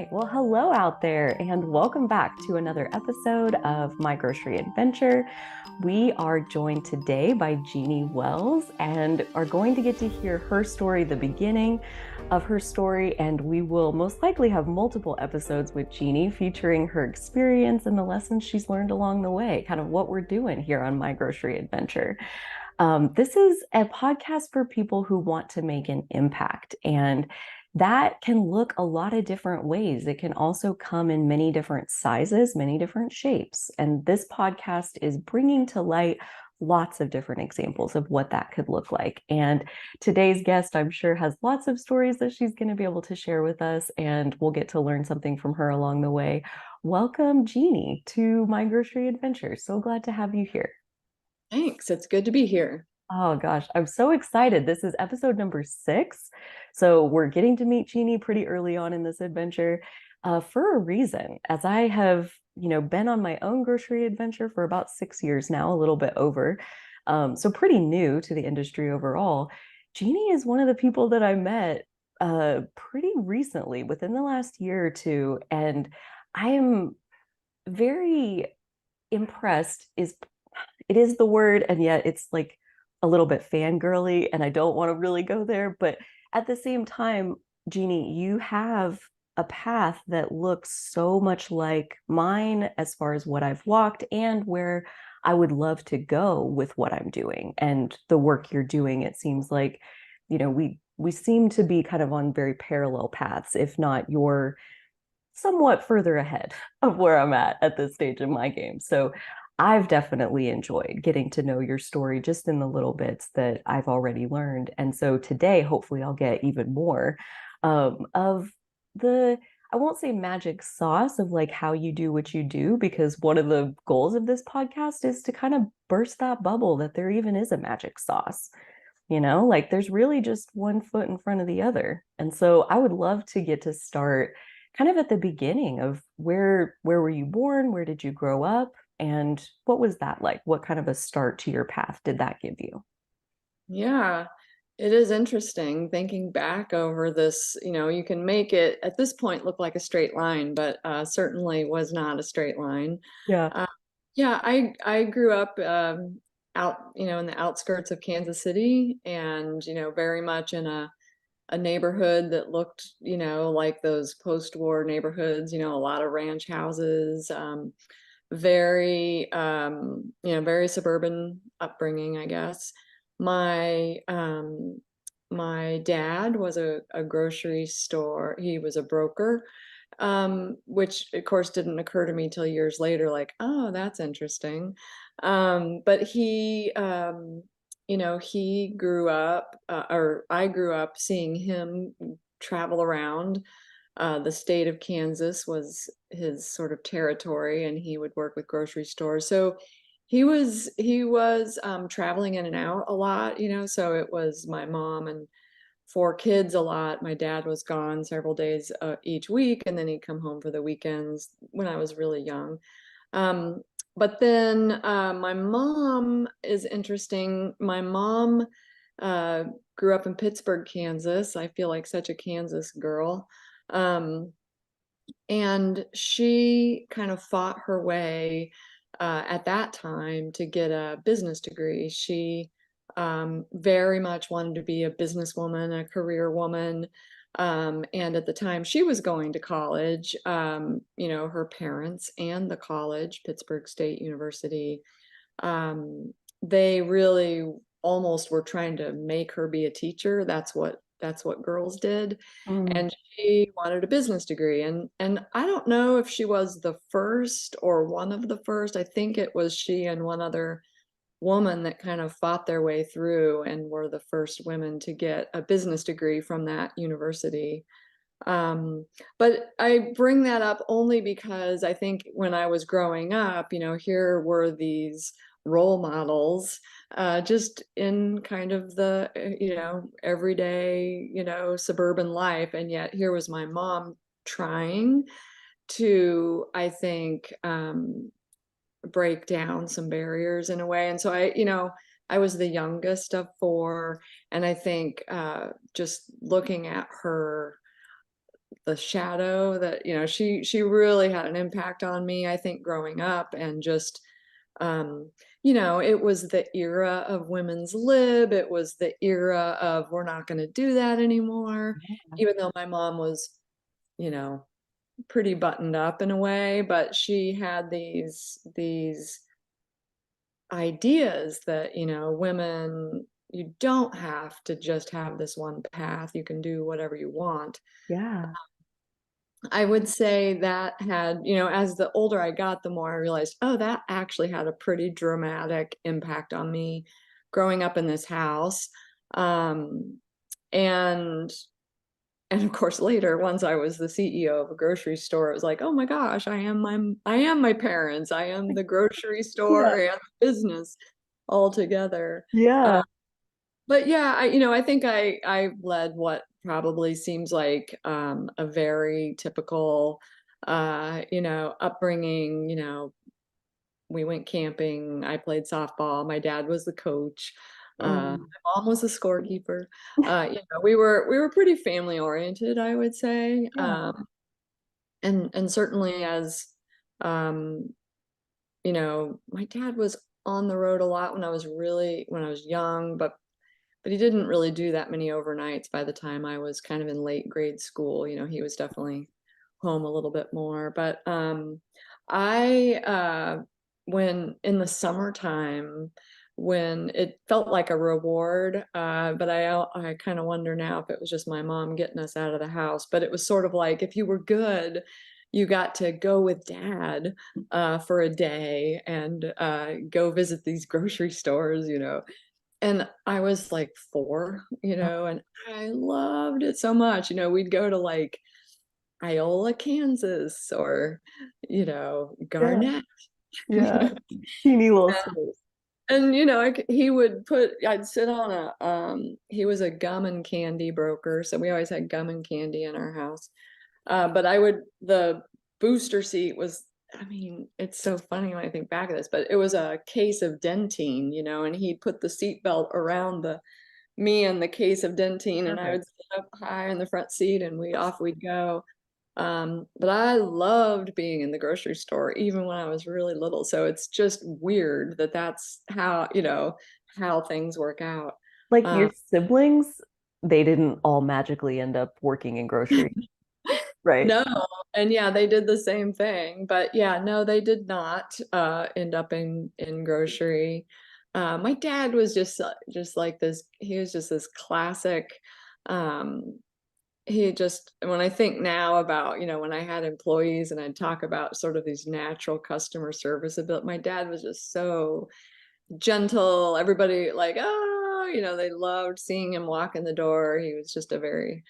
right. Well, hello out there, and welcome back to another episode of My Grocery Adventure. We are joined today by Jeanie Wells and are going to get to hear her story, the beginning of her story, and we will most likely have multiple episodes with Jeanie featuring her experience and the lessons she's learned along the way, kind of what we're doing here on My Grocery Adventure. This is a podcast for people who want to make an impact, and that can look a lot of different ways. It can also come in many different sizes, many different shapes. And this podcast is bringing to light lots of different examples of what that could look like. And today's guest, I'm sure, has lots of stories that she's going to be able to share with us, and we'll get to learn something from her along the way. Welcome, Jeanie, to My Grocery Adventure. So glad to have you here. Thanks. It's good to be here. Oh gosh, I'm so excited. This is episode number 6. So we're getting to meet Jeanie pretty early on in this adventure for a reason, as I have, been on my own grocery adventure for about 6 years now, a little bit over. So pretty new to the industry overall. Jeanie is one of the people that I met pretty recently, within the last year or two, and I am very impressed is it is the word, and yet it's like a little bit fangirly, and I don't want to really go there. But at the same time, Jeanie, you have a path that looks so much like mine as far as what I've walked and where I would love to go with what I'm doing and the work you're doing. It seems like, we seem to be kind of on very parallel paths, if not you're somewhat further ahead of where I'm at this stage in my game. So I've definitely enjoyed getting to know your story just in the little bits that I've already learned. And so today, hopefully, I'll get even more of the, I won't say magic sauce of like how you do what you do, because one of the goals of this podcast is to kind of burst that bubble that there even is a magic sauce. Like there's really just one foot in front of the other. And so I would love to get to start kind of at the beginning of where were you born? Where did you grow up? And what was that like? What kind of a start to your path did that give you? Yeah, it is interesting thinking back over this. You can make it at this point look like a straight line, but certainly was not a straight line. Yeah. Uh, yeah, I grew up out, in the outskirts of Kansas City, and very much in a neighborhood that looked, like those post-war neighborhoods. A lot of ranch houses. Very suburban upbringing, I guess. My dad was a grocery store. He was a broker, which of course didn't occur to me till years later, like, oh, that's interesting. But he grew up, or I grew up seeing him travel around. The state of Kansas was his sort of territory, and he would work with grocery stores. So he was traveling in and out a lot, so it was my mom and 4 kids a lot. My dad was gone several days each week, and then he'd come home for the weekends when I was really young. Um, but then my mom is interesting. My mom uh, grew up in Pittsburgh, Kansas. I feel like such a Kansas girl. Um, and she kind of fought her way at that time to get a business degree. She very much wanted to be a businesswoman, a career woman. And at the time she was going to college, her parents and the college, Pittsburgh State University, they really almost were trying to make her be a teacher. That's what girls did. Mm. And she wanted a business degree. And I don't know if she was the first or one of the first. I think it was she and one other woman that kind of fought their way through and were the first women to get a business degree from that university. Um, but I bring that up only because I think when I was growing up, here were these role models, just in kind of the, everyday, suburban life. And yet here was my mom trying to, I think, break down some barriers in a way. And so I was the youngest of 4. And I think just looking at her the shadow that, she really had an impact on me, I think, growing up. And just, it was the era of women's lib. It was the era of we're not going to do that anymore, even though my mom was, you know, pretty buttoned up in a way, but she had these ideas that, women, you don't have to just have this one path. You can do whatever you want. Yeah. I would say that had, as the older I got, the more I realized, oh, that actually had a pretty dramatic impact on me growing up in this house. Um, and and of course later, once I was the CEO of a grocery store, it was like, oh my gosh, I am my parents. I am the grocery Yeah. store and business all together. Yeah. But yeah, I think I led what probably seems like a very typical upbringing. We went camping, I played softball, my dad was the coach, Mm. my mom was the scorekeeper. We were pretty family oriented, I would say. Yeah. And certainly as um, my dad was on the road a lot when I was young, but he didn't really do that many overnights by the time I was kind of in late grade school. He was definitely home a little bit more. But I, when in the summertime, when it felt like a reward, but I kind of wonder now if it was just my mom getting us out of the house. But it was sort of like if you were good, you got to go with dad for a day and go visit these grocery stores, and I was like 4, and I loved it so much. We'd go to like Iola, Kansas, or, Yeah. Garnett. Yeah. Teeny little stores. And, I'd sit on he was a gum and candy broker. So we always had gum and candy in our house. But the booster seat was, I mean, it's so funny when I think back of this, but it was a case of Dentine, and he'd put the seat belt around me and the case of Dentine, and I would Perfect. sit up high in the front seat, and we'd go. But I loved being in the grocery store, even when I was really little. So it's just weird that that's how things work out. Like Um, your siblings, they didn't all magically end up working in grocery, right? No, and yeah, they did the same thing. But yeah, no, they did not end up in grocery. My dad was just like this. He was just this classic. Um, he just when I think now about, when I had employees and I'd talk about sort of these natural customer service ability, my dad was just so gentle. Everybody like, oh, they loved seeing him walk in the door. He was just a very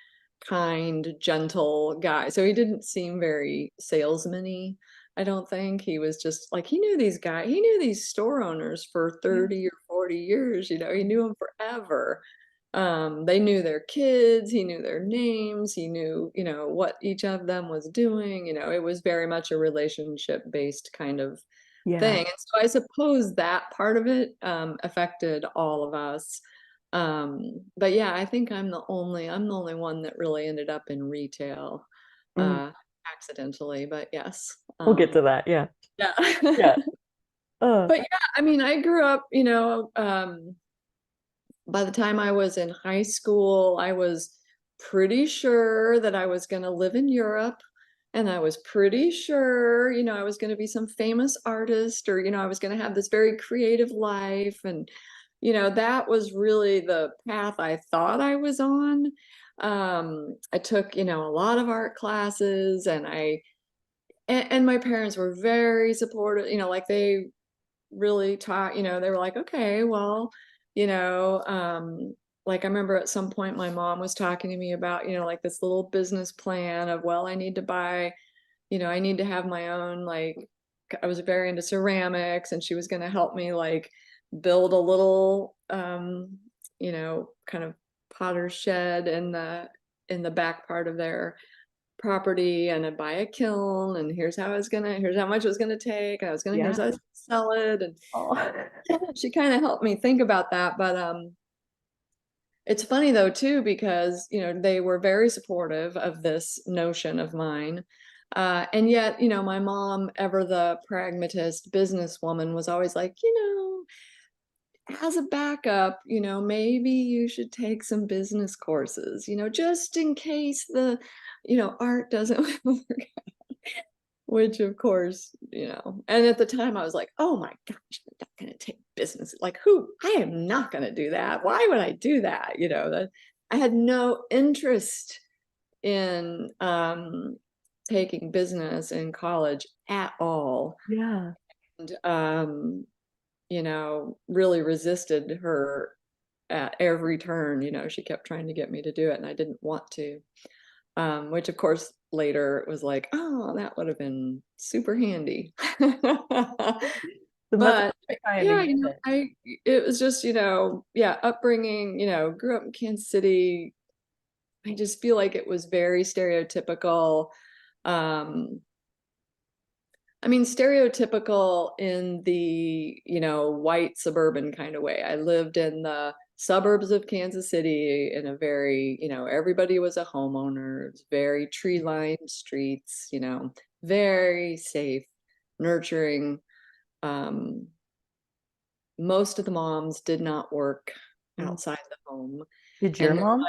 kind, gentle guy. So he didn't seem very salesman-y, I don't think. He was just like he knew these store owners for Yeah. 30 or 40 years, he knew them forever. They knew their kids, he knew their names, he knew, what each of them was doing. It was very much a relationship based kind of Yeah. thing. And so I suppose that part of it affected all of us. But yeah, I think I'm the only one that really ended up in retail Mm. uh, accidentally. But yes, We'll get to that. Yeah. yeah. Yeah. Uh, But yeah, I mean, I grew up, by the time I was in high school, I was pretty sure that I was going to live in Europe. And I was pretty sure, I was going to be some famous artist, or, I was going to have this very creative life. And, that was really the path I thought I was on. I took, a lot of art classes, and my parents were very supportive, like they really taught, they were like, okay, well, you know, like I remember at some point my mom was talking to me about, like this little business plan of, well, I need to buy, I need to have my own, like, I was very into ceramics, and she was going to help me like build a little, kind of potter's shed in the back part of their property, and I'd buy a kiln, and here's how much it was gonna take, and here's yeah. how I was gonna sell it. And Oh. she kind of helped me think about that. But It's funny though too, because they were very supportive of this notion of mine. And yet, my mom, ever the pragmatist businesswoman, was always like, as a backup, maybe you should take some business courses, just in case the, art doesn't work. Which of course, and at the time I was like, oh my gosh, I'm not going to take business. Like, who? I am not going to do that. Why would I do that? That I had no interest in taking business in college at all. Yeah. And, really resisted her at every turn. She kept trying to get me to do it, and I didn't want to. Which of course later was like, oh, that would have been super handy. The message But you're trying to yeah, get. it was just, yeah, upbringing, grew up in Kansas City. I just feel like it was very stereotypical. Um, I mean, stereotypical in the, white suburban kind of way. I lived in the suburbs of Kansas City in a very, everybody was a homeowner. It was very tree-lined streets, very safe, nurturing. Um, Most of the moms did not work Mm. outside the home. Did your And mom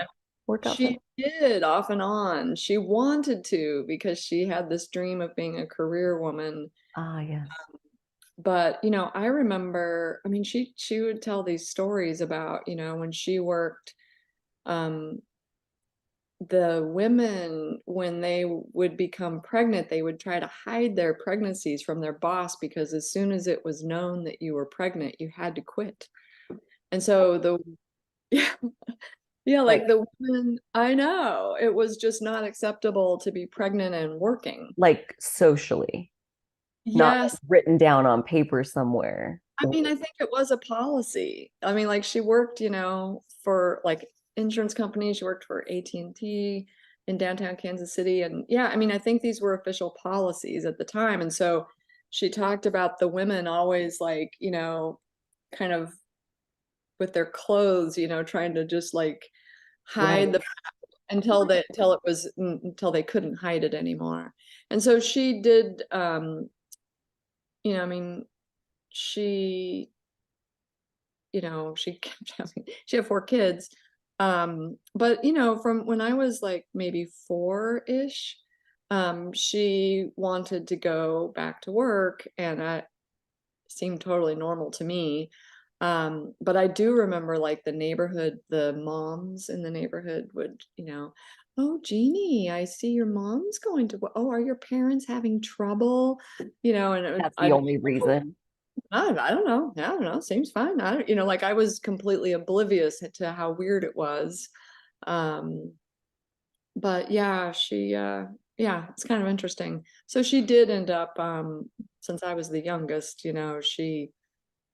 work outside? she did off and on. She wanted to because she had this dream of being a career woman. Ah, yes. But I remember, I mean, she would tell these stories about, when she worked, um the women, when they would become pregnant, they would try to hide their pregnancies from their boss, because as soon as it was known that you were pregnant, you had to quit. And so the yeah, yeah, like Like the women, I know, it was just not acceptable to be pregnant and working. like socially, not like Yes. written down on paper somewhere. I mean, I think it was a policy. I mean, like she worked, for like insurance companies. She worked for AT&T in downtown Kansas City. And yeah, I mean, I think these were official policies at the time. And so she talked about the women always like, kind of with their clothes, trying to just like hide Right. the until they couldn't hide it anymore. And so she did, I mean, she she kept having, she had 4 kids. But from when I was like maybe 4-ish, she wanted to go back to work, and that seemed totally normal to me. But I do remember like the moms in the neighborhood would, oh, Jeanie, I see your mom's going to, oh, are your parents having trouble? And That's the only reason. I don't know. I don't know. Seems fine. I don't, like I was completely oblivious to how weird it was. Um, but yeah, yeah, it's kind of interesting. So she did end up, since I was the youngest,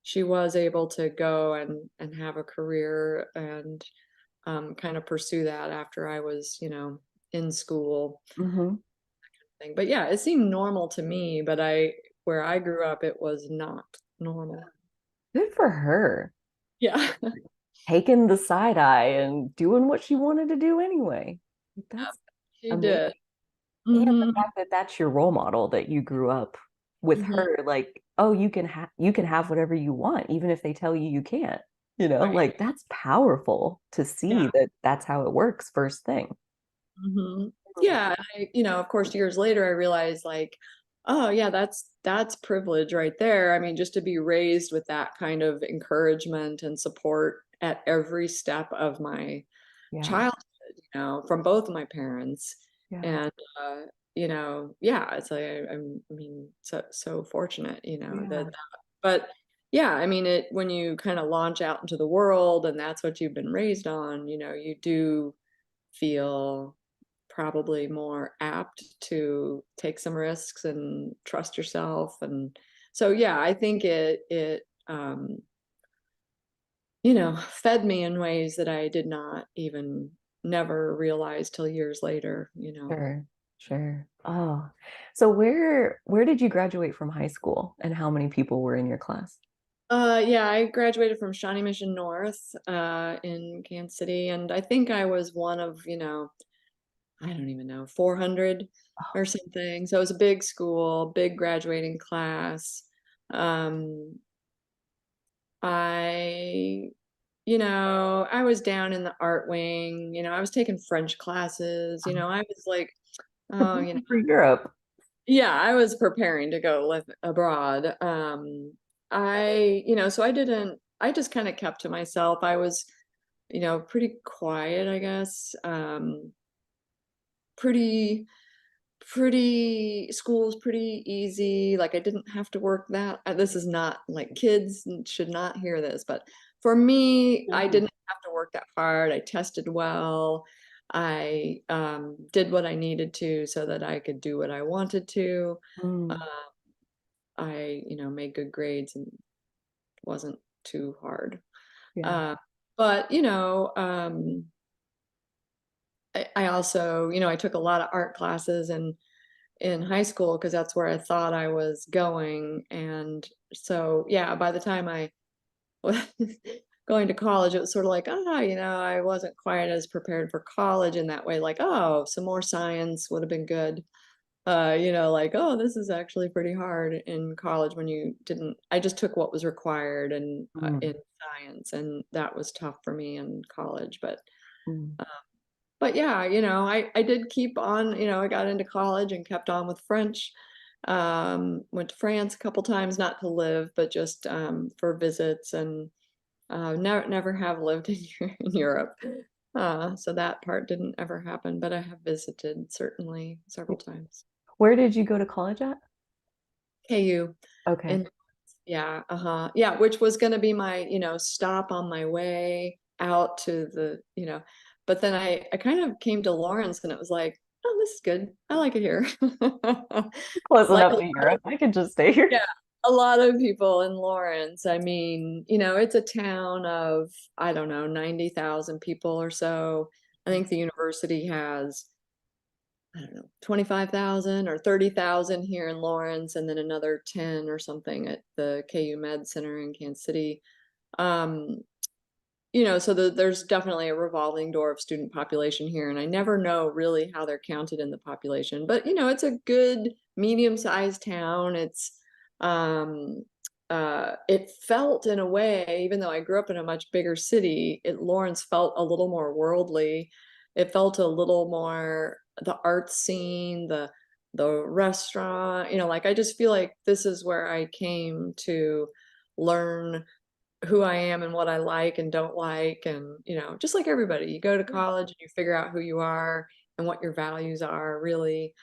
she was able to go and have a career and kind of pursue that after I was, in school. Hmm. But yeah, it seemed normal to me, but where I grew up, it was not normal. Good for her. Yeah. Taking the side eye and doing what she wanted to do anyway. That's She amazing. did. And the Hmm. fact that that's your role model, that you grew up with Hmm. her, like, oh, you can have whatever you want, even if they tell you you can't. Right. Like that's powerful to Yeah. see that that's how it works first thing. Hmm. Yeah. Of course, years later, I realized like, oh yeah, that's privilege right there. I mean, just to be raised with that kind of encouragement and support at every step of my Yeah. childhood, from both of my parents. Yeah. And yeah, it's like I mean, so fortunate, Yeah. that, but yeah, I mean it when you kind of launch out into the world and that's what you've been raised on, you do feel probably more apt to take some risks and trust yourself. And so yeah, I think it fed me in ways that I did not even never realize till years later. Sure. Sure. Oh, so where did you graduate from high school and how many people were in your class? Yeah, I graduated from Shawnee Mission North in Kansas City, and I think I was one of, I don't even know, 400 or something. So it was a big school, big graduating class. Um, I, I was down in the art wing, I was taking French classes, I was like, oh, Preparing for Europe. yeah, I was preparing to go live abroad. So I just kind of kept to myself. I was, pretty quiet, I guess. Pretty, school's pretty easy. Like I didn't have to work that. This is not like kids should not hear this, but for me, I Mhm. didn't have to work that hard. I tested well. I did what I needed to so that I could do what I wanted to. Uh, Mm, I, made good grades and wasn't too hard. yeah. Uh, but, I also, I took a lot of art classes in high school because that's where I thought I was going. And so, yeah, by the time I was going to college, it was sort of like, I wasn't quite as prepared for college in that way. Like, oh, some more science would have been good. Like, oh, this is actually pretty hard in college when you didn't. I just took what was required and in Mm, science, and that was tough for me in college. mm. Uh, but yeah, I did keep on. I got into college and kept on with French. Went to France a couple times, not to live, but just for visits, and never have lived in Europe. So that part didn't ever happen, but I have visited certainly several times. Where did you go to college at? KU. Okay. And yeah, yeah, which was going to be my, stop on my way out to but then I kind of came to Lawrence and it was like, oh, this is good. I like it here. Close Like enough to Europe. I could just stay here. yeah, a lot of people in Lawrence. I mean, it's a town of, I don't know, 90,000 people or so. I think the university has, I don't know, 25,000 or 30,000 here in Lawrence, and then another 10 or something at the KU Med Center in Kansas City. Um, so there's definitely a revolving door of student population here, and I never know really how they're counted in the population. But it's a good medium-sized town. Um, it felt in a way, even though I grew up in a much bigger city, Lawrence felt a little more worldly. It felt a little more the art scene, the restaurant. Like I just feel like this is where I came to learn who I am and what I like and don't like. And, just like everybody, you go to college and you figure out who you are and what your values are really.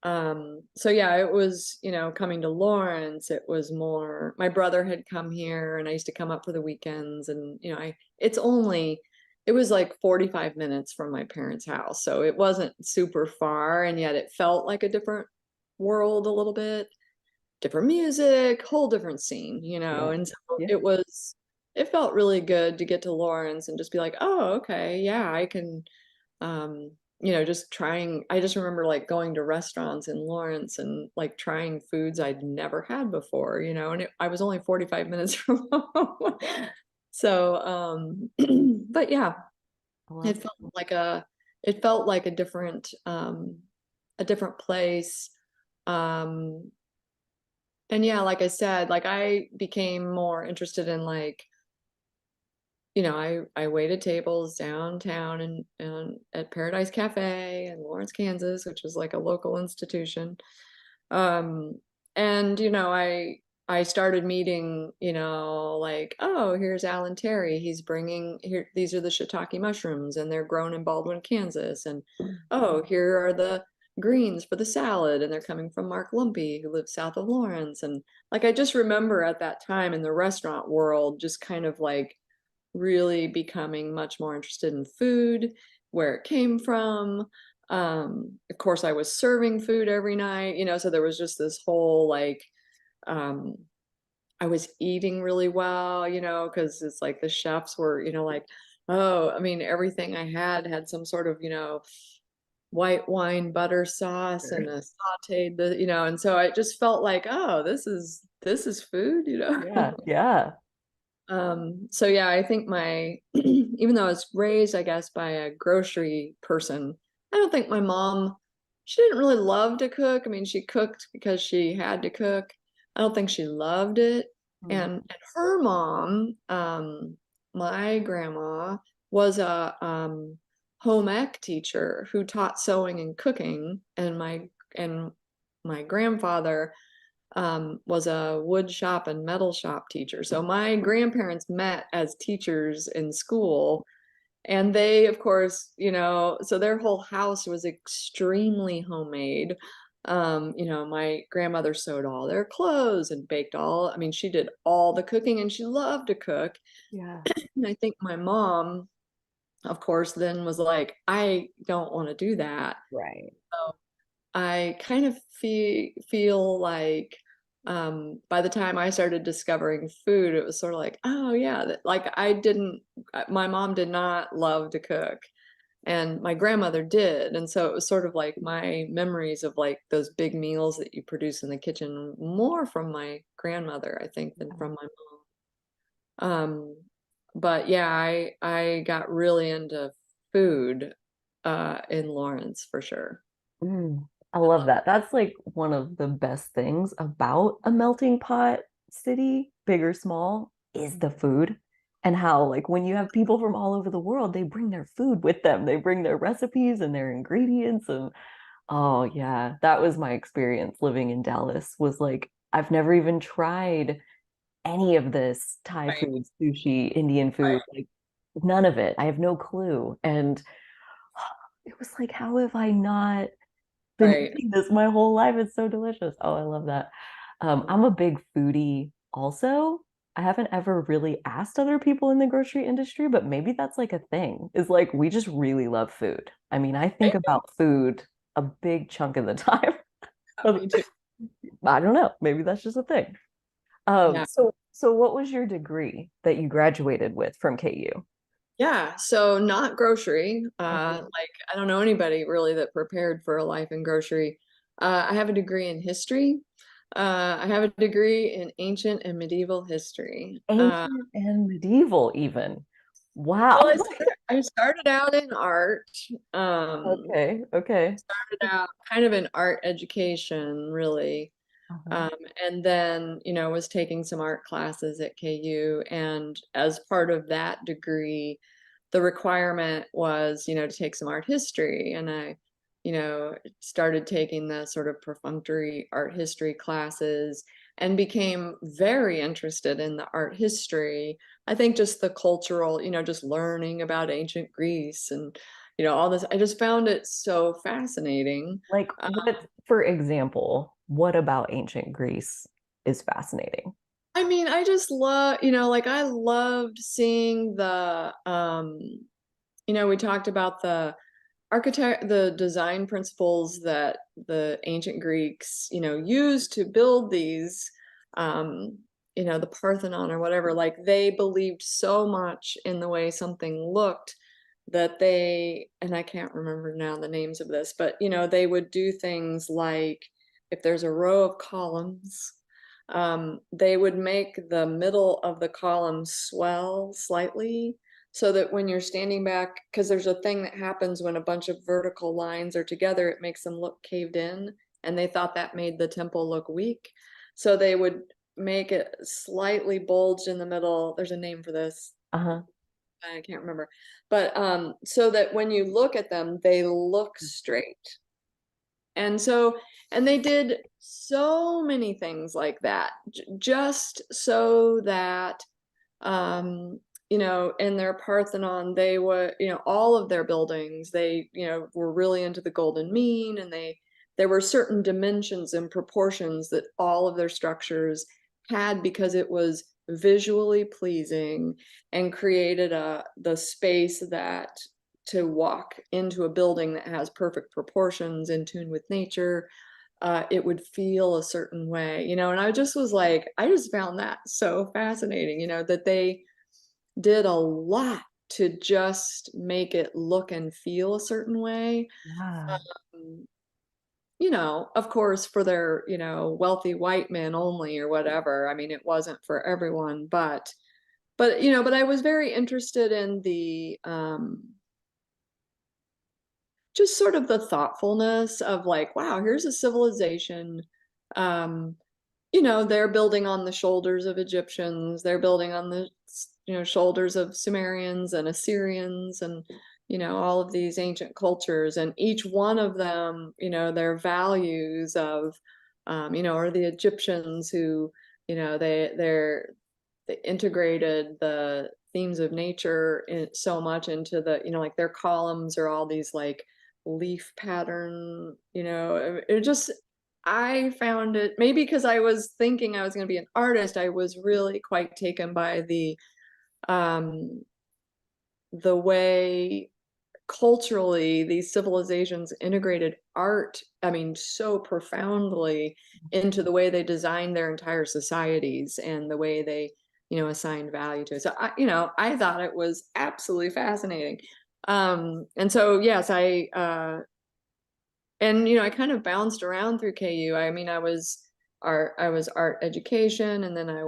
So yeah, it was, coming to Lawrence, it was more, my brother had come here and I used to come up for the weekends and, it was like 45 minutes from my parents' house. So it wasn't super far and yet it felt like a different world a little bit, different music, whole different scene, Yeah. and so Yeah. it felt really good to get to Lawrence and just be like, oh, okay, yeah, I can, just trying. I just remember like going to restaurants in Lawrence and like trying foods I'd never had before, and I was only 45 minutes from home. So, but yeah, I love it felt like it felt like a different place. Um, and yeah, like I said, like I became more interested in like, I waited tables downtown and at Paradise Cafe in Lawrence, Kansas, which was like a local institution. Um, and I started meeting, like, oh, here's Alan Terry. He's bringing here. These are the shiitake mushrooms, and they're grown in Baldwin, Kansas. And oh, here are the greens for the salad, and they're coming from Mark Lumpy, who lives south of Lawrence. And like, I just remember at that time in the restaurant world, just kind of like really becoming much more interested in food, where it came from. Of course, I was serving food every night, so there was just this whole like, um, I was eating really well, because it's like the chefs were, like, oh, I mean, everything I had some sort of, white wine butter sauce her. and a sauteed and so I just felt like, oh, this is food, Yeah. Yeah. So yeah, I think my even though I was raised, I guess, by a grocery person, I don't think my mom, she didn't really love to cook. I mean, she cooked because she had to cook. I don't think she loved it. Hmm. And her mom, my grandma, was a home ec teacher who taught sewing and cooking, and my grandfather was a wood shop and metal shop teacher. So my grandparents met as teachers in school. And they, of course, so their whole house was extremely homemade. My grandmother sewed all their clothes and baked all, I mean, she did all the cooking and she loved to cook. Yeah. And I think my mom, of course, then was like, I don't want to do that. Right. I kind of feel like by the time I started discovering food, it was sort of like, oh yeah, like my mom did not love to cook, and my grandmother did, and so it was sort of like my memories of like those big meals that you produce in the kitchen more from my grandmother, I think, than from my mom. But yeah, I got really into food in Lawrence for sure. Mm, I love that. That's like one of the best things about a melting pot city, big or small, is the food. And how, like, when you have people from all over the world, they bring their food with them. They bring their recipes and their ingredients. And oh, yeah, that was my experience living in Dallas, was like, I've never even tried any of this Thai Right, food, sushi, Indian food, right, like, none of it. I have no clue. And it was like, how have I not been right. eating this my whole life? It's so delicious. Oh, I love that. I'm a big foodie also. I haven't ever really asked other people in the grocery industry, but maybe that's like a thing. Is like we just really love food. I mean, I think about food a big chunk of the time. Me too. I don't know. Maybe that's just a thing. Yeah. So what was your degree that you graduated with from KU? Yeah. So not grocery. Okay. Like I don't know anybody really that prepared for a life in grocery. I have a degree in history. I have a degree in ancient and medieval history. Ancient and medieval, even. Well, Wow. I started out in art. Okay, okay. Started out kind of in art education, really. Uh-huh. Um, and then, was taking some art classes at KU. And as part of that degree, the requirement was, to take some art history. And I, started taking the sort of perfunctory art history classes and became very interested in the art history. I think just the cultural, just learning about ancient Greece and, all this. I just found it so fascinating. Like what, for example, what about ancient Greece is fascinating? I mean, I just love, like I loved seeing we talked about the design principles that the ancient Greeks, used to build these, um, the Parthenon or whatever. Like they believed so much in the way something looked that and I can't remember now the names of this, but they would do things like if there's a row of columns, they would make the middle of the column swell slightly so that when you're standing back, because there's a thing that happens when a bunch of vertical lines are together, it makes them look caved in, and they thought that made the temple look weak. So they would make it slightly bulged in the middle. There's a name for this. Uh-huh. I can't remember. But so that when you look at them, they look straight. And so, and they did so many things like that, just so that, in their Parthenon, they were, all of their buildings, they, were really into the golden mean, and there were certain dimensions and proportions that all of their structures had because it was visually pleasing and created the space that to walk into a building that has perfect proportions in tune with nature, it would feel a certain way, and I just was like, I just found that so fascinating, that they did a lot to just make it look and feel a certain way. Yeah. Um, of course, for their, wealthy white men only or whatever. I mean, it wasn't for everyone, but But but I was very interested in the just sort of the thoughtfulness of like, wow, here's a civilization. Um, they're building on the shoulders of Egyptians, they're building on the shoulders of Sumerians and Assyrians and all of these ancient cultures, and each one of them, their values of or the Egyptians who, they integrated the themes of nature so much into the, like their columns are all these like leaf pattern, it just, I found it, maybe because I was thinking I was going to be an artist, I was really quite taken by um the way culturally these civilizations integrated art, I mean, so profoundly into the way they designed their entire societies and the way they, assigned value to it. So I thought it was absolutely fascinating. And so yes, I kind of bounced around through KU. I mean, I was art education, and then I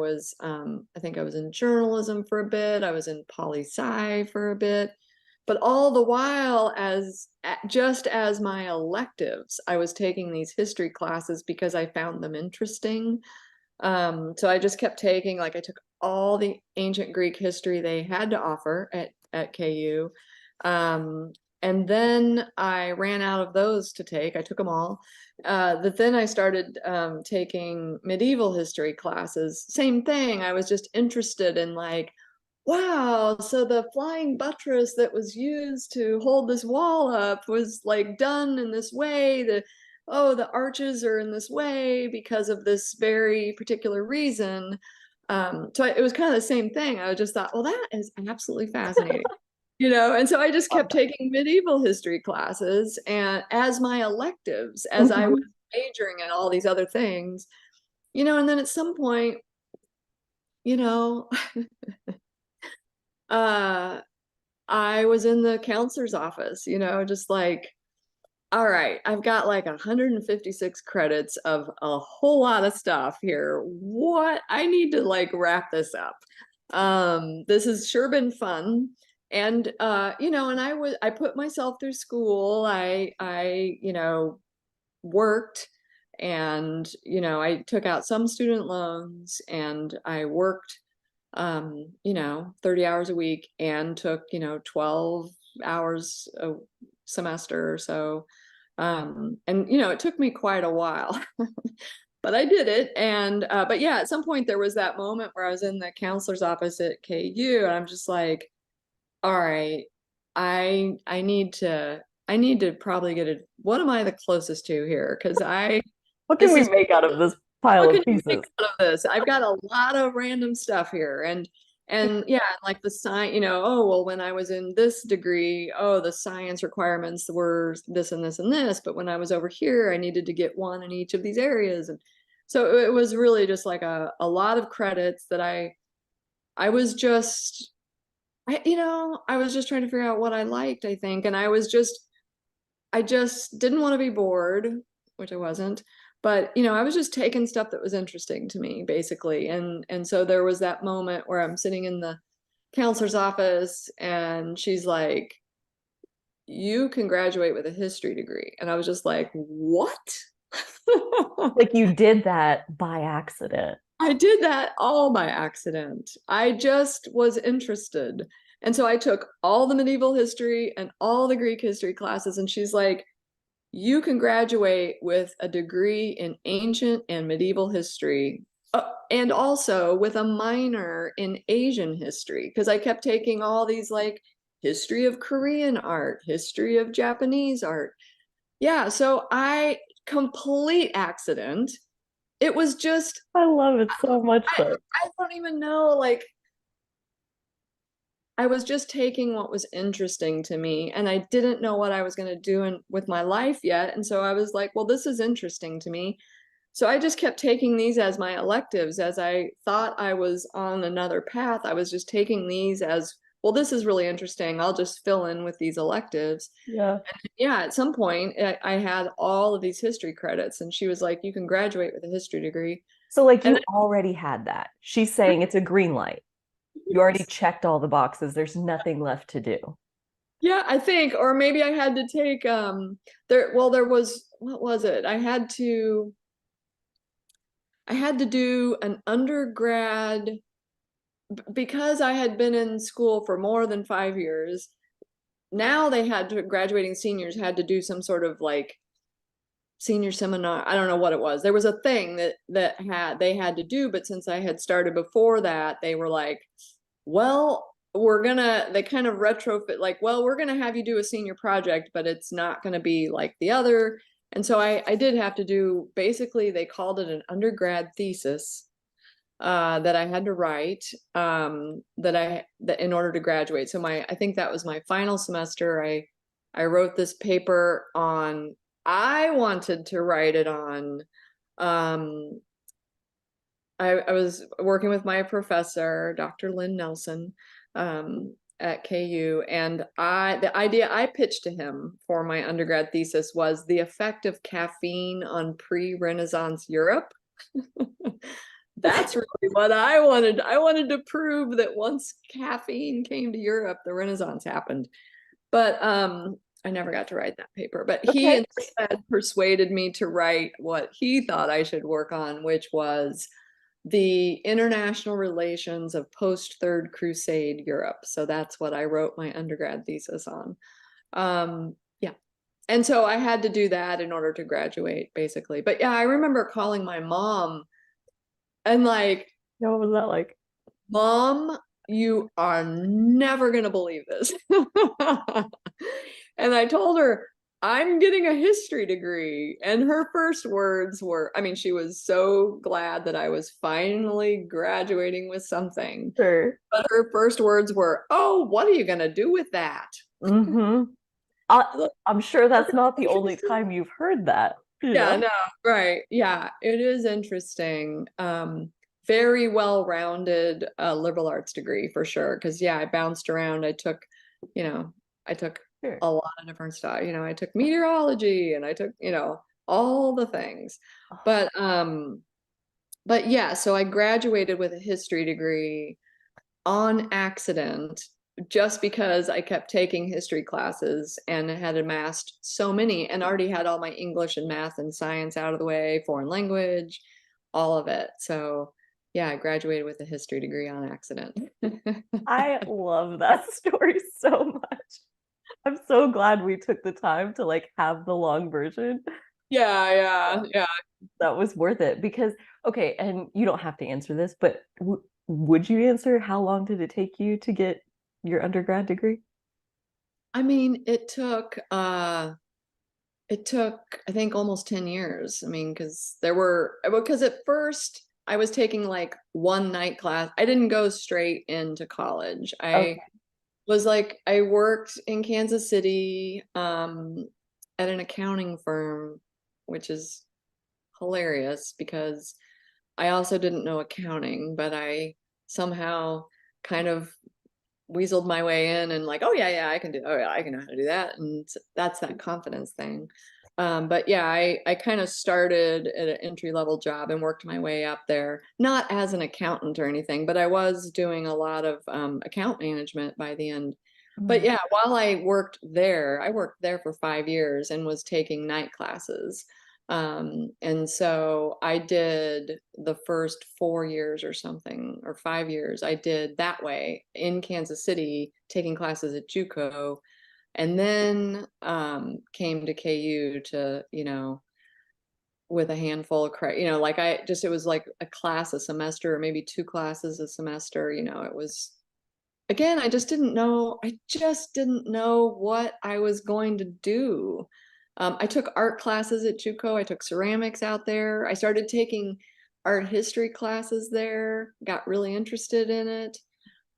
think I was in journalism for a bit. I was in poli sci for a bit, but all the while, just as my electives, I was taking these history classes because I found them interesting. So I just kept taking, like, I took all the ancient Greek history they had to offer at KU. And then I ran out of those to take. I took them all. But then I started taking medieval history classes. Same thing. I was just interested in like, wow, so the flying buttress that was used to hold this wall up was like done in this way. The arches are in this way because of this very particular reason. So it was kind of the same thing. I just thought, well, that is absolutely fascinating. And so I just kept taking medieval history classes and as my electives, as I was majoring in all these other things, and then at some point, you know, uh, I was in the counselor's office, just like, all right, I've got like 156 credits of a whole lot of stuff here. What? I need to like wrap this up. This has sure been fun. And and I put myself through school. I worked, and I took out some student loans, and I worked 30 hours a week, and took 12 hours a semester or so. And it took me quite a while, but I did it. And but yeah, at some point there was that moment where I was in the counselor's office at KU, and I'm just like, all right, I need to probably get it. What am I the closest to here? Because What can this we is make out of this pile what of can you make pieces? out of this? I've got a lot of random stuff here. And yeah, like the science, oh, well, when I was in this degree, oh, the science requirements were this and this and this. But when I was over here, I needed to get one in each of these areas. And so it was really just like a lot of credits that I was just, I was just trying to figure out what I liked, I think. And I just didn't want to be bored, which I wasn't. But I was just taking stuff that was interesting to me, basically. And so there was that moment where I'm sitting in the counselor's office, and she's like, "You can graduate with a history degree." And I was just like, "What?" Like you did that by accident. I did that all by accident. I just was interested. And so I took all the medieval history and all the Greek history classes, and she's like, you can graduate with a degree in ancient and medieval history, and also with a minor in Asian history, because I kept taking all these like history of Korean art, history of Japanese art. Yeah, so complete accident. It was just, I love it so much I, though. I don't even know, like, I was just taking what was interesting to me, and I didn't know what I was going to do with my life yet. And so I was like, well, this is interesting to me. So I just kept taking these as my electives. As I thought I was on another path, I was just taking these as, well, this is really interesting. I'll just fill in with these electives. Yeah. Yeah, at some point, I had all of these history credits, and she was like, you can graduate with a history degree. So like And you already had that. She's saying it's a green light. You already Yes. checked all the boxes. There's nothing left to do. Yeah, I think, or maybe I had to take there was, what was it? I had to do an undergrad because I had been in school for more than 5 years. Now they had to, graduating seniors had to do some sort of like senior seminar. I don't know what it was. There was a thing that they had to do, but since I had started before that, they were like, well, they kind of retrofit, like, well, we're gonna have you do a senior project, but it's not gonna be like the other. And so I did have to do, basically they called it an undergrad thesis that I had to write, that in order to graduate. So I think that was my final semester. I wrote this paper on, I wanted to write it on, um, I was working with my professor, Dr. Lynn Nelson, at KU, and the idea I pitched to him for my undergrad thesis was the effect of caffeine on pre-Renaissance Europe. That's really what I wanted. I wanted to prove that once caffeine came to Europe, the Renaissance happened. But I never got to write that paper. But he Okay. instead persuaded me to write what he thought I should work on, which was the international relations of post Third Crusade Europe. So that's what I wrote my undergrad thesis on. Yeah. And so I had to do that in order to graduate, basically. But yeah, I remember calling my mom and like, What was that like? Mom, you are never going to believe this. And I told her, I'm getting a history degree. And her first words were, I mean, she was so glad that I was finally graduating with something. Sure. But her first words were, oh, what are you going to do with that? Mm-hmm. I'm sure that's not the only time you've heard that, you Yeah, know? no, right. Yeah, it is interesting. Very well-rounded liberal arts degree for sure. Because yeah, I bounced around. You know, I took Sure. a lot of different stuff. I took meteorology and I took, all the things. Oh, But yeah, so I graduated with a history degree on accident just because I kept taking history classes and had amassed so many and already had all my English and math and science out of the way, foreign language, all of it. So yeah, I graduated with a history degree on accident. I love that story so much. I'm so glad we took the time to like have the long version. Yeah, yeah, yeah. That was worth it because, okay, and you don't have to answer this, but would you answer how long did it take you to get your undergrad degree? I mean, it took, I think, almost 10 years. I mean, because at first I was taking like one night class. I didn't go straight into college. Okay. I worked in Kansas City, at an accounting firm, which is hilarious because I also didn't know accounting, but I somehow kind of weaseled my way in and like, oh yeah, yeah, oh yeah, I can know how to do that. And that's that confidence thing. But yeah, I kind of started at an entry level job and worked my way up there, not as an accountant or anything, but I was doing a lot of account management by the end. But Mm. yeah, while I worked there for 5 years and was taking night classes. And so I did the first 4 years or something, or 5 years, I did that way in Kansas City, taking classes at JUCO, and then came to KU to, with a handful of credit, like it was like a class a semester, or maybe two classes a semester, it was, again, I just didn't know what I was going to do. I took art classes at JUCO. I took ceramics out there. I started taking art history classes there, got really interested in it.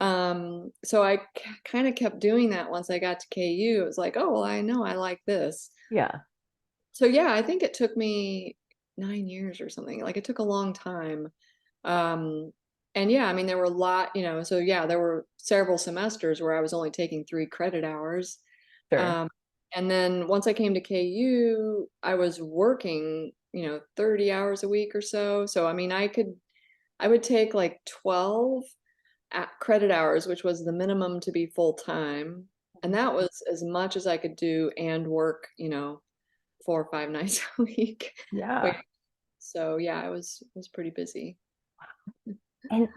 So I kind of kept doing that once I got to KU. It was like, oh, well, I know I like this. Yeah, So yeah, I think it took me 9 years or something. Like it took a long time. Um, and yeah, I mean, there were a lot, so yeah, there were several semesters where I was only taking 3 credit hours. sure. Um, and then once I came to KU, I was working, 30 hours a week or so. So, I mean, I would take like 12. credit hours, which was the minimum to be full time. And that was as much as I could do and work, 4 or 5 nights a week. Wait, Yeah. so yeah, it was pretty busy. And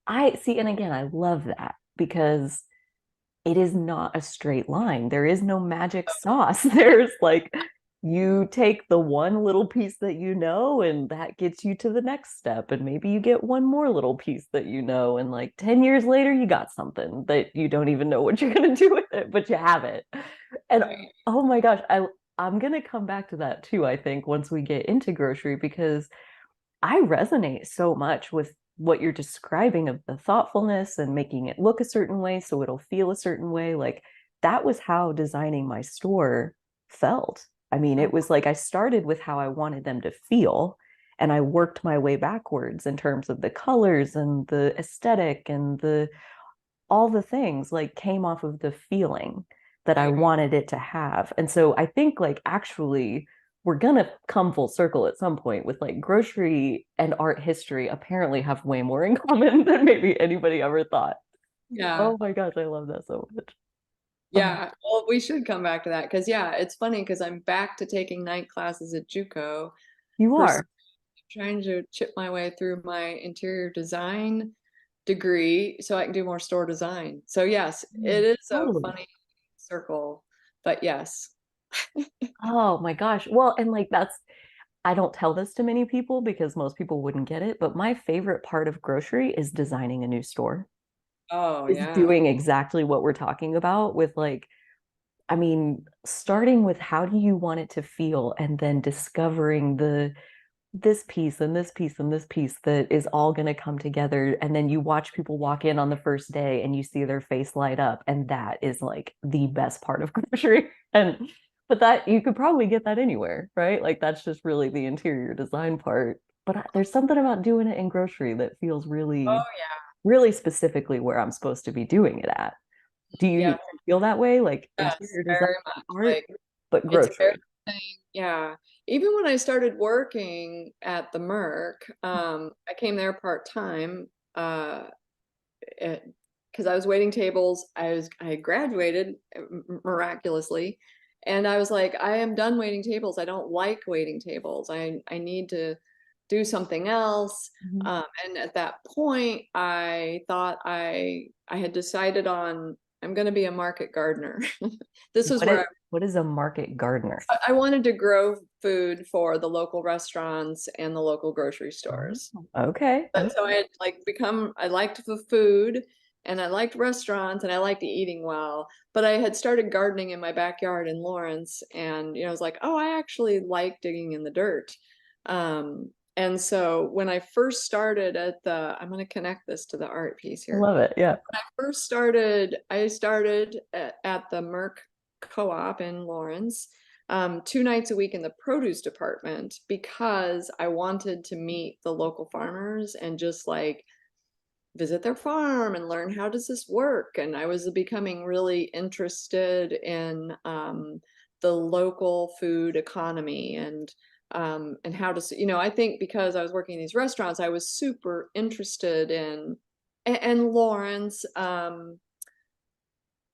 I see, and again, I love that because it is not a straight line. There is no magic sauce. There's like, you take the one little piece that you know, and that gets you to the next step. And maybe you get one more little piece that you know, and like 10 years later, you got something that you don't even know what you're going to do with it, but you have it. And Right. oh my gosh, I'm going to come back to that too, I think, once we get into grocery, because I resonate so much with what you're describing of the thoughtfulness and making it look a certain way so it'll feel a certain way. Like that was how designing my store felt. I mean, it was like I started with how I wanted them to feel, and I worked my way backwards in terms of the colors and the aesthetic and the all the things like came off of the feeling that I Right. wanted it to have. And so I think like actually we're gonna come full circle at some point with like grocery and art history apparently have way more in common than maybe anybody ever thought. Yeah. Oh my gosh, I love that so much. Oh, Yeah. Well, we should come back to that because yeah, it's funny because I'm back to taking night classes at JUCO, you pers- are. trying to chip my way through my interior design degree so I can do more store design. So yes, it Mm, is a totally. funny circle, but yes. Oh my gosh. Well, and like that's I don't tell this to many people because most people wouldn't get it, but my favorite part of grocery is designing a new store. Oh Is yeah. doing exactly what we're talking about with like I mean, starting with how do you want it to feel and then discovering the this piece and this piece and this piece that is all going to come together. And then you watch people walk in on the first day and you see their face light up. And that is like the best part of grocery. And but that you could probably get that anywhere, right? Like that's just really the interior design part. But there's something about doing it in grocery that feels Oh really, yeah. really specifically where I'm supposed to be doing it at. Do you Yeah. feel that way? Like Yes, interior design very and much. art, Like but it's grocery. everything. Yeah. Even when I started working at the Merc, I came there part time, because I was waiting tables. I had graduated miraculously, and I was like, I am done waiting tables. I don't like waiting tables. I need to do something else. Mhm. And at that point, I thought I had decided on I'm going to be a market gardener. This was where What is a market gardener? I wanted to grow food for the local restaurants and the local grocery Oh, stores. okay. But Okay. so I had like I liked the food and I liked restaurants and I liked eating well, but I had started gardening in my backyard in Lawrence and I was like, oh, I actually like digging in the dirt. And so when I first started I'm going to connect this to the art piece I here. love it. Yeah. I started at the Merck Co-op in Lawrence, 2 nights a week in the produce department because I wanted to meet the local farmers and just like visit their farm and learn how does this work. And I was becoming really interested in the local food economy and how to, I think because I was working in these restaurants, I was super interested in and Lawrence.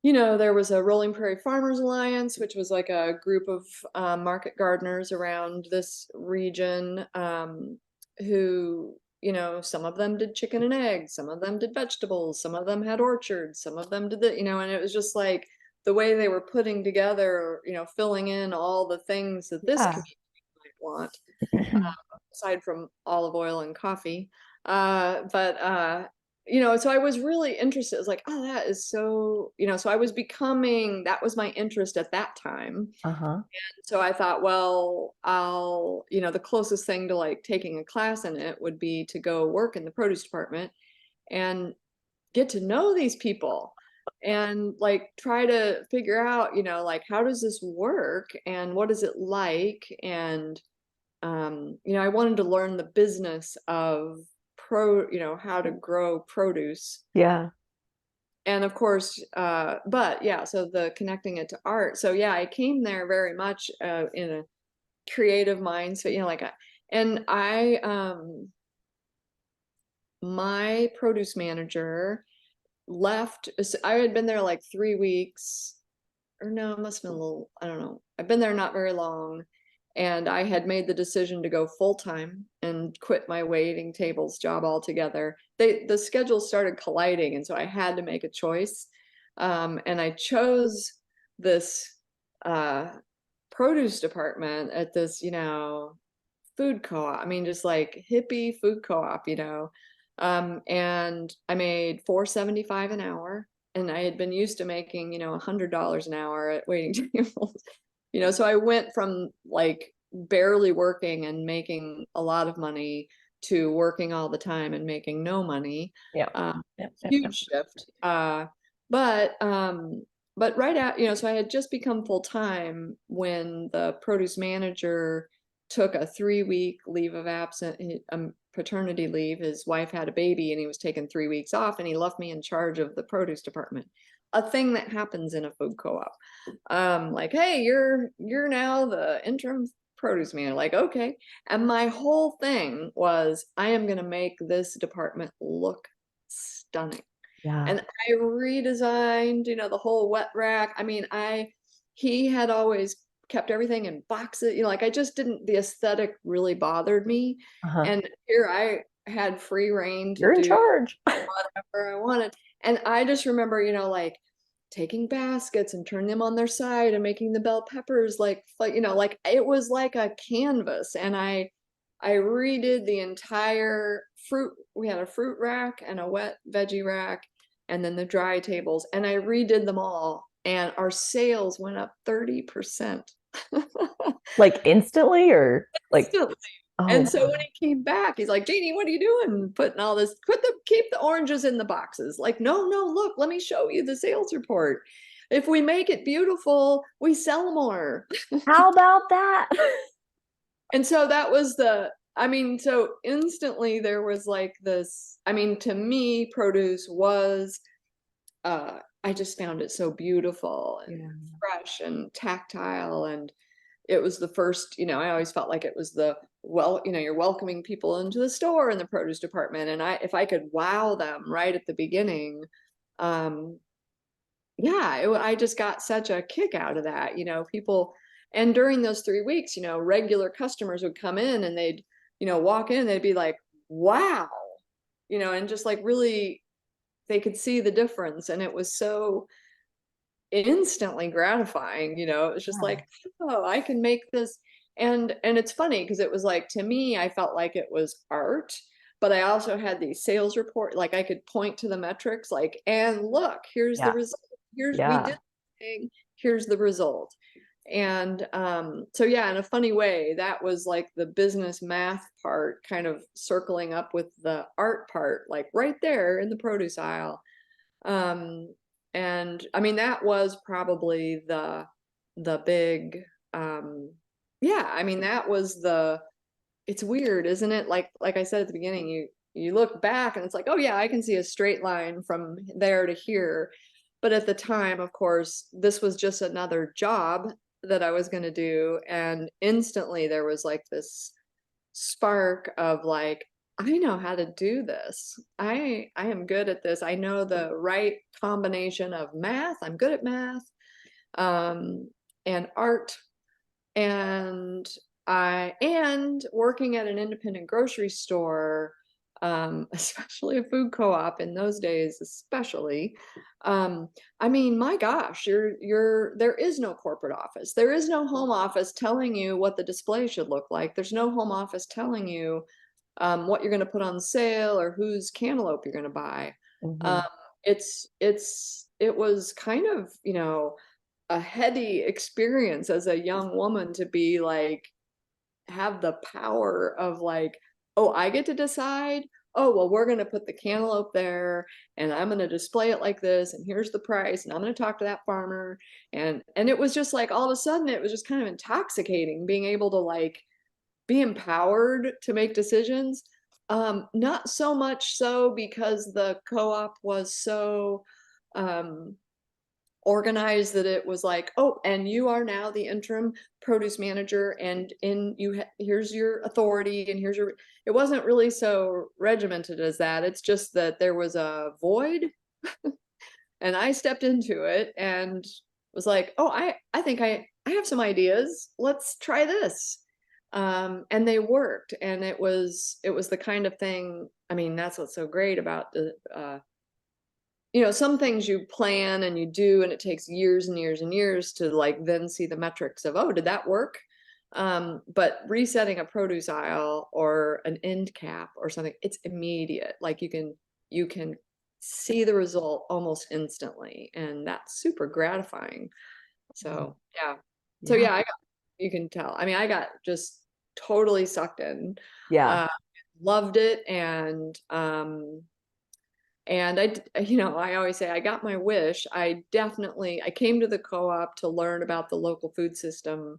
There was a Rolling Prairie Farmers Alliance, which was like a group of market gardeners around this region who, some of them did chicken and eggs, some of them did vegetables, some of them had orchards, some of them did and it was just like the way they were putting together, filling in all the things that this Yeah. community might want, aside from olive oil and coffee. But so I was really interested. It was like, oh, that is so, so I was becoming, that was my interest at that time. Uh-huh. So I thought, well, the closest thing to like taking a class in it would be to go work in the produce department and get to know these people and like try to figure out, like how does this work and what is it like? And I wanted to learn the business of how to grow produce. Yeah. And of course, but yeah, so the connecting it to art. So yeah, I came there very much in a creative mindset, and I my produce manager left. I had been there like 3 weeks, or no, it must have been a little, I don't know. I've been there not very long. And I had made the decision to go full time and quit my waiting tables job altogether. The schedule started colliding, and so I had to make a choice. And I chose this produce department at this, food co-op. I mean, just like hippie food co-op, and I made $4.75 an hour, and I had been used to making, $100 an hour at waiting tables. So I went from like barely working and making a lot of money to working all the time and making no money. Yeah. Um, Yep. Huge shift. But but right at, so I had just become full time when the produce manager took a 3-week leave of absence, paternity leave. His wife had a baby and he was taking 3 weeks off, and he left me in charge of the produce department, a thing that happens in a food co-op. Like, hey, you're now the interim produce manager. Like, okay. And my whole thing was, I am going to make this department look stunning. Yeah. And I redesigned, the whole wet rack. I mean, he had always kept everything in boxes, like I just didn't, the aesthetic really bothered me. Uh-huh. And here I had free reign to You're in do charge. whatever I wanted. And I just remember, like taking baskets and turning them on their side and making the bell peppers like like it was like a canvas. And I redid the entire fruit. We had a fruit rack and a wet veggie rack, and then the dry tables, and I redid them all, and our sales went up 30%. Like instantly or like, Instantly. oh And so wow. when he came back, he's like, Jeanie, what are you doing? Putting all this, keep the oranges in the boxes. Like, no, look, let me show you the sales report. If we make it beautiful, we sell more. How about that? And so that was so instantly there was like this, to me, produce was, I just found it so beautiful and Yeah. fresh and tactile. And it was the first, I always felt like it was you're welcoming people into the store in the produce department. And if I could wow them right at the beginning, um, yeah, I just got such a kick out of that, people. And during those 3 weeks, regular customers would come in and they'd, walk in, they'd be like, wow, and just like really, they could see the difference. And it was so instantly gratifying. It was just Yeah. like, oh, I can make this. And it's funny because it was like, to me, I felt like it was art, but I also had these sales report, like I could point to the metrics, like, and look, here's the Yeah. result. We did Yeah. the thing, here's the result. And so yeah, in a funny way, that was like the business math part kind of circling up with the art part, like right there in the produce aisle. um and I mean, that was probably the big, yeah, I mean, that was it's weird, isn't it? Like I said at the beginning, you look back and it's like, oh yeah, I can see a straight line from there to here. But at the time, of course, this was just another job that I was going to do, and instantly there was like this spark of like, I know how to do this. I am good at this. I know the right combination of math. I'm good at math, um, and art, and and working at an independent grocery store, especially a food co-op in those days, especially. I mean, my gosh, there is no corporate office. There is no home office telling you what the display should look like. There's no home office telling you what you're going to put on sale or whose cantaloupe you're going to buy. Mhm. Um, it was kind of, a heady experience as a young woman to be like, have the power of like, oh, I get to decide. Oh, well, we're going to put the cantaloupe there, and I'm going to display it like this, and here's the price, and I'm going to talk to that farmer. And it was just like, all of a sudden it was just kind of intoxicating being able to like be empowered to make decisions. Not so much so because the co-op was so, um organized that it was like, oh, and you are now the interim produce manager, and here's your authority, and here's your. It wasn't really so regimented as that. It's just that there was a void, and I stepped into it and was like, oh, I think I have some ideas. Let's try this. And they worked, and it was the kind of thing. I mean, that's what's so great about the some things you plan and you do, and it takes years and years and years to like then see the metrics of, oh, did that work? But resetting a produce aisle or an end cap or something, it's immediate. Like you can see the result almost instantly, and that's super gratifying. So yeah. So Yeah. yeah, you can tell. I mean, I got just totally sucked in. Yeah. Uh, Loved it, and I always say I got my wish. I came to the co-op to learn about the local food system,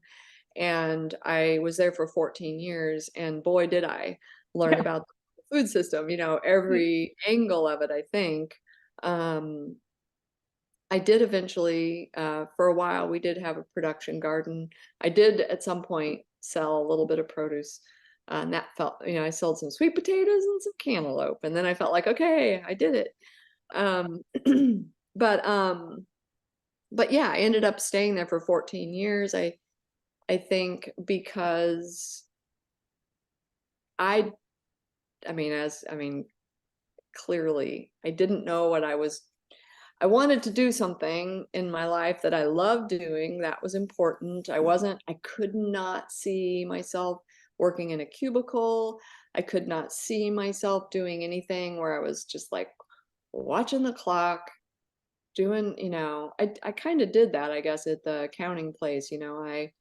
and I was there for 14 years, and boy, did I learn Yeah. about the food system, every angle of it, I think. I did eventually, for a while, we did have a production garden. I did at some point sell a little bit of produce. And that felt, I sold some sweet potatoes and some cantaloupe. And then I felt like, okay, I did it. Um, but but yeah, I ended up staying there for 14 years. I think because I I mean, clearly I didn't know what I wanted to do something in my life that I loved doing. That was important. I could not see myself working in a cubicle. I could not see myself doing anything where I was just like watching the clock, doing, I kind of did that, I guess, at the accounting place. I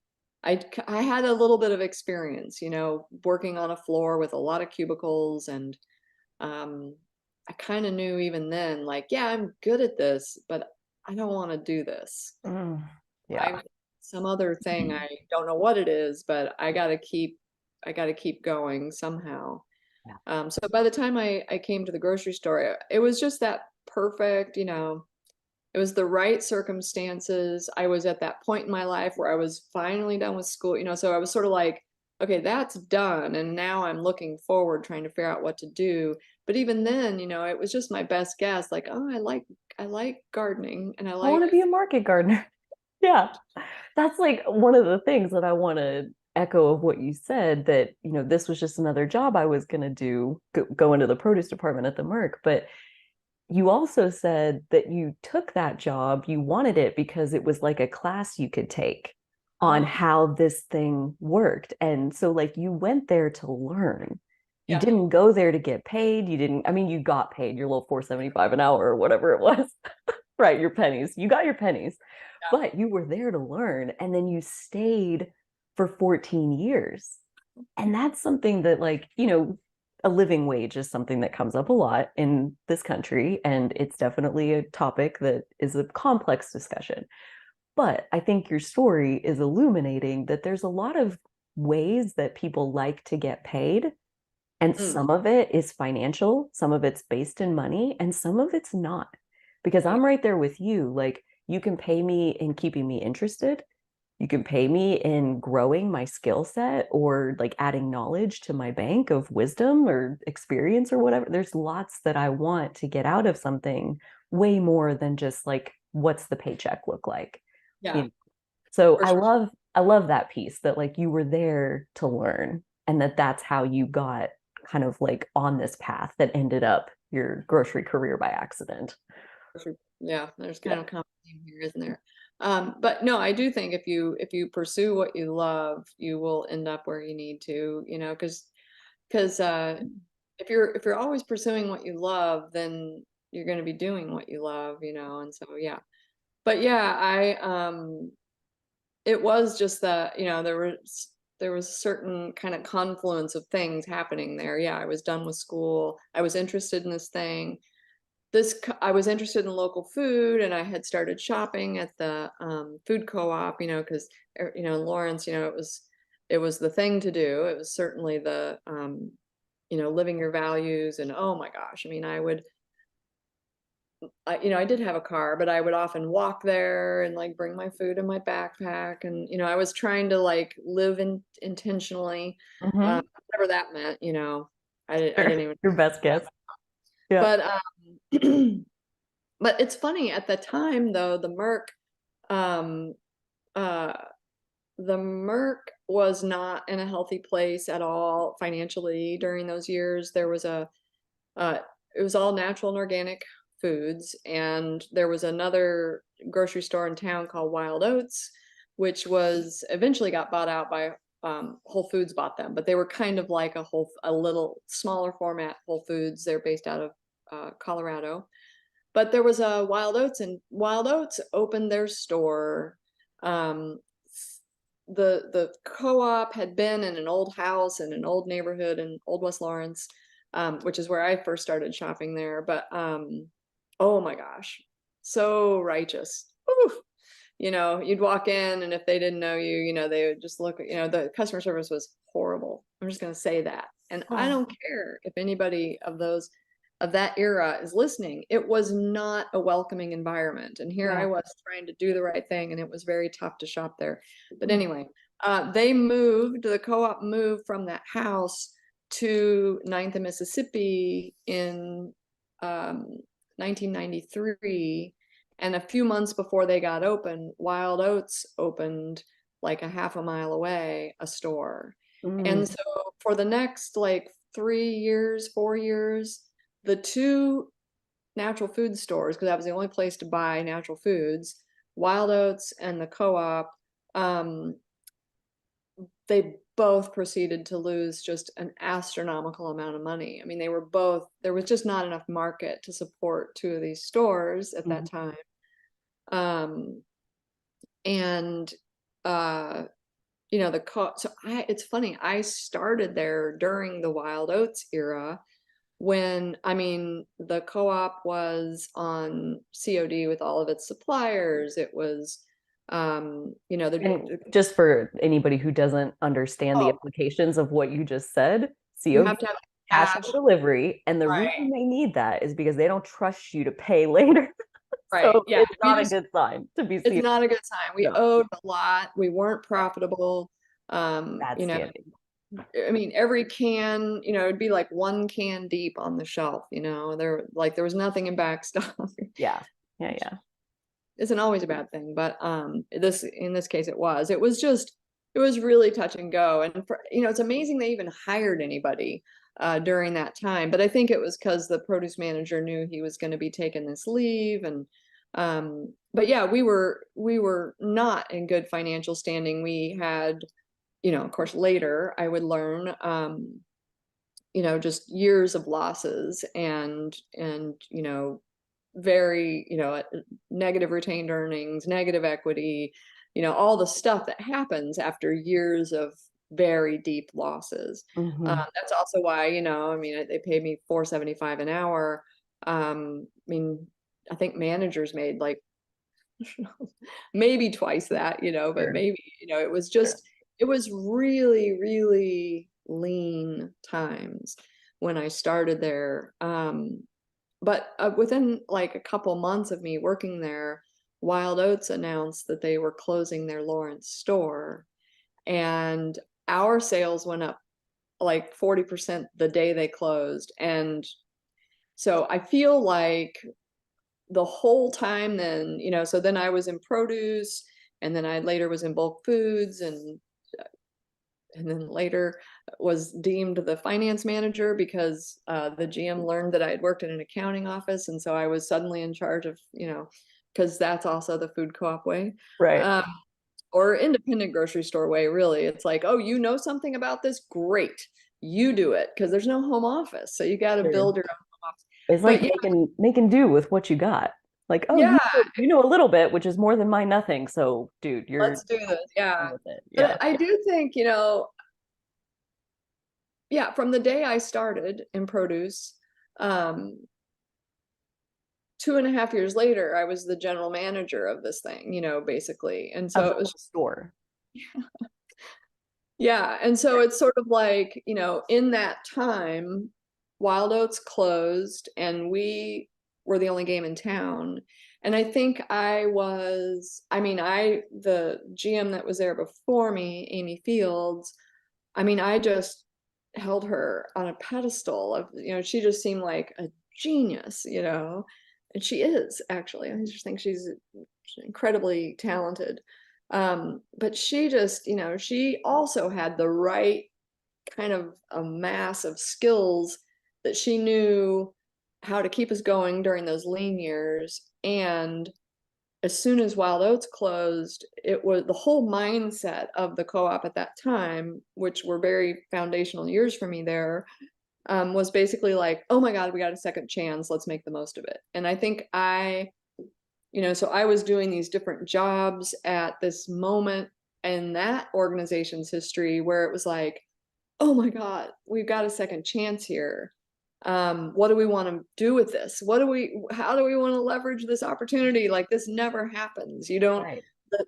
had a little bit of experience, working on a floor with a lot of cubicles, and um, I kind of knew even then, like, yeah, I'm good at this, but I don't want to do this. Mm. I Yeah. some other thing, I don't know what it is, but I got to keep going somehow. Yeah. So by the time I came to the grocery store, it was just that perfect, it was the right circumstances. I was at that point in my life where I was finally done with school, so I was sort of like, okay, that's done. And now I'm looking forward, trying to figure out what to do. But even then, it was just my best guess. Like, oh, I like gardening, and I I want like, to be a market gardener. Yeah. That's like one of the things that I want to echo of what you said, that, this was just another job I was going to do, go into the produce department at the Merc. But you also said that you took that job, you wanted it because it was like a class you could take on uh-huh, how this thing worked. And so, like, you went there to learn. You yeah, didn't go there to get paid. You didn't, I mean, you got paid your little 4.75 an hour or whatever it was. Right, your pennies. You got your pennies, yeah, but you were there to learn, and then you stayed for 14 years. And that's something that, like, a living wage is something that comes up a lot in this country, and it's definitely a topic that is a complex discussion. But I think your story is illuminating that there's a lot of ways that people like to get paid, and mm, some of it is financial, some of it's based in money, and some of it's not. Because yeah, I'm right there with you. Like, you can pay me in keeping me interested. You can pay me in growing my skill set, or like adding knowledge to my bank of wisdom or experience or whatever. There's lots that I want to get out of something, way more than just like, what's the paycheck look like? You yeah, know? So for I love that piece, that like you were there to learn, and that's how you got kind of like on this path that ended up your grocery career by accident. sure. Yeah, there's kind Yeah. of common theme here, isn't there? But no, I do think if you pursue what you love, you will end up where you need to, because if you're always pursuing what you love, then you're going to be doing what you love, and so yeah. But yeah, I it was just that, there was a certain kind of confluence of things happening there. Yeah, I was done with school. I was interested in this thing. I was interested in local food, and I had started shopping at the food co-op, because in Lawrence, it was the thing to do. It was certainly the living your values, and oh my gosh, I mean, I did have a car, but I would often walk there and like bring my food in my backpack. And, I was trying to like live intentionally, Hmm. whatever that meant, I Sure. didn't even, Your best guess. Yeah. but, but it's funny at the time though, um, uh, the Merc was not in a healthy place at all financially during those years. Uh, it was all natural and organic foods, and there was another grocery store in town called Wild Oats, which was eventually got bought out by Whole Foods bought them, but they were kind of like a little smaller format Whole Foods. They're based out of Colorado, but there was a Wild Oats, and Wild Oats opened their store. Um, the co-op had been in an old house in an old neighborhood in Old West Lawrence, which is where I first started shopping there. But oh my gosh, so righteous. Oof. You'd walk in, and if they didn't know you, they would just look. The customer service was horrible. I'm just going to say that, and I Oh, don't care if anybody of that era is listening. It was not a welcoming environment, and here I yeah. was trying to do the right thing, and it was very tough to shop there. But Mm. anyway, the co-op moved from that house to Ninth and Mississippi in 1993. And a few months before they got open, Wild Oats opened like a half a mile away, a store. And Mm. so for the next like 3 years, 4 years, the two natural food stores, because that was the only place to buy natural foods, Wild Oats and the co-op, um, they both proceeded to lose just an astronomical amount of money. I mean, there was just not enough market to support two of these stores at that Mhm. time. Um, and uh, it's funny, I started there during the Wild Oats era when, I mean, the co-op was on COD with all of its suppliers. It was, And just for anybody who doesn't understand the oh, implications of what you just said, you COD, have to have cash on cash. delivery. And the Right. reason they need that is because they don't trust you to pay later. Right. So Yeah. it's not a good sign to be It's COD. not a good sign. We No, owed a lot. We weren't yeah, profitable. bad standing. I mean, every can, it'd be like one can deep on the shelf, there was nothing in back stock. Yeah, yeah, yeah. Isn't always a bad thing, but in this case it was really touch and go. And it's amazing they even hired anybody during that time. But I think it was because the produce manager knew he was going to be taking this leave. And but yeah, we were not in good financial standing. We had, of course, later I would learn, just years of losses, and very, negative retained earnings, negative equity, all the stuff that happens after years of very deep losses. Hmm. That's also why, I mean, they paid me $4.75 an hour. I mean, I think managers made like maybe twice that, but Sure, maybe, sure. it was really, really lean times when I started there. But within like a couple months of me working there, Wild Oats announced that they were closing their Lawrence store, and our sales went up like 40% the day they closed. And so I feel like the whole time then, so then I was in produce, and then I later was in bulk foods, and then later was deemed the finance manager because the GM learned that I had worked in an accounting office. And so I was suddenly in charge of, because that's also the food co-op way, Right. um, or independent grocery store way, really. It's like, oh, you know something about this? Great. You do it, because there's no home office. So you got to Sure. build your own home office. It's like But yeah, making do with what you got. Like, oh, yeah, you know a little bit, which is more than my nothing. So, dude, you're let's do this. Yeah. with it. Yeah. But I do think, yeah, from the day I started in produce, um, 2.5 years later, I was the general manager of this thing, basically. And Of so the it whole was, store. yeah. And so it's sort of like, in that time, Wild Oats closed, and we were the only game in town. And I think the GM that was there before me, Amy Fields, I mean, I just held her on a pedestal of, she just seemed like a genius, and she is actually. I just think she's incredibly talented. But she just, she also had the right kind of a mass of skills that she knew how to keep us going during those lean years. And as soon as Wild Oats closed, it was the whole mindset of the co-op at that time, which were very foundational years for me there, was basically like, oh my God, we got a second chance. Let's make the most of it. And I think so I was doing these different jobs at this moment in that organization's history where it was like, oh my God, we've got a second chance here. What do we want to do with this? How do we want to leverage this opportunity? Like, this never happens. You don't, Right.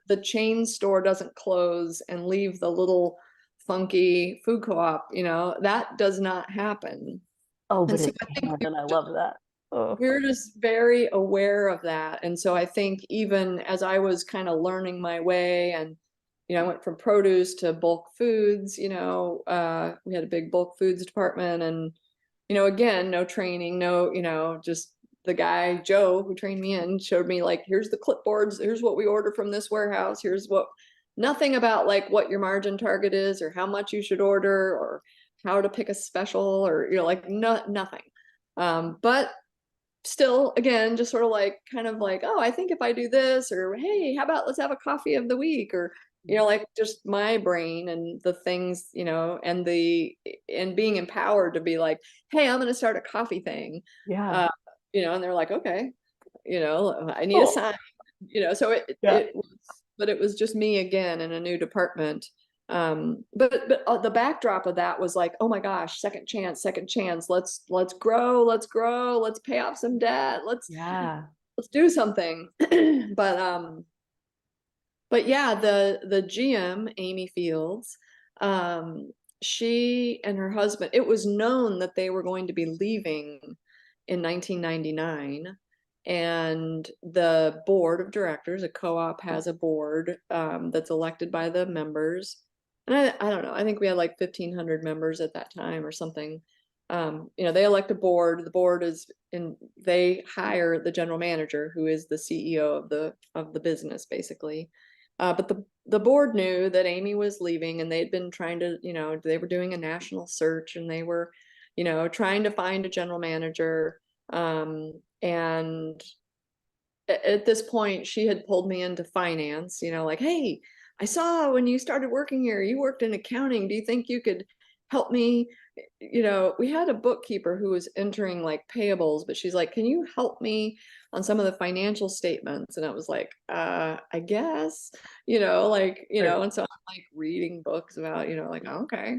the chain store doesn't close and leave the little funky food co-op, that does not happen. Oh, And but so it I think can, and I love that. Oh, we're just very aware of that. And so I think even as I was kind of learning my way, and I went from produce to bulk foods, we had a big bulk foods department, and again, no training, no, just the guy Joe who trained me in showed me, like, here's the clipboards, here's what we order from this warehouse, nothing about like what your margin target is or how much you should order or how to pick a special, or like nothing. But still, again, just sort of like, kind of like, oh, I think if I do this, or hey, how about let's have a coffee of the week, or like just my brain and the things, and being empowered to be like, hey, I'm going to start a coffee thing. yeah. uh and they're like, okay, I need a Cool. sign, so Yeah. but it was just me again in a new department. But the backdrop of that was like, oh my gosh, second chance, let's grow, let's pay off some debt, Yeah. let's do something. but but yeah, the GM, Amy Fields, she and her husband, it was known that they were going to be leaving in 1999. And the board of directors, a co-op has a board, that's elected by the members. And I don't know, I think we had like 1,500 members at that time or something. They elect a board. The board they hire the general manager, who is the CEO of the business, basically. But the board knew that Amy was leaving, and they'd been trying to, they were doing a national search, and they were, trying to find a general manager. And at this point, she had pulled me into finance, like, hey, I saw when you started working here, you worked in accounting. Do you think you could help me? We had a bookkeeper who was entering like payables, but she's like, can you help me on some of the financial statements? And I was like, I guess, Sure. and so I'm like reading books about, like, okay.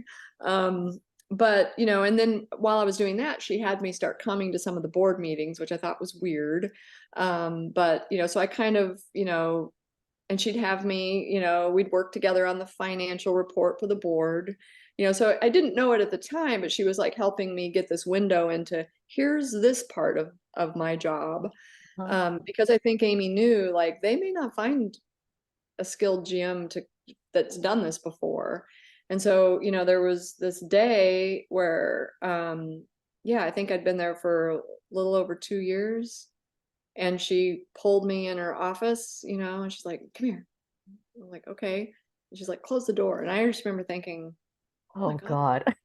But and then while I was doing that, she had me start coming to some of the board meetings, which I thought was weird. But so I kind of, and she'd have me, we'd work together on the financial report for the board. So I didn't know it at the time, but she was like helping me get this window into, here's this part of my job. Huh? Because I think Amy knew, like, they may not find a skilled GM that's done this before. And so, there was this day where, yeah, I think I'd been there for a little over 2 years, and she pulled me in her office, and she's like, come here. I'm like, okay. And she's like, close the door. And I just remember thinking, oh my Oh God, God.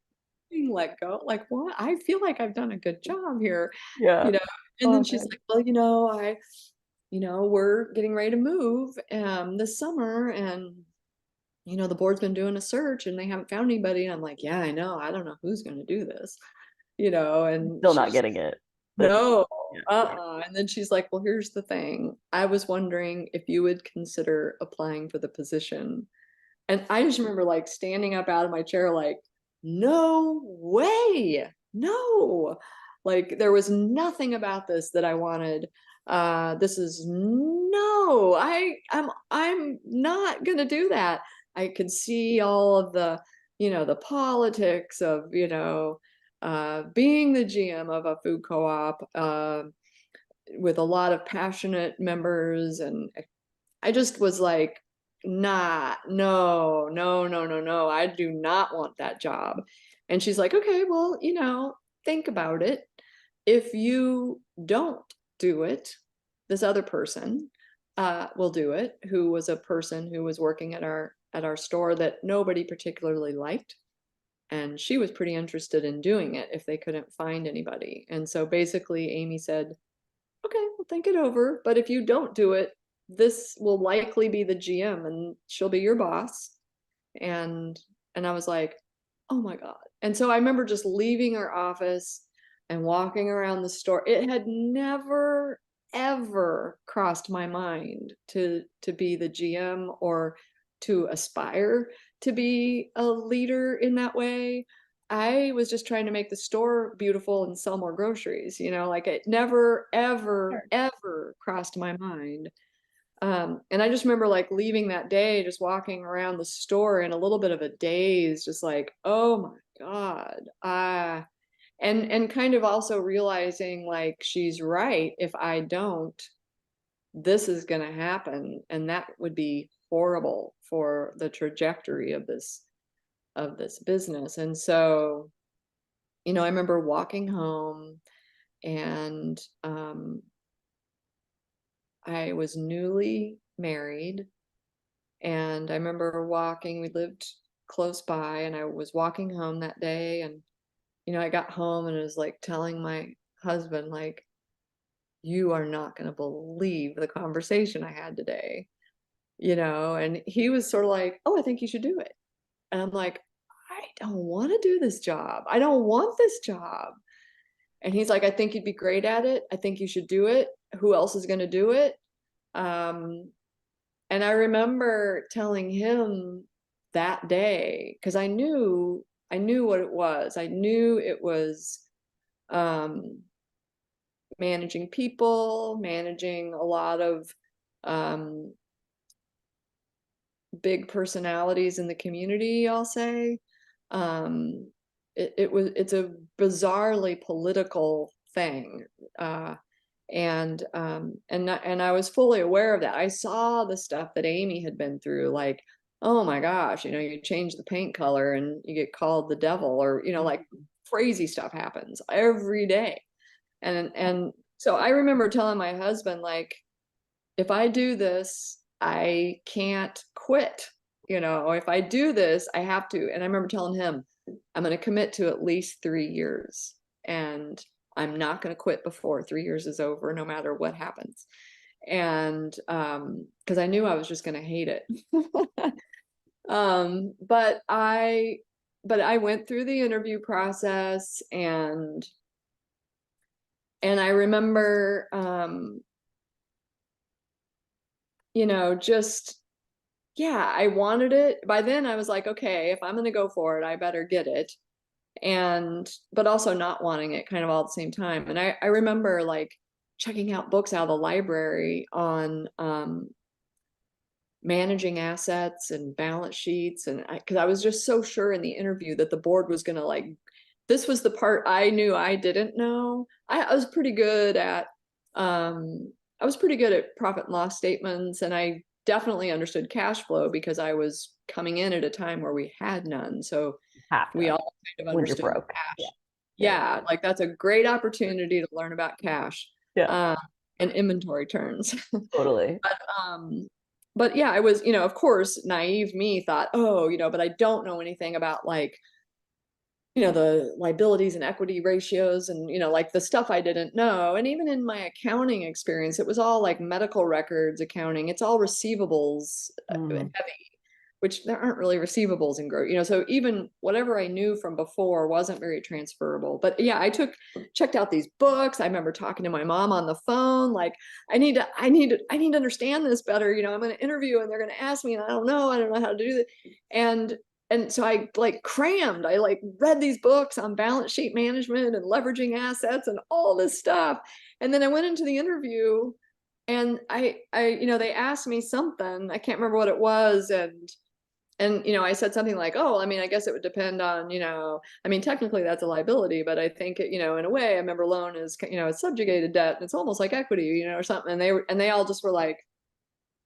being let go. Like, what? I feel like I've done a good job here, Yeah. you know? And Oh then she's God. like, well, we're getting ready to move this summer, and the board's been doing a search and they haven't found anybody. And I'm like, yeah, I know. I don't know who's going to do this, and Still not she's, getting it. But no, yeah. And then she's like, well, here's the thing. I was wondering if you would consider applying for the position. And I just remember like standing up out of my chair, like, no way, no. Like, there was nothing about this that I wanted. This is no, I'm not gonna do that. I could see all of the politics of, being the GM of a food co-op, with a lot of passionate members. And I just was like, nah, no, no, no, no, no. I do not want that job. And she's like, okay, well, think about it. If you don't do it, this other person will do it, who was a person who was working at our store that nobody particularly liked. And she was pretty interested in doing it if they couldn't find anybody. And so basically Amy said, okay, well, think it over. But if you don't do it, this will likely be the GM and she'll be your boss. And I was like, oh my God. And so I remember just leaving our office and walking around the store. It had never, ever crossed my mind to be the GM or to aspire to be a leader in that way. I was just trying to make the store beautiful and sell more groceries, like it never, ever, ever crossed my mind. And I just remember like leaving that day, just walking around the store in a little bit of a daze, just like, oh my God. And kind of also realizing like she's right. If I don't, this is going to happen. And that would be horrible for the trajectory of this business. And so, I remember walking home and I was newly married. And I remember we lived close by, and I was walking home that day. And, I got home and I was like telling my husband, like, you are not going to believe the conversation I had today, and he was sort of like, oh, I think you should do it. And I'm like, I don't want to do this job. I don't want this job. And he's like, I think you'd be great at it. I think you should do it. Who else is going to do it? And I remember telling him that day, because I knew what it was. I knew it was managing people, managing a lot of big personalities in the community, I'll say. It's a bizarrely political thing. And I was fully aware of that. I saw the stuff that Amy had been through, like, oh my gosh, you change the paint color and you get called the devil, or like crazy stuff happens every day. And so I remember telling my husband, like, if I do this, I can't quit. If I do this, I have to. And I remember telling him, I'm going to commit to at least 3 years. And I'm not going to quit before 3 years is over, no matter what happens. And because I knew I was just going to hate it. But I went through the interview process, and I remember, just, yeah, I wanted it. By then I was like, okay, if I'm going to go for it, I better get it. But also not wanting it kind of all at the same time. And I remember like checking out books out of the library on managing assets and balance sheets. And because I was just so sure in the interview that the board was going to, like, this was the part I knew I didn't know. I was pretty good at profit and loss statements, and I definitely understood cash flow because I was coming in at a time where we had none. So we all kind of when you're understood broke. cash. Yeah, like that's a great opportunity to learn about cash. Yeah. And inventory turns. Totally. But yeah, I was, of course, naive me thought, oh, but I don't know anything about, like, the liabilities and equity ratios and, like the stuff I didn't know. And even in my accounting experience, it was all like medical records accounting. It's all receivables heavy, which there aren't really receivables in growth, so even whatever I knew from before wasn't very transferable. But yeah, I checked out these books. I remember talking to my mom on the phone, like, I need to understand this better. I'm going to interview and they're going to ask me, and I don't know how to do that. And so I like crammed, I like read these books on balance sheet management and leveraging assets and all this stuff. And then I went into the interview, and I they asked me something, I can't remember what it was. And, I said something like, oh, I mean, I guess it would depend on, I mean, technically that's a liability, but I think, in a way, a member loan is, a subjugated debt and it's almost like equity, or something. And they all just were like,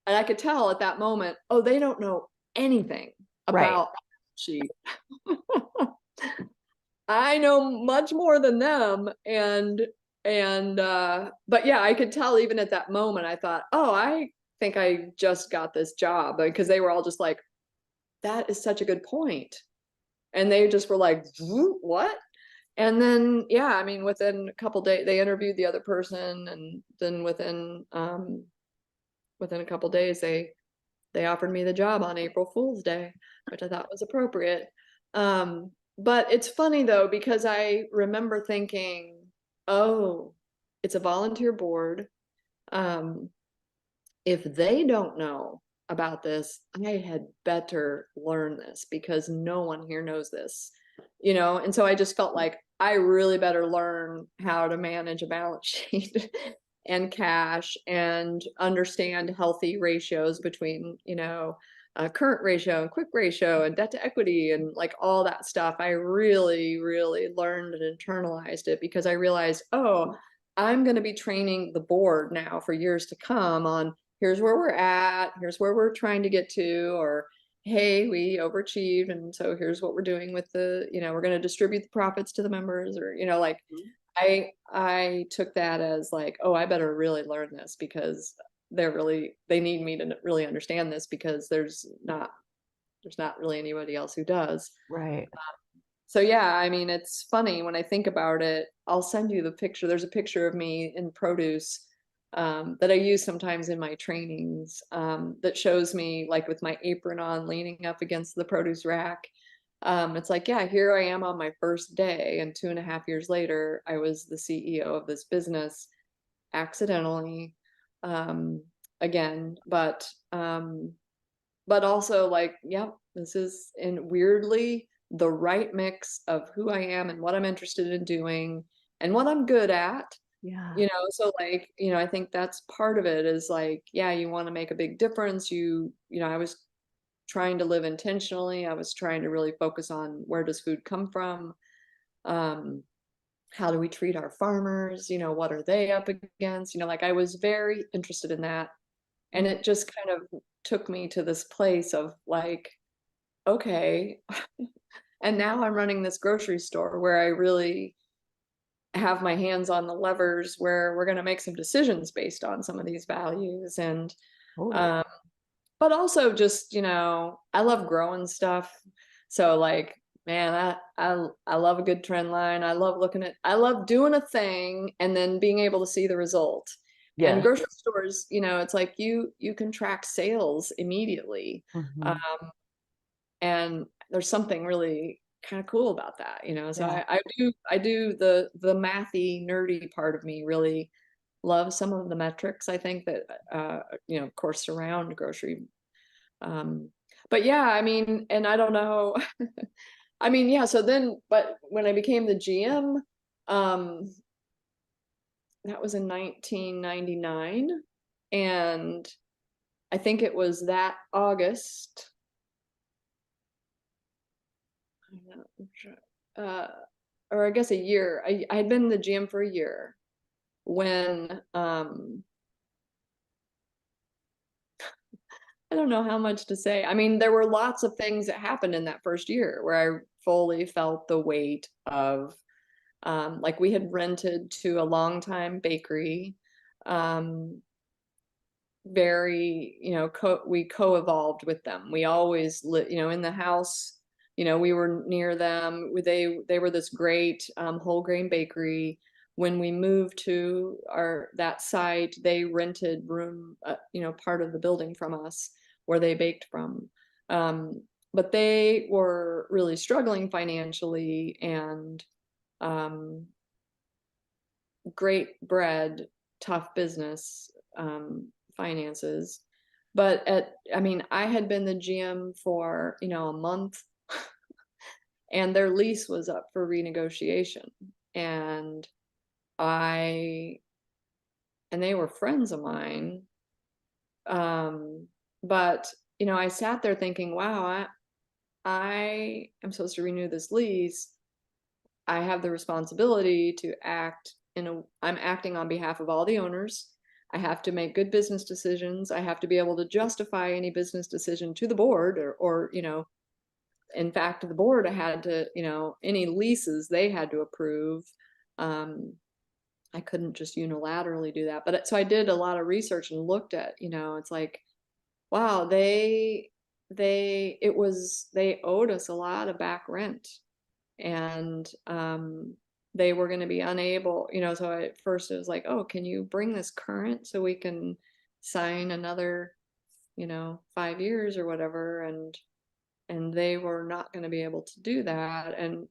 and I could tell at that moment, oh, they don't know anything Right. about sheet. I know much more than them. But yeah, I could tell even at that moment, I thought, oh, I think I just got this job, because they were all just like, that is such a good point. And they just were like, what? And then, yeah, I mean, within a couple days, they interviewed the other person. And then within a couple days, they offered me the job on April Fool's Day, which I thought was appropriate. But it's funny though, because I remember thinking, oh, it's a volunteer board. Um, if they don't know about this, I had better learn this, because no one here knows this, And so I just felt like I really better learn how to manage a balance sheet and cash, and understand healthy ratios between, current ratio and quick ratio and debt to equity and like all that stuff. I really, really learned and internalized it, because I realized, oh, I'm going to be training the board now for years to come on, here's where we're at, here's where we're trying to get to, or hey, we overachieved, and so here's what we're doing with the, we're going to distribute the profits to the members, or like, I took that as like, oh, I better really learn this, because they need me to really understand this, because there's not really anybody else who does. Right. So yeah, I mean, it's funny when I think about it. I'll send you the picture. There's a picture of me in produce, that I use sometimes in my trainings, that shows me like with my apron on, leaning up against the produce rack. It's like, yeah, here I am on my first day, and 2.5 years later, I was the CEO of this business accidentally, um, again, but also like, yeah, this is in weirdly the right mix of who I am and what I'm interested in doing and what I'm good at. Yeah. So like, I think that's part of it, is like, yeah, you want to make a big difference. I was trying to live intentionally. I was trying to really focus on, where does food come from? Um, how do we treat our farmers? What are they up against? Like I was very interested in that. And it just kind of took me to this place of like, okay. And now I'm running this grocery store where I really have my hands on the levers, where we're going to make some decisions based on some of these values. And Totally. um, but also just, I love growing stuff. So like, man, I love a good trend line. I love doing a thing and then being able to see the result. And Yes. grocery stores, it's like you can track sales immediately. Hmm. And there's something really kind of cool about that, So Yeah. I do the mathy, nerdy part of me really love some of the metrics, I think, that of course surround grocery. Um, but yeah, I mean, and I don't know. I mean, yeah, so then, but when I became the GM, um, that was in 1999. And I think it was that August, uh, or I guess a year. I had been in the GM for a year when, I don't know how much to say. I mean, there were lots of things that happened in that first year where I fully felt the weight of, like we had rented to a longtime bakery, um, very, we co-evolved with them. We always in the house, we were near them. They were this great, whole grain bakery. When we moved to that site, they rented room, part of the building from us where they baked from. Um, but they were really struggling financially, and um, great bread, tough business, finances. But I mean, I had been the GM for, a month, and their lease was up for renegotiation. And I, and they were friends of mine. But, I sat there thinking, wow, I am supposed to renew this lease, I have the responsibility to act I'm acting on behalf of all the owners. I have to make good business decisions. I have to be able to justify any business decision to the board or, in fact, the board had to, any leases they had to approve. Um, I couldn't just unilaterally do that. But so I did a lot of research and looked at, it's like, wow, they owed us a lot of back rent, and they were going to be unable, so at first it was like, oh, can you bring this current so we can sign another, 5 years or whatever, and they were not going to be able to do that. And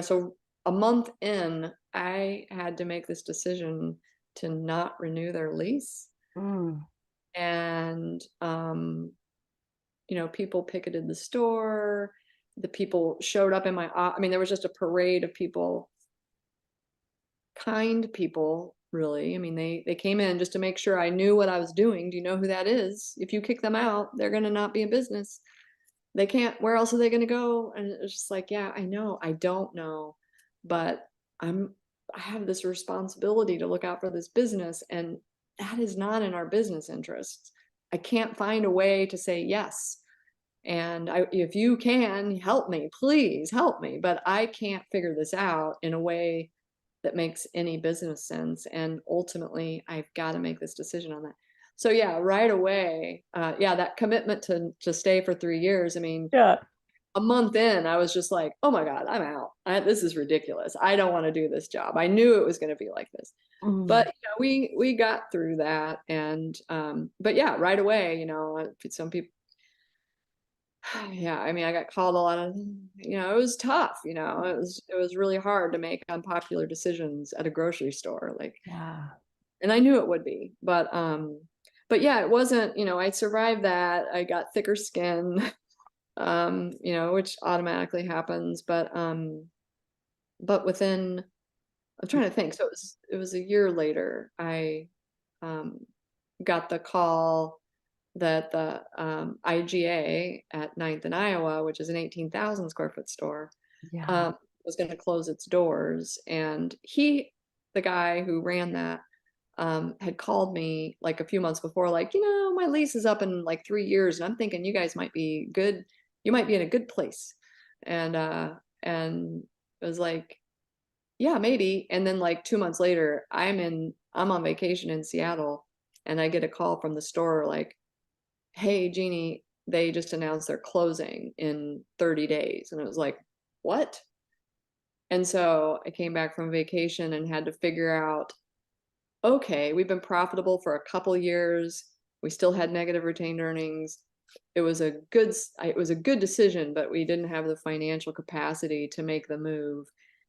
so a month in, I had to make this decision to not renew their lease. Mm, And people picketed the store. The people showed up in I mean, there was just a parade of people, kind people, really. I mean, they came in just to make sure I knew what I was doing. Do you know who that is? If you kick them out, they're going to not be in business. They can't, where else are they going to go? And it's just like, yeah, I know, I don't know, but I have this responsibility to look out for this business, and that is not in our business interests. I can't find a way to say yes. And if you can help me, please help me. But I can't figure this out in a way that makes any business sense. And ultimately, I've got to make this decision on that. So yeah, right away, that commitment to stay for 3 years. I mean, yeah. a month in, I was just like, oh my God, I'm out. This is ridiculous. I don't want to do this job. I knew it was going to be like this. Mm, But we got through that. And but yeah, right away, some people, yeah, I mean, I got called a lot of, it was tough, it was really hard to make unpopular decisions at a grocery store, like, yeah. and I knew it would be, but yeah, it wasn't, I survived that. I got thicker skin, which automatically happens, but within, I'm trying to think. So it was a year later, I um got the call that the IGA at Ninth and Iowa, which is an 18,000 square foot store, Yeah. um, was going to close its doors. And the guy who ran that, had called me like a few months before, like, my lease is up in like 3 years, and I'm thinking you guys might be good. You might be in a good place. And it was like, yeah, maybe. And then like 2 months later, I'm on vacation in Seattle, and I get a call from the store like, hey, Jeanie, they just announced they're closing in 30 days. And it was like, what? And so I came back from vacation and had to figure out, okay, we've been profitable for a couple years. We still had negative retained earnings. It was a good decision, but we didn't have the financial capacity to make the move.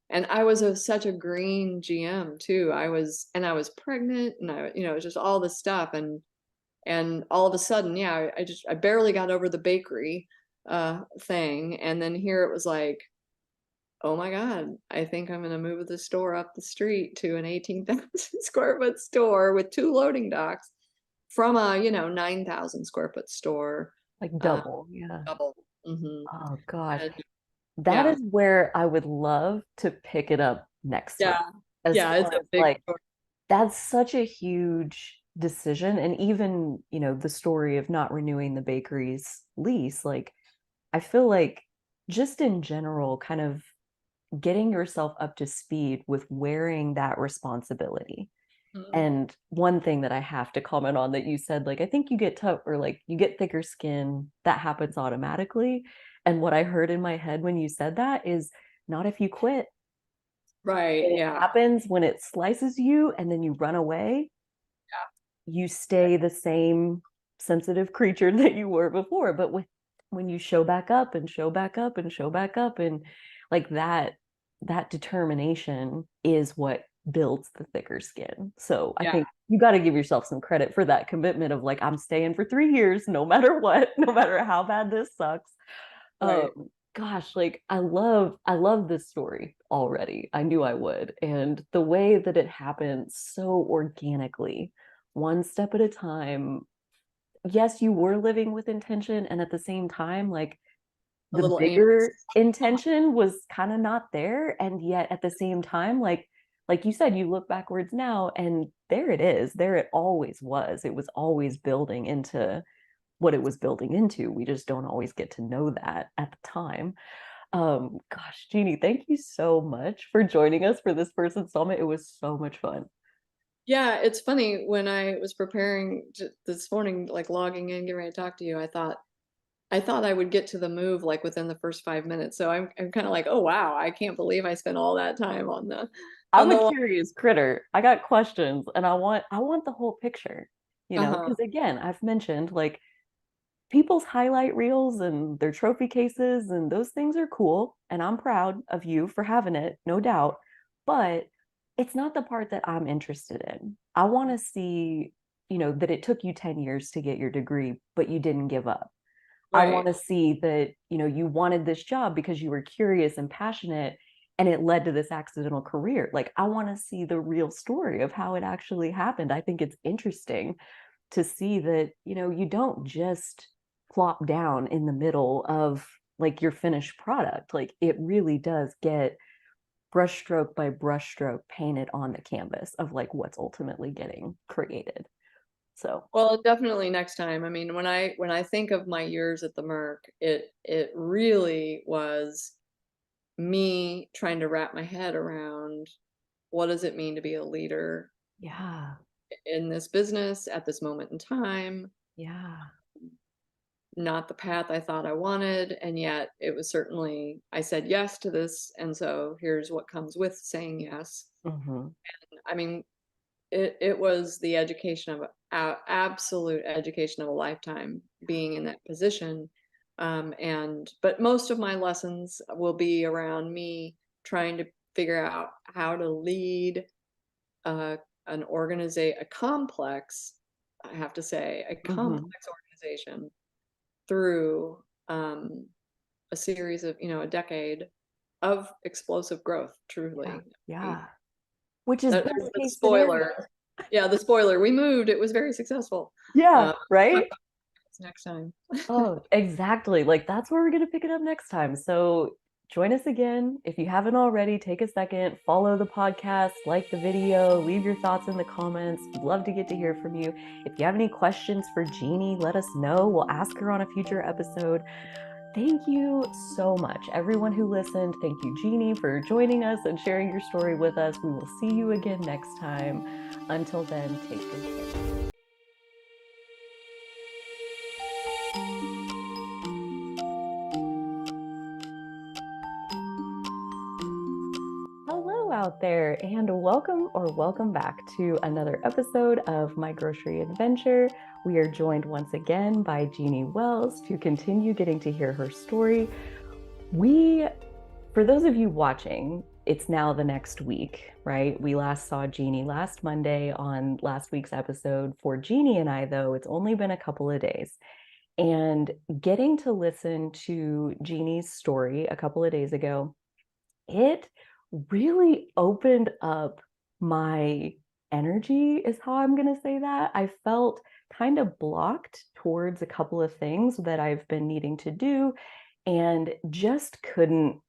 And I was such a green GM too. I was pregnant, and it was just all this stuff. And all of a sudden, yeah, I barely got over the bakery thing. And then here it was like, oh my God, I think I'm going to move the store up the street to an 18,000 square foot store with 2 loading docks from a, 9,000 square foot store. Like uh, double. Yeah. Double. Hmm. Oh gosh. And That yeah, is where I would love to pick it up next time. yeah, As yeah, it's far a as big like, store. that's such a huge decision. And even, the story of not renewing the bakery's lease, like, I feel like just in general, kind of getting yourself up to speed with wearing that responsibility. Mhm. And one thing that I have to comment on that you said, like, I think you get tough or like you get thicker skin, that happens automatically. And what I heard in my head when you said that is not if you quit. Right, It yeah, happens when it slices you and then you run away, you stay the same sensitive creature that you were before. But when you show back up and show back up and show back up, and like that determination is what builds the thicker skin. So I yeah, think you got to give yourself some credit for that commitment of like, I'm staying for 3 years no matter what, no matter how bad this sucks. right. Gosh, like I love this story already. I knew I would. And the way that it happened so organically, one step at a time. Yes, you were living with intention, and at the same time, like, A the little bigger aimless. intention was kind of not there. And yet at the same time, like you said, you look backwards now and there it is. There it always was. It was always building into what it was building into. We just don't always get to know that at the time. Gosh, Jeanie, thank you so much for joining us for this first installment. It was so much fun. Yeah, it's funny when I was preparing this morning, like logging in, getting ready to talk to you, I thought I would get to the move like within the first 5 minutes. So I'm kind of like, oh wow, I can't believe I spent all that time on the I'm on a the curious critter. I got questions and I want the whole picture, uh-huh. because again, I've mentioned like people's highlight reels and their trophy cases and those things are cool and I'm proud of you for having it, no doubt. But it's not the part that I'm interested in. I want to see, that it took you 10 years to get your degree, but you didn't give up. I want Right. to see that, you wanted this job because you were curious and passionate and it led to this accidental career. Like I want to see the real story of how it actually happened. I think it's interesting to see that, you don't just plop down in the middle of like your finished product. Like it really does get brushstroke by brushstroke painted on the canvas of like what's ultimately getting created. So, Well, definitely next time. I mean, when I think of my years at the Merc, it really was me trying to wrap my head around what does it mean to be a leader yeah, in this business at this moment in time, yeah. not the path I thought I wanted, and yet it was certainly I said yes to this, and so here's what comes with saying yes. Hmm. I mean, it was the education of absolute education of a lifetime being in that position. And but most of my lessons will be around me trying to figure out how to lead uh, a complex, I have to say, a Hmm. complex organization through a series of, a decade of explosive growth, Yeah, truly. yeah. Which is There's best the case scenario. spoiler. Yeah, the spoiler. We moved. It was very successful. Yeah, Uh, talk right. about this next time. Oh, exactly. Like that's where we're going to pick it up next time. So join us again. If you haven't already, take a second, follow the podcast, like the video, leave your thoughts in the comments. We'd love to get to hear from you. If you have any questions for Jeanie, let us know. We'll ask her on a future episode. Thank you so much, everyone who listened. Thank you, Jeanie, for joining us and sharing your story with us. We will see you again next time. Until then, take good care. Hello out there, and welcome back to another episode of My Grocery Adventure. We are joined once again by Jeanie Wells to continue getting to hear her story. For those of you watching, it's now the next week, right? We last saw Jeanie last Monday on last week's episode. For Jeanie and I, though, it's only been a couple of days. And getting to listen to Jeanie's story a couple of days ago, it really opened up my energy, is how I'm going to say that. I felt kind of blocked towards a couple of things that I've been needing to do and just couldn't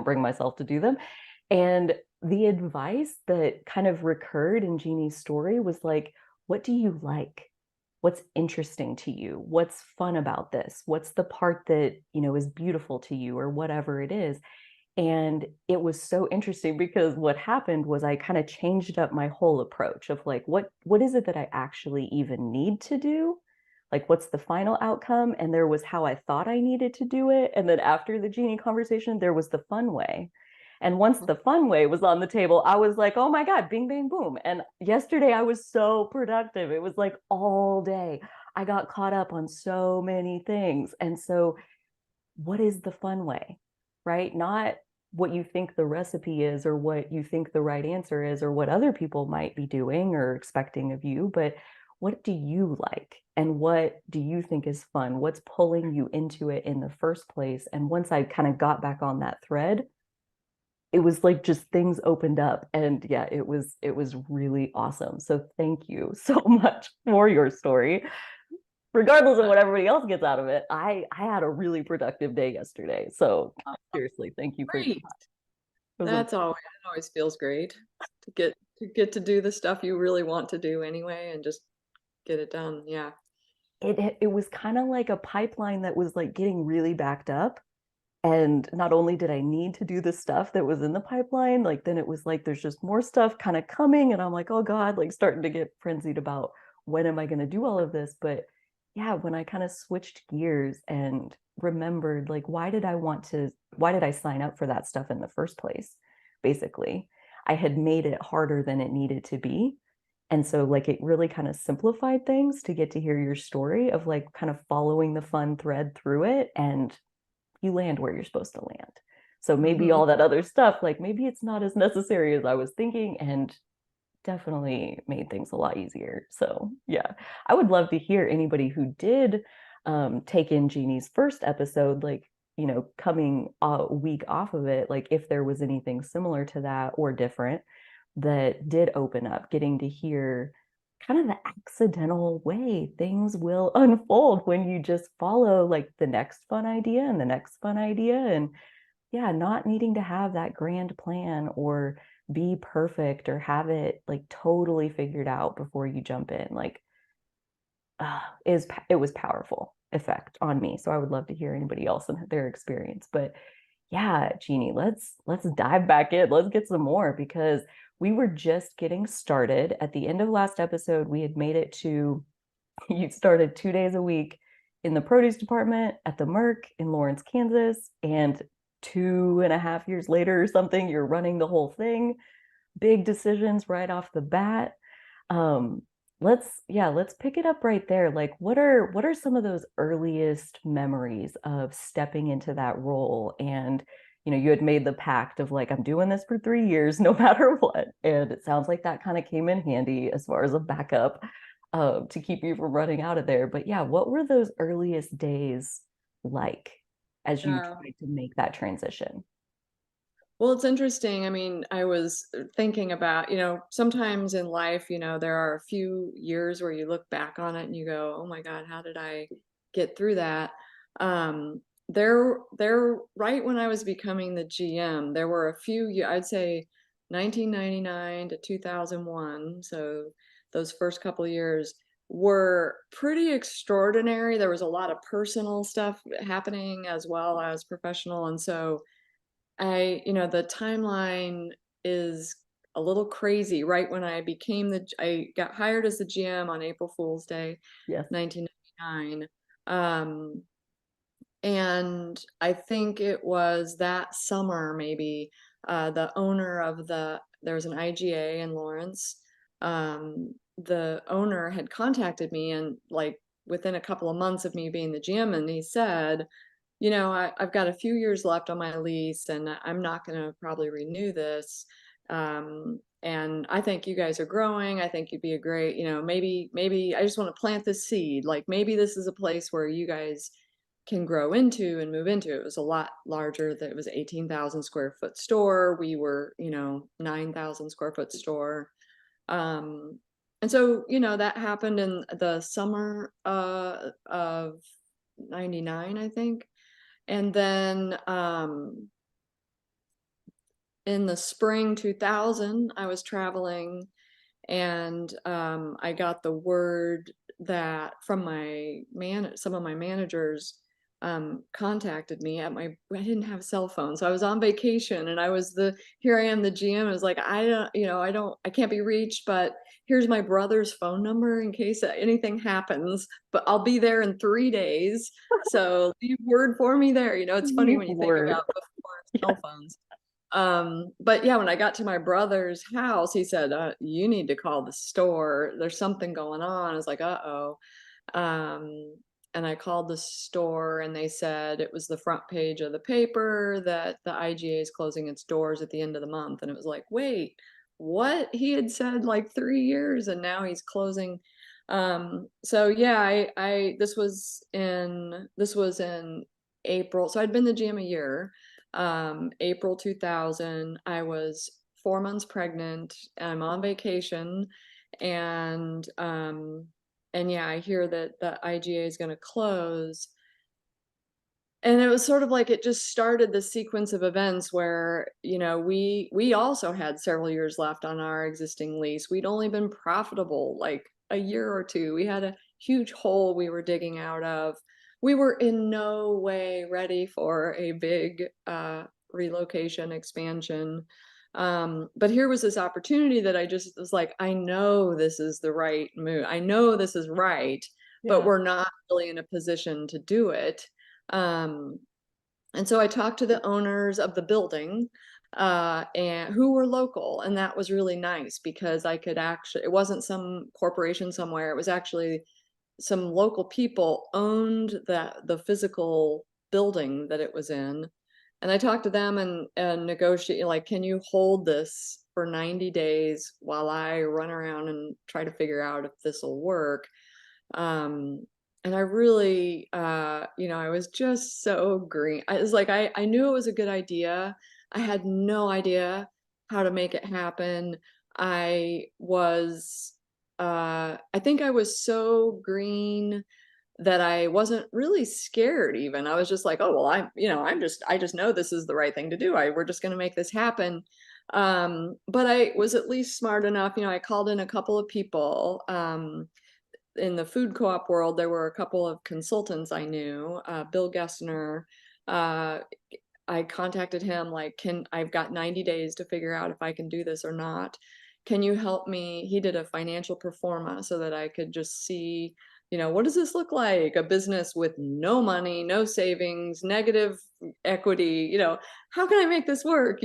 bring myself to do them. And the advice that kind of recurred in Jeanie's story was like, what do you like? What's interesting to you? What's fun about this? What's the part that, is beautiful to you or whatever it is? And it was so interesting because what happened was I kind of changed up my whole approach of like, what is it that I actually even need to do? Like, what's the final outcome? And there was how I thought I needed to do it. And then after the Jeanie conversation, there was the fun way. And once the fun way was on the table, I was like, oh my God, bing, bang, boom. And yesterday I was so productive. It was like all day. I got caught up on so many things. And so what is the fun way, right? Not what you think the recipe is or what you think the right answer is or what other people might be doing or expecting of you, but what do you like? And what do you think is fun? What's pulling you into it in the first place? And once I kind of got back on that thread, it was like just things opened up and yeah, it was really awesome. So thank you so much for your story, regardless of what everybody else gets out of it, I had a really productive day yesterday. So seriously, thank you for that. Great. It was It always feels great to get to do the stuff you really want to do anyway and just get it done. Yeah. it was kind of like a pipeline that was like getting really backed up. And not only did I need to do the stuff that was in the pipeline, like then it was like there's just more stuff kind of coming. And I'm like, oh God, like starting to get frenzied about when am I going to do all of this? But yeah, when I kind of switched gears and remembered like why did I sign up for that stuff in the first place? Basically, I had made it harder than it needed to be. And so like it really kind of simplified things to get to hear your story of like kind of following the fun thread through it, and you land where you're supposed to land. So maybe Hmm. all that other stuff, like maybe it's not as necessary as I was thinking, and definitely made things a lot easier. So yeah, I would love to hear anybody who did take in Jeannie's first episode, like, coming a week off of it, like if there was anything similar to that or different that did open up, getting to hear kind of the accidental way things will unfold when you just follow like the next fun idea and the next fun idea. And yeah, not needing to have that grand plan or be perfect or have it like totally figured out before you jump in. Like, it was powerful effect on me. So I would love to hear anybody else and their experience. But yeah, Jeannie, let's dive back in. Let's get some more because we were just getting started. At the end of last episode, we had made it to you started 2 days a week in the produce department at the Merc in Lawrence, Kansas, and 2.5 years later or something, you're running the whole thing. Big decisions right off the bat. Um, let's pick it up right there. Like what are some of those earliest memories of stepping into that role? And you had made the pact of like, I'm doing this for 3 years, no matter what. And it sounds like that kind of came in handy as far as a backup to keep you from running out of there. But yeah, what were those earliest days like as you Yeah. tried to make that transition? Well, it's interesting. I mean, I was thinking about, sometimes in life, there are a few years where you look back on it and you go, "Oh my God, how did I get through that?" Um, right when I was becoming the GM, there were a few, I'd say 1999 to 2001. So those first couple of years were pretty extraordinary. There was a lot of personal stuff happening as well as professional. And so the timeline is a little crazy. Right when I got hired as the GM on April Fool's Day, Yes. 1999. Um, and I think it was that summer, maybe, the owner of there was an IGA in Lawrence. The owner had contacted me and like within a couple of months of me being the GM, and he said, I've got a few years left on my lease and I'm not going to probably renew this. And I think you guys are growing. I think you'd be a great, maybe I just want to plant this seed. Like maybe this is a place where you guys can grow into and move into. It was a lot larger. That it was 18,000 square foot store. We were, 9,000 square foot store. Um, and so, that happened in the summer of 99, I think. And then in the spring 2000, I was traveling and I got the word that from some of my managers contacted me I didn't have a cell phone. So I was on vacation and here I am, the GM. I was like, I can't be reached, but here's my brother's phone number in case anything happens, but I'll be there in 3 days. So leave word for me there. It's funny Leave when you think word. about before cell phones. But yeah, when I got to my brother's house, he said, you need to call the store. There's something going on. I was like, uh-oh. Um, and I called the store and they said it was the front page of the paper that the IGA is closing its doors at the end of the month. And it was like, wait, what? He had said like 3 years and now he's closing. So yeah, this was in April. So I'd been the GM a year. April 2000, I was 4 months pregnant. I'm on vacation, and and yeah, I hear that the IGA is going to close. And it was sort of like it just started the sequence of events where, we also had several years left on our existing lease. We'd only been profitable like a year or two. We had a huge hole we were digging out of. We were in no way ready for a big relocation expansion. But here was this opportunity that I just was like, I know this is the right move. I know this is right, but Yeah. we're not really in a position to do it. Um, and so I talked to the owners of the building, and who were local, and that was really nice because I could actually, it wasn't some corporation somewhere, it was actually some local people owned the physical building that it was in. And I talked to them and negotiate, like, can you hold this for 90 days while I run around and try to figure out if this will work? Um, and I really, I was just so green. I was like, I knew it was a good idea. I had no idea how to make it happen. I was, I think I was so green that I wasn't really scared even. I was just like, oh, well, I just know this is the right thing to do. We're just going to make this happen. But I was at least smart enough, I called in a couple of people, in the food co-op world. There were a couple of consultants I knew, Bill Gessner. Uh, I contacted him like, I've got 90 days to figure out if I can do this or not. Can you help me? He did a financial pro forma so that I could just see, what does this look like? A business with no money, no savings, negative equity, how can I make this work?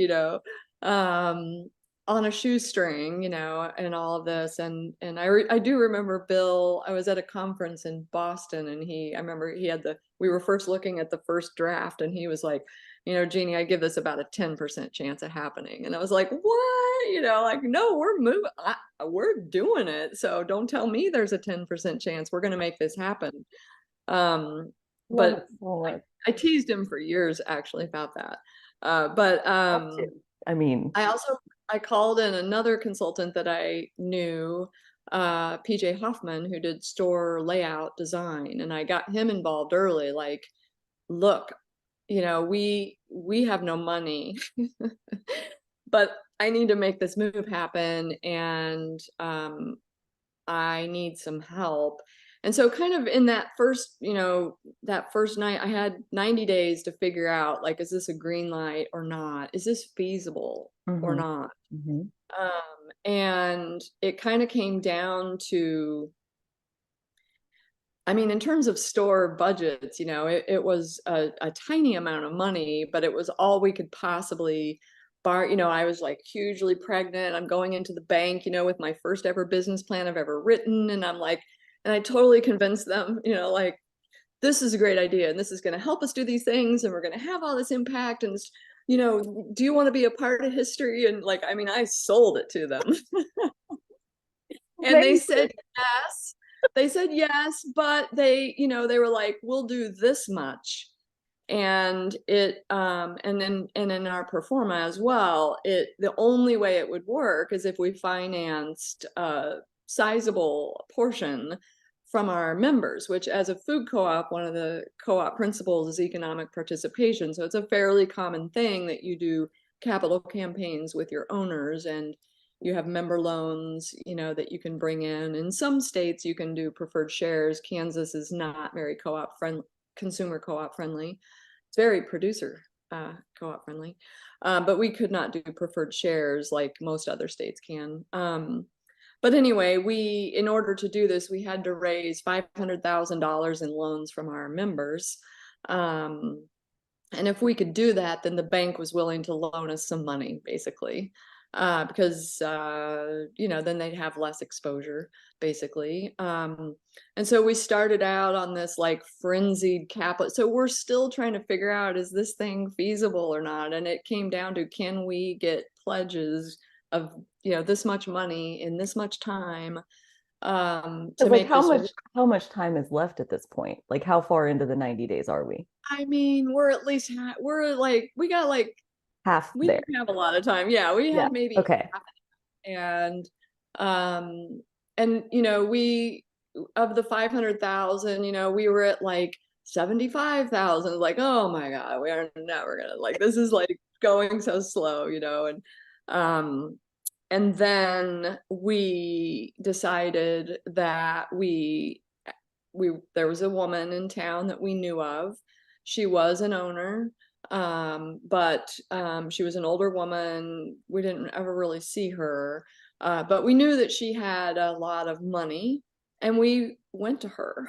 Um, on a shoestring, and all of this. And I do remember Bill, I was at a conference in Boston, and I remember we were first looking at the first draft, and he was like, Jeanie, I give this about a 10% chance of happening. And I was like, what? Like, no, we're doing it. So don't tell me there's a 10% chance. We're going to make this happen. Love But it so much. I teased him for years actually about that. But Have to. I mean, I also I called in another consultant that I knew, PJ Hoffman, who did store layout design, and I got him involved early. Like, look, we have no money, but I need to make this move happen, and I need some help. And so kind of in that first night, I had 90 days to figure out, like, is this a green light or not? Is this feasible or hmm not? hmm And it kind of came down to, I mean, in terms of store budgets, it was a tiny amount of money, but it was all we could possibly borrow. I was like hugely pregnant. I'm going into the bank, with my first ever business plan I've ever written. And I'm like, and I totally convinced them, like, this is a great idea and this is going to help us do these things and we're going to have all this impact. And, do you want to be a part of history? And like, I mean, I sold it to them. And they Amazing. said yes. They said yes, but they were like, we'll do this much. And and in our pro forma as well, the only way it would work is if we financed a sizable portion from our members, which, as a food co-op, one of the co-op principles is economic participation. So it's a fairly common thing that you do capital campaigns with your owners, and you have member loans, that you can bring in. In some states, you can do preferred shares. Kansas is not very co-op friendly, consumer co-op friendly. It's very producer co-op friendly, but we could not do preferred shares like most other states can. But anyway, in order to do this, we had to raise $500,000 in loans from our members. Um, and if we could do that, then the bank was willing to loan us some money, basically, because then they'd have less exposure, basically. And so we started out on this like frenzied capital. So we're still trying to figure out, is this thing feasible or not? And it came down to, can we get pledges of this much money in this much time, to Because like make this work? how much time is left at this point? Like how far into the 90 days are we? I mean, we're at least we're like we got like Half we there. didn't have a lot of time. Yeah, we Yeah. had maybe Okay. half, and um and we of the 500,000, we were at like 75,000. Like, oh my God, we are never gonna, like, this is like going so slow, um, and then we decided that there was a woman in town that we knew of. She was an owner, but she was an older woman. We didn't ever really see her, but we knew that she had a lot of money, and we went to her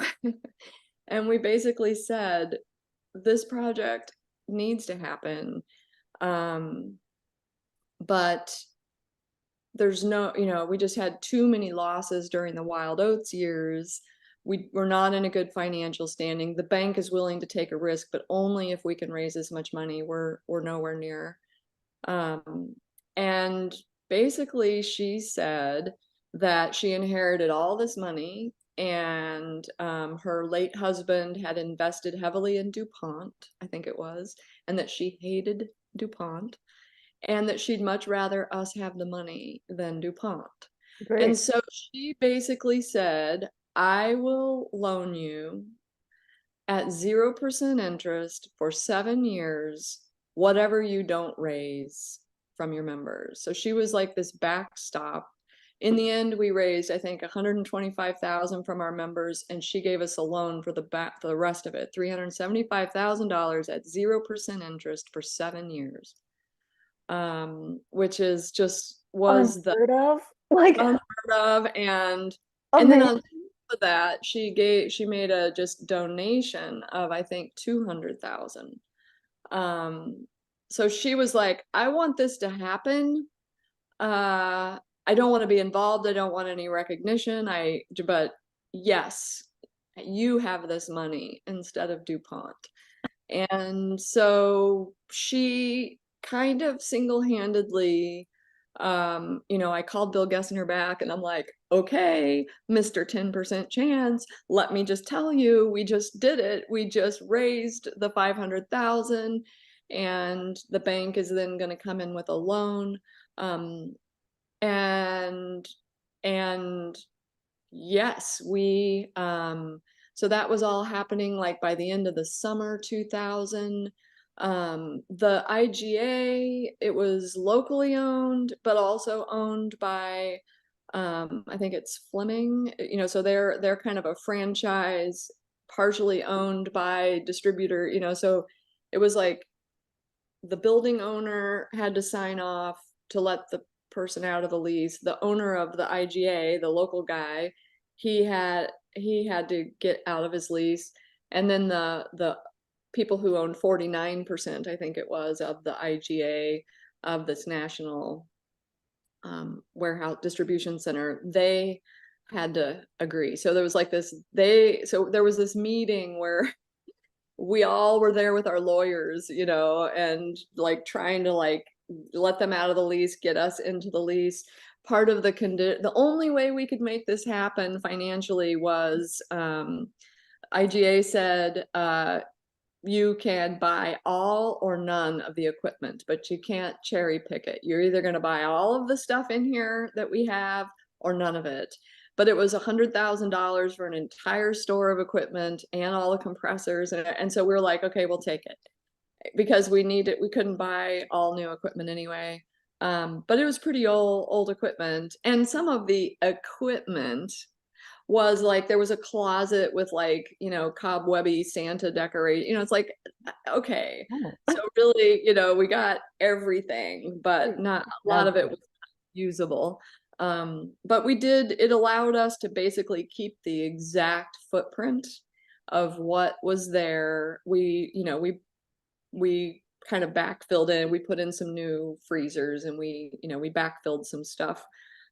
and we basically said, this project needs to happen. But there's no, we just had too many losses during the Wild Oats years. We're not in a good financial standing. The bank is willing to take a risk, but only if we can raise as much money. We're nowhere near. And basically she said that she inherited all this money, and her late husband had invested heavily in DuPont, I think it was, and that she hated DuPont, and that she'd much rather us have the money than DuPont. And Great. so she basically said, I will loan you at 0% interest for 7 years, whatever you don't raise from your members. So she was like this backstop. In the end, we raised, I think, 125,000 from our members, and she gave us a loan for the rest of it, $375,000 at 0% interest for 7 years. Which is just was the Unheard of. Like, unheard of. And then on amazing. top of that, she made a just donation of, I think, 200,000. So she was like, I want this to happen. I don't want to be involved. I don't want any recognition. But yes, you have this money instead of DuPont. And so she kind of single-handedly, I called Bill Gessner back, and I'm like, okay, Mr. 10% chance, let me just tell you, we just did it. We just raised the 500,000, and the bank is then going to come in with a loan. And and yes, so that was all happening like by the end of the summer 2000. The IGA, it was locally owned, but also owned by, I think it's Fleming, so they're kind of a franchise, partially owned by distributor, so it was like the building owner had to sign off to let the person out of the lease. The owner of the IGA, the local guy, he had to get out of his lease. And then the people who owned 49%, I think it was, of the IGA, of this national warehouse distribution center, they had to agree. So there was like so there was this meeting where we all were there with our lawyers, and like trying to like let them out of the lease, get us into the lease. Part of the only way we could make this happen financially was, IGA said, you can buy all or none of the equipment, but you can't cherry pick it. You're either going to buy all of the stuff in here that we have or none of it. But it was $100,000 for an entire store of equipment and all the compressors. And so we were like, okay, we'll take it, because we couldn't buy all new equipment anyway. But it was pretty old equipment. And some of the equipment was like, there was a closet with like, cobwebby Santa decorate, it's like, okay. Oh, So really, we got everything, but not a lot of it together. was usable. But it allowed us to basically keep the exact footprint of what was there. We kind of backfilled in, we put in some new freezers, and we backfilled some stuff.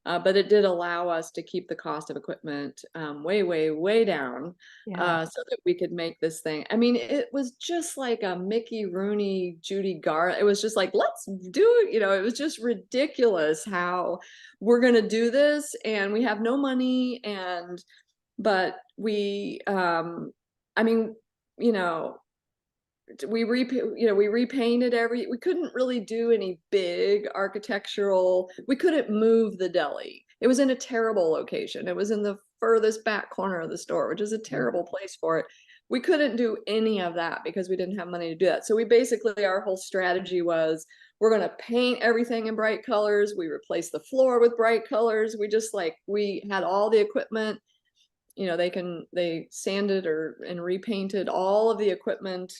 But it did allow us to keep the cost of equipment way down, Yeah. so that we could make this thing. I mean, it was just like a Mickey Rooney, Judy Garland. It was just like, let's do it. It was just ridiculous how we're going to do this, and we have no money. But I mean, we repainted we couldn't really do any big architectural. We couldn't move the deli. It was in a terrible location. It was in the furthest back corner of the store, which is a terrible place for it. We couldn't do any of that because we didn't have money to do that. So we basically, our whole strategy was, we're going to paint everything in bright colors. We replaced the floor with bright colors. We just like, we had all the equipment, you know, they sanded and repainted all of the equipment.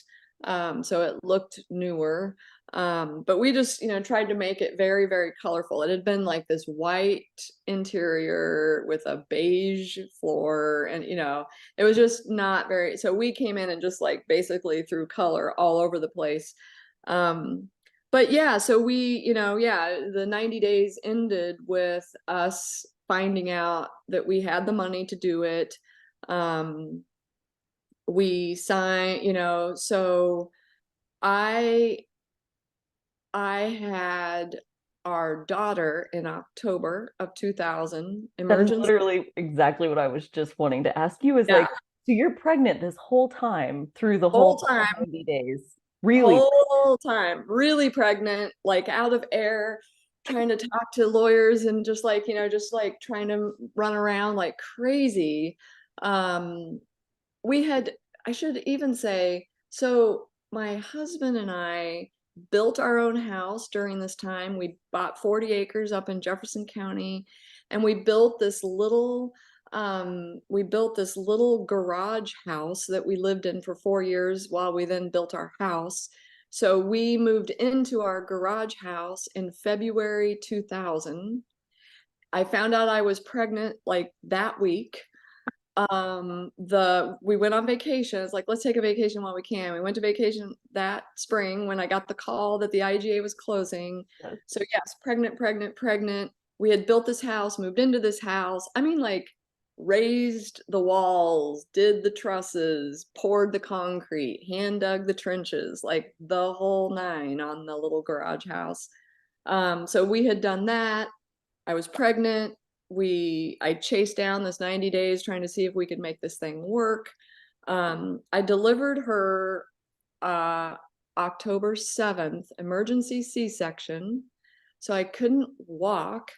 So it looked newer. But we just, you know, tried to make it very, very colorful. It had been like this white interior with a beige floor, and, you know, it was just not very, so we came in and just like basically threw color all over the place. But yeah, so we, you know, yeah, the 90 days ended with us finding out that we had the money to do it. We signed, you know, so I had our daughter in October of 2000, That's emergency. literally exactly what I was just wanting to ask you is Yeah, like, so you're pregnant this whole time through the whole whole time, 90 days. Really? whole time, really pregnant, like out of air, trying to talk to lawyers and just like, you know, just like trying to run around like crazy. Um, we had, I should even say, so my husband and I built our own house during this time. We bought 40 acres up in Jefferson County, and we built this little garage house that we lived in for 4 years while we then built our house. So we moved into our garage house in February 2000. I found out I was pregnant like that week. We went on vacation. It's like, let's take a vacation while we can. We went to vacation that spring when I got the call that the IGA was closing. Yes. So yes, pregnant. We had built this house, moved into this house. I mean, like, raised the walls, did the trusses, poured the concrete, hand dug the trenches, like the whole nine on the little garage house. So we had done that. I was pregnant. I chased down this 90 days trying to see if we could make this thing work. I delivered her October 7th, emergency C-section. So I couldn't walk.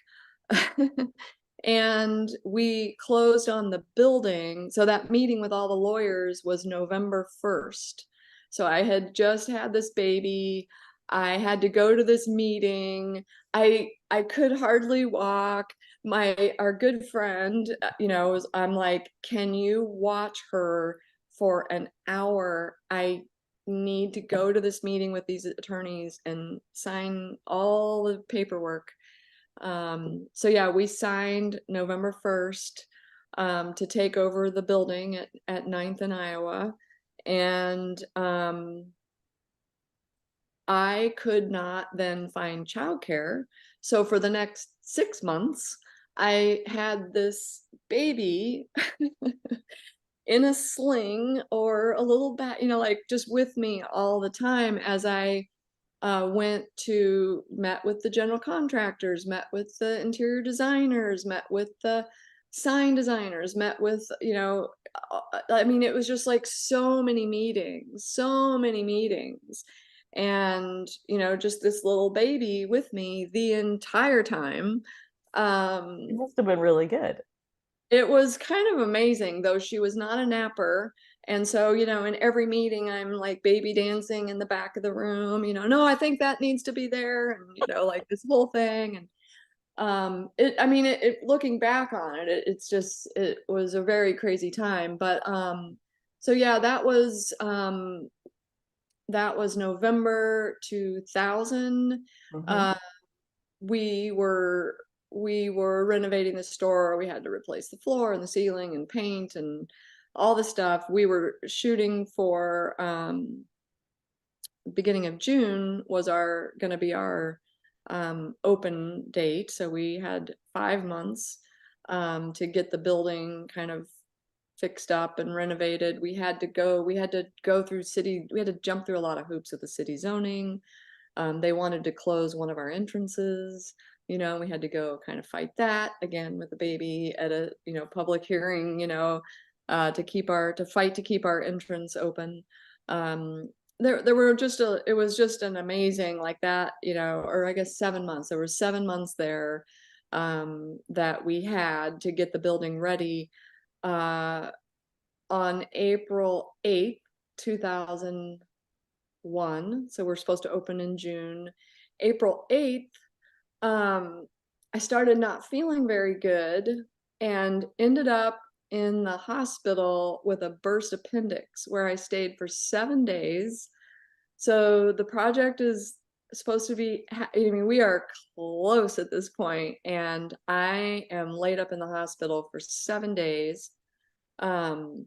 And we closed on the building. So that meeting with all the lawyers was November 1st. So I had just had this baby. I had to go to this meeting. I could hardly walk. Our good friend, you know, I'm like, can you watch her for an hour? I need to go to this meeting with these attorneys and sign all the paperwork. So yeah, we signed November 1st to take over the building at 9th and Iowa. And I could not then find childcare. So for the next 6 months, I had this baby in a sling or a little bag, you know, like just with me all the time as I met with the general contractors, met with the interior designers, met with the sign designers, met with, you know, I mean, it was just like so many meetings, so many meetings. And, you know, just this little baby with me the entire time. It Um, must have been really good. it was kind of amazing, though she was not a napper. And so, you know, in every meeting, I'm like baby dancing in the back of the room, you know, no, I think that needs to be there. And, you know, like this whole thing. And I mean, looking back on it, it was a very crazy time. But so yeah, that was November 2000. Mhm. Uh, we were we were renovating the store. We had to replace the floor and the ceiling and paint and all the stuff. We were shooting for beginning of June was our going to be our open date. So we had 5 months to get the building kind of fixed up and renovated. We had to go through we had to jump through a lot of hoops with the city zoning. They wanted to close one of our entrances. You know, we had to go kind of fight that again with the baby at a, you know, public hearing, you know, to fight to keep our entrance open. Um, it was just an amazing like that, you know, or I guess 7 months. There were 7 months there that we had to get the building ready. uh, on April 8th, 2001. So we're supposed to open in June. April 8th, I started not feeling very good and ended up in the hospital with a burst appendix where I stayed for 7 days. So the project is supposed to be, I mean, we are close at this point, and I am laid up in the hospital for 7 days. Um,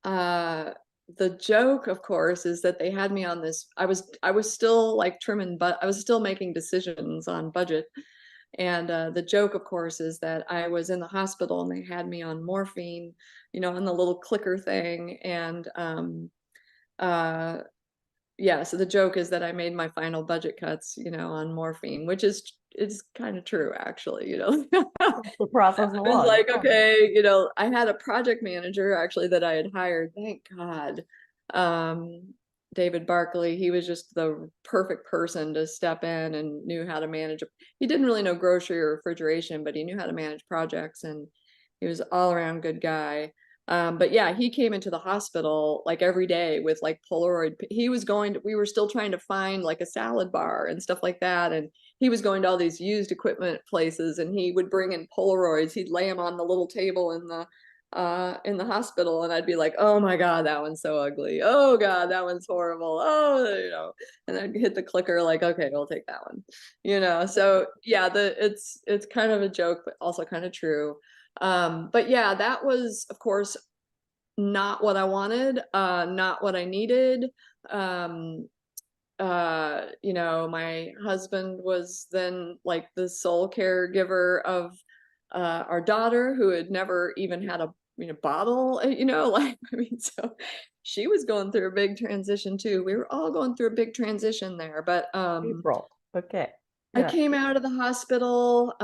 uh, the joke, of course, is that they had me on this. I was still like trimming, but I was still making decisions on budget. And the joke, of course, is that I was in the hospital and they had me on morphine, on the little clicker thing. And uh, yeah, so the joke is that I made my final budget cuts, on morphine, which is kind of true, actually. The process I was along. like, okay, I had a project manager actually that I had hired, thank God. Um, David Barkley, he was just the perfect person to step in and knew how to manage. He didn't really know grocery or refrigeration, but he knew how to manage projects, and he was all around good guy. But yeah, he came into the hospital like every day with like Polaroid. We were still trying to find like a salad bar and stuff like that. And he was going to all these used equipment places, and he would bring in Polaroids. He'd lay them on the little table in the hospital, and I'd be like, oh my God, that one's so ugly. Oh God, that one's horrible. Oh, and I'd hit the clicker like, okay, we'll take that one. So yeah, it's kind of a joke, but also kind of true. But yeah, that was, of course, not what I wanted, not what I needed. Um, my husband was then like the sole caregiver of our daughter, who had never even had a bottle, like, I mean, so she was going through a big transition too. We were all going through a big transition there, but April. Okay. I Yeah. came out of the hospital,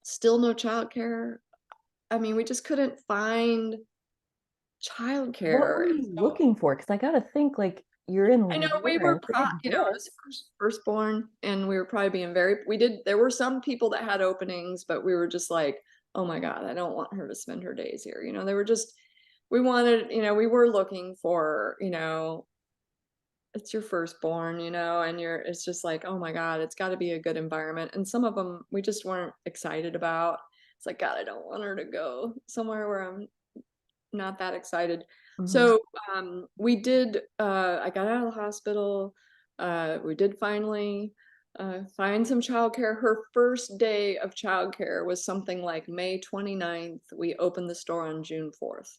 still no childcare. I mean, we just couldn't find What childcare. were And you so looking for? Because I gotta think like you're in I know we were, Lawrence. It it was exists. firstborn, and we were probably being there were some people that had openings, but we were just like, oh my God, I don't want her to spend her days here. They were just, we wanted, we were looking for, it's your firstborn, and it's just like, oh my God, it's got to be a good environment. And some of them we just weren't excited about. It's like, God, I don't want her to go somewhere where I'm not that excited. Mhm. So we did, I got out of the hospital. We did finally find some childcare. Her first day of childcare was something like May 29th. We opened the store on June 4th.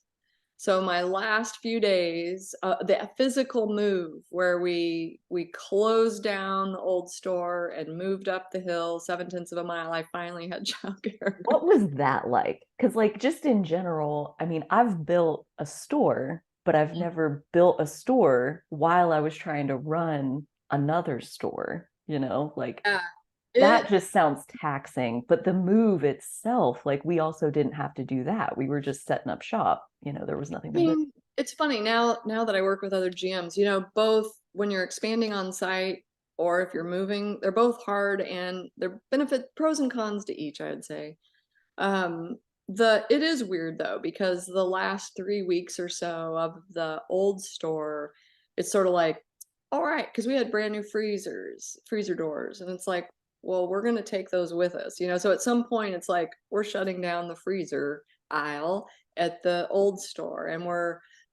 So my last few days, the physical move where we closed down the old store and moved up the hill 7/10 of a mile, I finally had childcare. What was that like? Because, like, just in general, I mean, I've built a store, but I've never built a store while I was trying to run another store, like Yeah, that it just sounds taxing. But the move itself, like, we also didn't have to do that. We were just setting up shop, there was nothing I to do. mean, it's funny now that I work with other GMs, both when you're expanding on site or if you're moving, they're both hard, and they're pros and cons to each, I'd say. Um, it is weird though, because the last 3 weeks or so of the old store, it's sort of like, all right, because we had brand new freezer doors, and it's like, well, we're gonna take those with us, So at some point, it's like we're shutting down the freezer aisle at the old store, and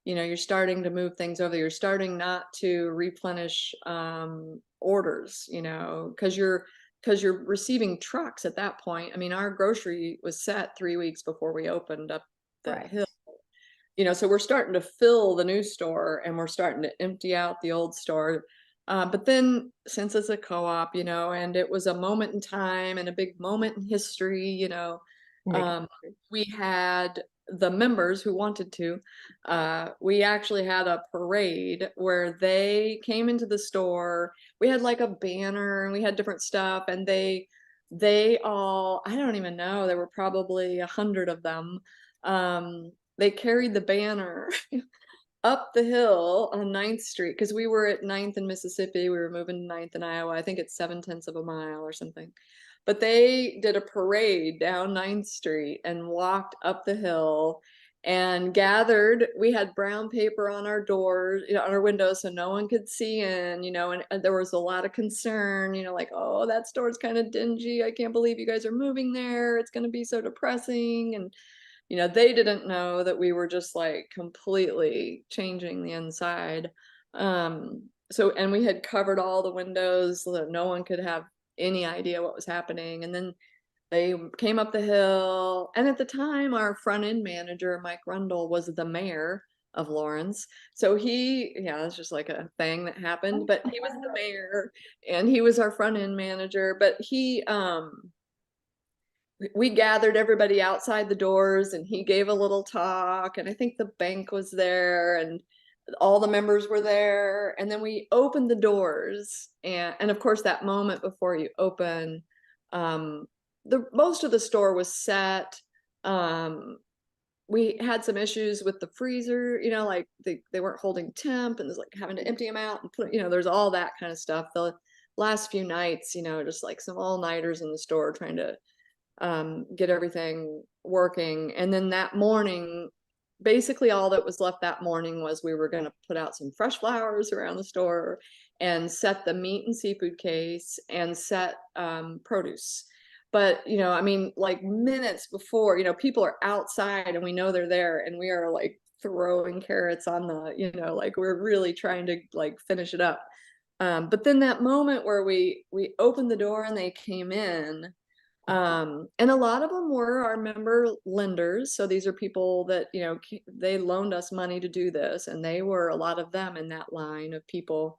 you're starting to move things over. You're starting not to replenish orders, because you're receiving trucks at that point. I mean, our grocery was set 3 weeks before we opened up the Right. hill. So we're starting to fill the new store, and we're starting to empty out the old store. But then, since it's a co-op, and it was a moment in time and a big moment in history, Nick. um, we had the members who wanted to. We actually had a parade where they came into the store. We had like a banner, and we had different stuff, and they all, I don't even know, there were probably 100 of them. They carried the banner up the hill on 9th Street, because we were at 9th in Mississippi. We were moving to 9th in Iowa. I think it's 7/10 of a mile or something. but they did a parade down 9th Street and walked up the hill and gathered. We had brown paper on our doors, on our windows, so no one could see in, and there was a lot of concern, like, oh, that store's kind of dingy. I can't believe you guys are moving there. It's going to be so depressing. And, they didn't know that we were just like completely changing the inside. And we had covered all the windows so that no one could have any idea what was happening. And then they came up the hill. And at the time, our front end manager, Mike Rundle, was the mayor of Lawrence. So it's just like a thing that happened, but he was the mayor and he was our front end manager. But we gathered everybody outside the doors and he gave a little talk. And I think the bank was there and all the members were there. And then we opened the doors. And of course, that moment before you open, most of the store was set. We had some issues with the freezer, like they weren't holding temp and there's like having to empty them out and put, there's all that kind of stuff. The last few nights, just like some all-nighters in the store trying to get everything working. And then that morning, basically all that was left that morning was we were going to put out some fresh flowers around the store and set the meat and seafood case and set produce. But, like minutes before, people are outside and we know they're there and we are like throwing carrots on the, like we're really trying to like finish it up. But then that moment where we opened the door and they came in, and a lot of them were our member lenders. So these are people that, they loaned us money to do this, and they were a lot of them in that line of people.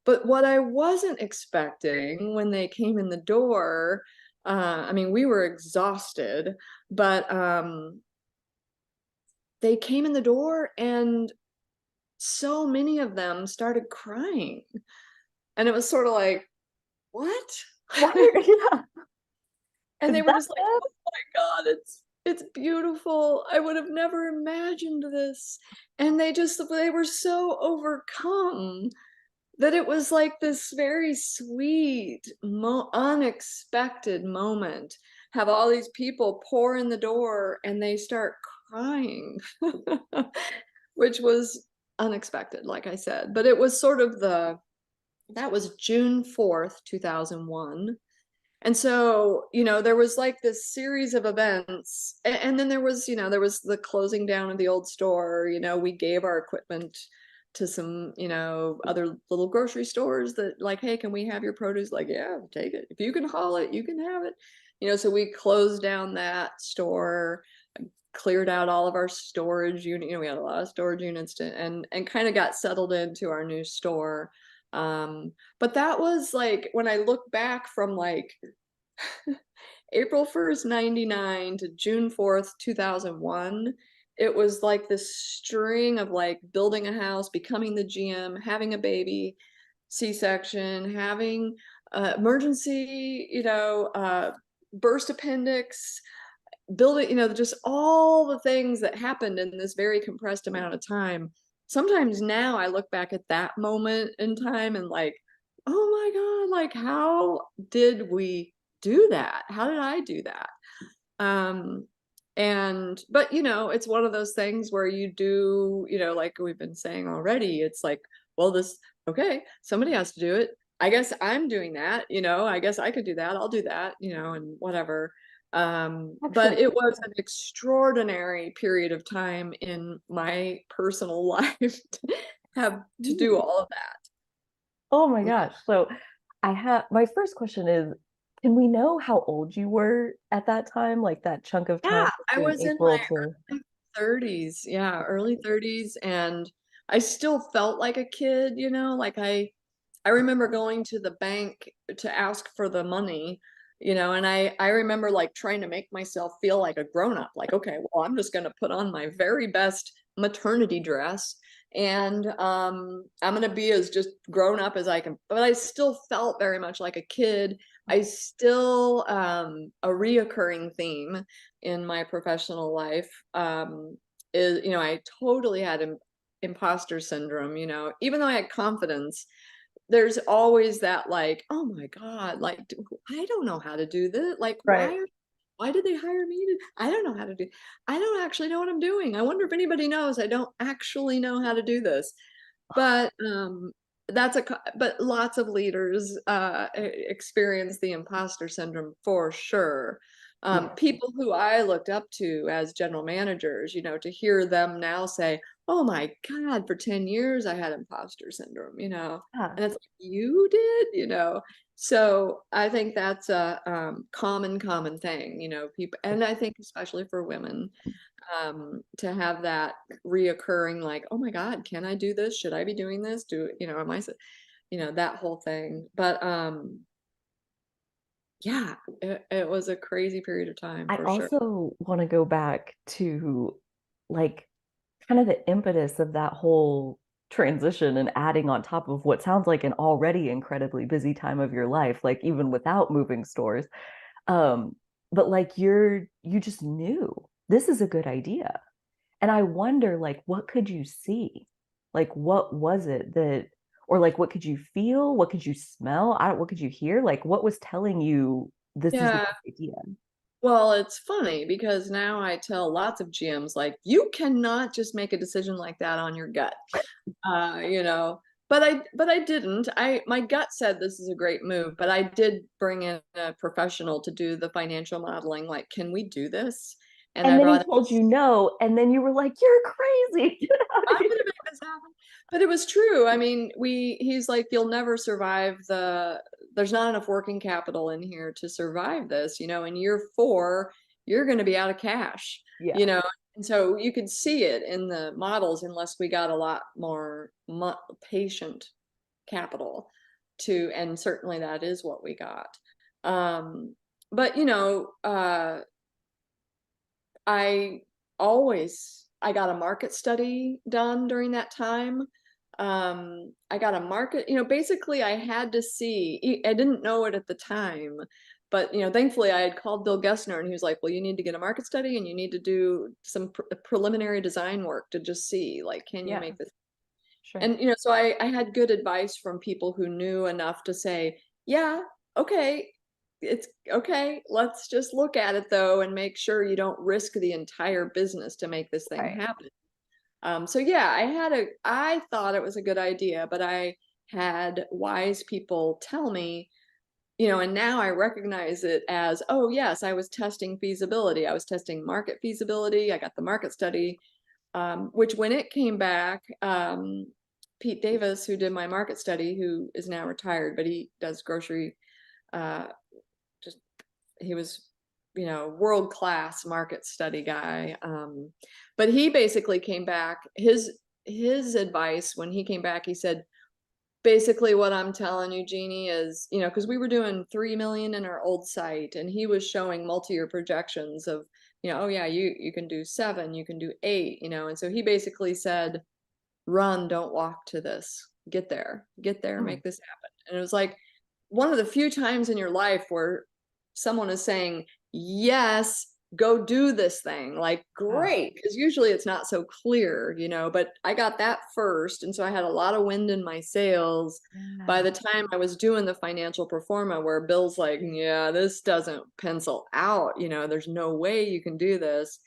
But what I wasn't expecting when they came in the door, we were exhausted, but they came in the door and so many of them started crying. And it was sort of like, what? Yeah. And they were just like, oh my God, it's beautiful. I would have never imagined this. And they were so overcome that it was like this very sweet, unexpected moment. Have all these people pour in the door and they start crying, which was unexpected, like I said. But it was sort of that was June 4th, 2001. And so, there was like this series of events. And then there was the closing down of the old store. We gave our equipment to some, other little grocery stores that like, hey, can we have your produce? Like, yeah, take it. If you can haul it, you can have it. So we closed down that store, cleared out all of our storage unit. We had a lot of storage units and kind of got settled into our new store. But that was like, when I look back from like April 1st, 99 to June 4th, 2001, it was like this string of like building a house, becoming the GM, having a baby, C-section, having emergency, burst appendix, building, just all the things that happened in this very compressed amount of time. Sometimes now I look back at that moment in time and like, oh my God, like how did we do that? How did I do that? But it's one of those things where you do, like we've been saying already, it's like, well, okay, somebody has to do it. I guess I'm doing that, I guess I could do that. I'll do that, and whatever. But it was an extraordinary period of time in my personal life to have to do all of that. Oh my gosh. So my first question is, can we know how old you were at that time, like that chunk of time Yeah, I between was in April my to early 30s. Yeah, early 30s. And I still felt like a kid, like I remember going to the bank to ask for the money, and I remember like trying to make myself feel like a grown-up, like, okay, well, I'm just gonna put on my very best maternity dress and I'm gonna be as just grown up as I can. But I still felt very much like a kid. I still a reoccurring theme in my professional life is, I totally had imposter syndrome, even though I had confidence. there's always that like, oh my God, like I don't know how to do this. Like, Right. why did they hire me to, I don't know how to do, I don't actually know what I'm doing. I wonder if anybody knows I don't actually know how to do this. But but lots of leaders experience the imposter syndrome for sure. Yeah. People who I looked up to as general managers, to hear them now say, "Oh my God, for 10 years I had imposter syndrome," Yeah. and it's like, you did, So I think that's a common thing, people, and I think especially for women, to have that reoccurring, like, oh my God, can I do this? Should I be doing this? Am I, that whole thing. But yeah, it was a crazy period of time I for sure. also want to go back to like kind of the impetus of that whole transition and adding on top of what sounds like an already incredibly busy time of your life, like even without moving stores. Um, but like you just knew this is a good idea. And I wonder, like, what could you see? Like, what was it that, or like, what could you feel? What could you smell? What could you hear? Like, what was telling you this is the Yeah. best idea? Well, it's funny because now I tell lots of GMs, like, you cannot just make a decision like that on your gut. uh, you know. But I didn't. My gut said this is a great move, but I did bring in a professional to do the financial modeling. Like, can we do this? And And I then he brought told you no, and then you were like, "You're crazy. Get out of I'm here." gonna make this happen. But it was true. I mean, he's like, you'll never survive there's not enough working capital in here to survive this, in year 4, you're gonna be out of cash, Yeah, you know. And so you could see it in the models unless we got a lot more patient capital and certainly that is what we got. Um, but I I got a market study done during that time. I got a market, basically I had to see, I didn't know it at the time, but thankfully I had called Bill Gessner and he was like, well, you need to get a market study and you need to do some preliminary design work to just see, like, can you yeah, make this? sure. And so I had good advice from people who knew enough to say, yeah, okay, it's okay. Let's just look at it though and make sure you don't risk the entire business to make this thing Right. happen. So yeah, I thought it was a good idea, but I had wise people tell me, and now I recognize it as, oh yes, I was testing feasibility. I was testing market feasibility. I got the market study, which when it came back, Pete Davis, who did my market study, who is now retired, but he does grocery, uh, just he was, world class market study guy. But he basically came back. His advice when he came back, he said, basically what I'm telling you, Jeanie, is, because we were doing 3 million in our old site and he was showing multi-year projections of, oh yeah, you can do 7, you can do 8, and so he basically said, run, don't walk to this. Get there, Mm, make this happen. And it was like one of the few times in your life where someone is saying, yes, go do this thing. Like, yeah. great. Because usually it's not so clear, but I got that first. And so I had a lot of wind in my sails by Yeah. the time I was doing the financial pro forma, where Bill's like, yeah, this doesn't pencil out. There's no way you can do this.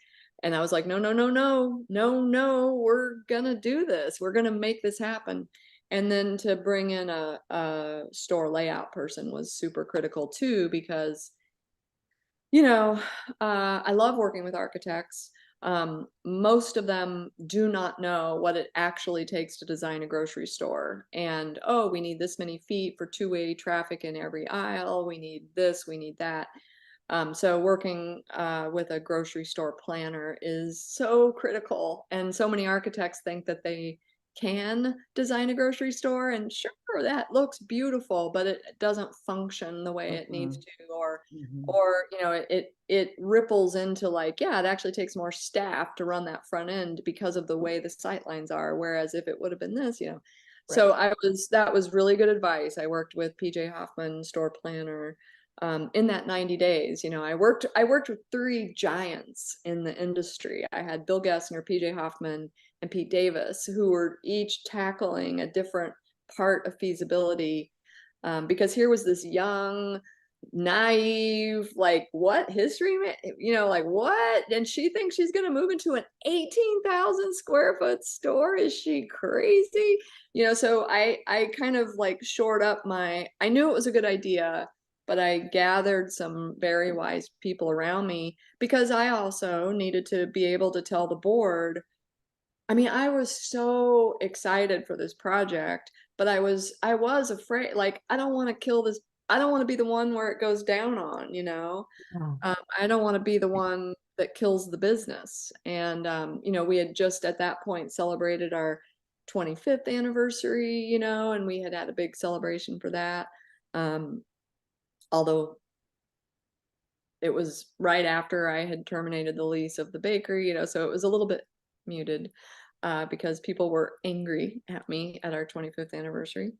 And I was like, no, no, no, no, no, no, we're gonna do this. We're gonna make this happen. And then to bring in a store layout person was super critical too, because, I love working with architects. Most of them do not know what it actually takes to design a grocery store. And, oh, we need this many feet for two-way traffic in every aisle. We need this, we need that. So working with a grocery store planner is so critical. And so many architects think that they can design a grocery store and sure, that looks beautiful, but it doesn't function the way it needs Mhm, to, or mhm. or it ripples into, like, yeah, it actually takes more staff to run that front end because of the way the sight lines are, whereas if it would have been this, Right. so that was really good advice. I worked with PJ Hoffman, store planner, in that 90 days. I worked with 3 giants in the industry. I had Bill Gessner, PJ Hoffman, and Pete Davis, who were each tackling a different part of feasibility, because here was this young, naive, like, what history, like, what? And she thinks she's going to move into an 18,000 square foot store. Is she crazy? So I kind of like shored up I knew it was a good idea, but I gathered some very wise people around me, because I also needed to be able to tell the board. I mean, I was so excited for this project, but I was afraid, like, I don't want to kill this. I don't want to be the one where it goes down on. Yeah. I don't want to be the one that kills the business. And, we had just at that point celebrated our 25th anniversary, and we had a big celebration for that. Although it was right after I had terminated the lease of the bakery, so it was a little bit muted, because people were angry at me at our 25th anniversary.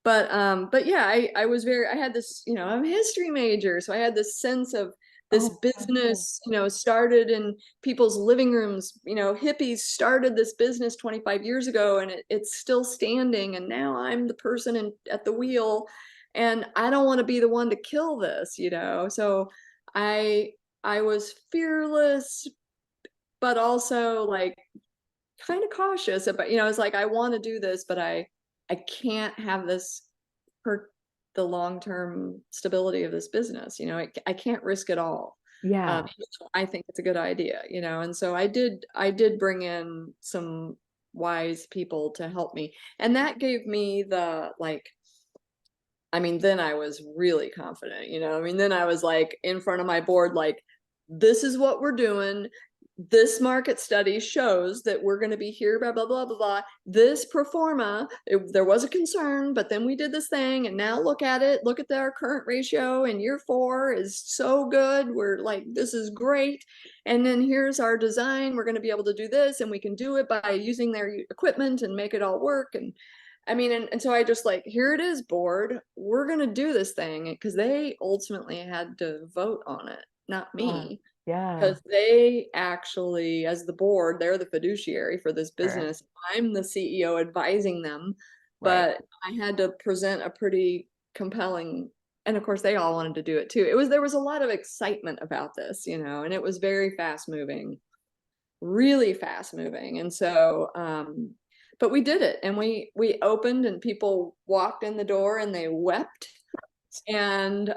But yeah, I was I had this, I'm a history major, so I had this sense of this Oh, wow. business, started in people's living rooms. Hippies started this business 25 years ago, and it's still standing, and now I'm the person at the wheel, and I don't want to be the one to kill this. So I I was fearless, but also like kind of cautious about, it's like, I want to do this, but I can't have this hurt the long-term stability of this business. I can't risk it all. Yeah. I think it's a good idea, and so I did bring in some wise people to help me, and that gave me the, like, I mean, then I was really confident, I mean, then I was like in front of my board, like, this is what we're doing. This market study shows that we're going to be here, blah, blah, blah, blah, blah. This pro forma, there was a concern, but then we did this thing, and now look at it. Look at our current ratio, and year 4 is so good. We're like, this is great. And then here's our design. We're going to be able to do this, and we can do it by using their equipment and make it all work. And I mean, and so I just like, here it is, board. We're going to do this thing, because they ultimately had to vote on it, not Yeah. me, Yeah. because they actually, as the board, they're the fiduciary for this Sure. business. I'm the CEO advising them, Right. but I had to present a pretty compelling, and of course they all wanted to do it too. There was a lot of excitement about this, and it was very fast moving, really fast moving. And so, but we did it, and we opened, and people walked in the door and they wept. And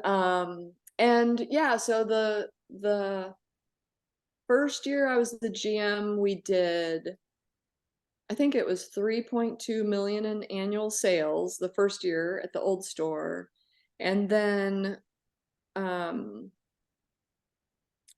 yeah, so the first year I was the GM, we did, I think it was 3.2 million in annual sales the first year at the old store. And then, um,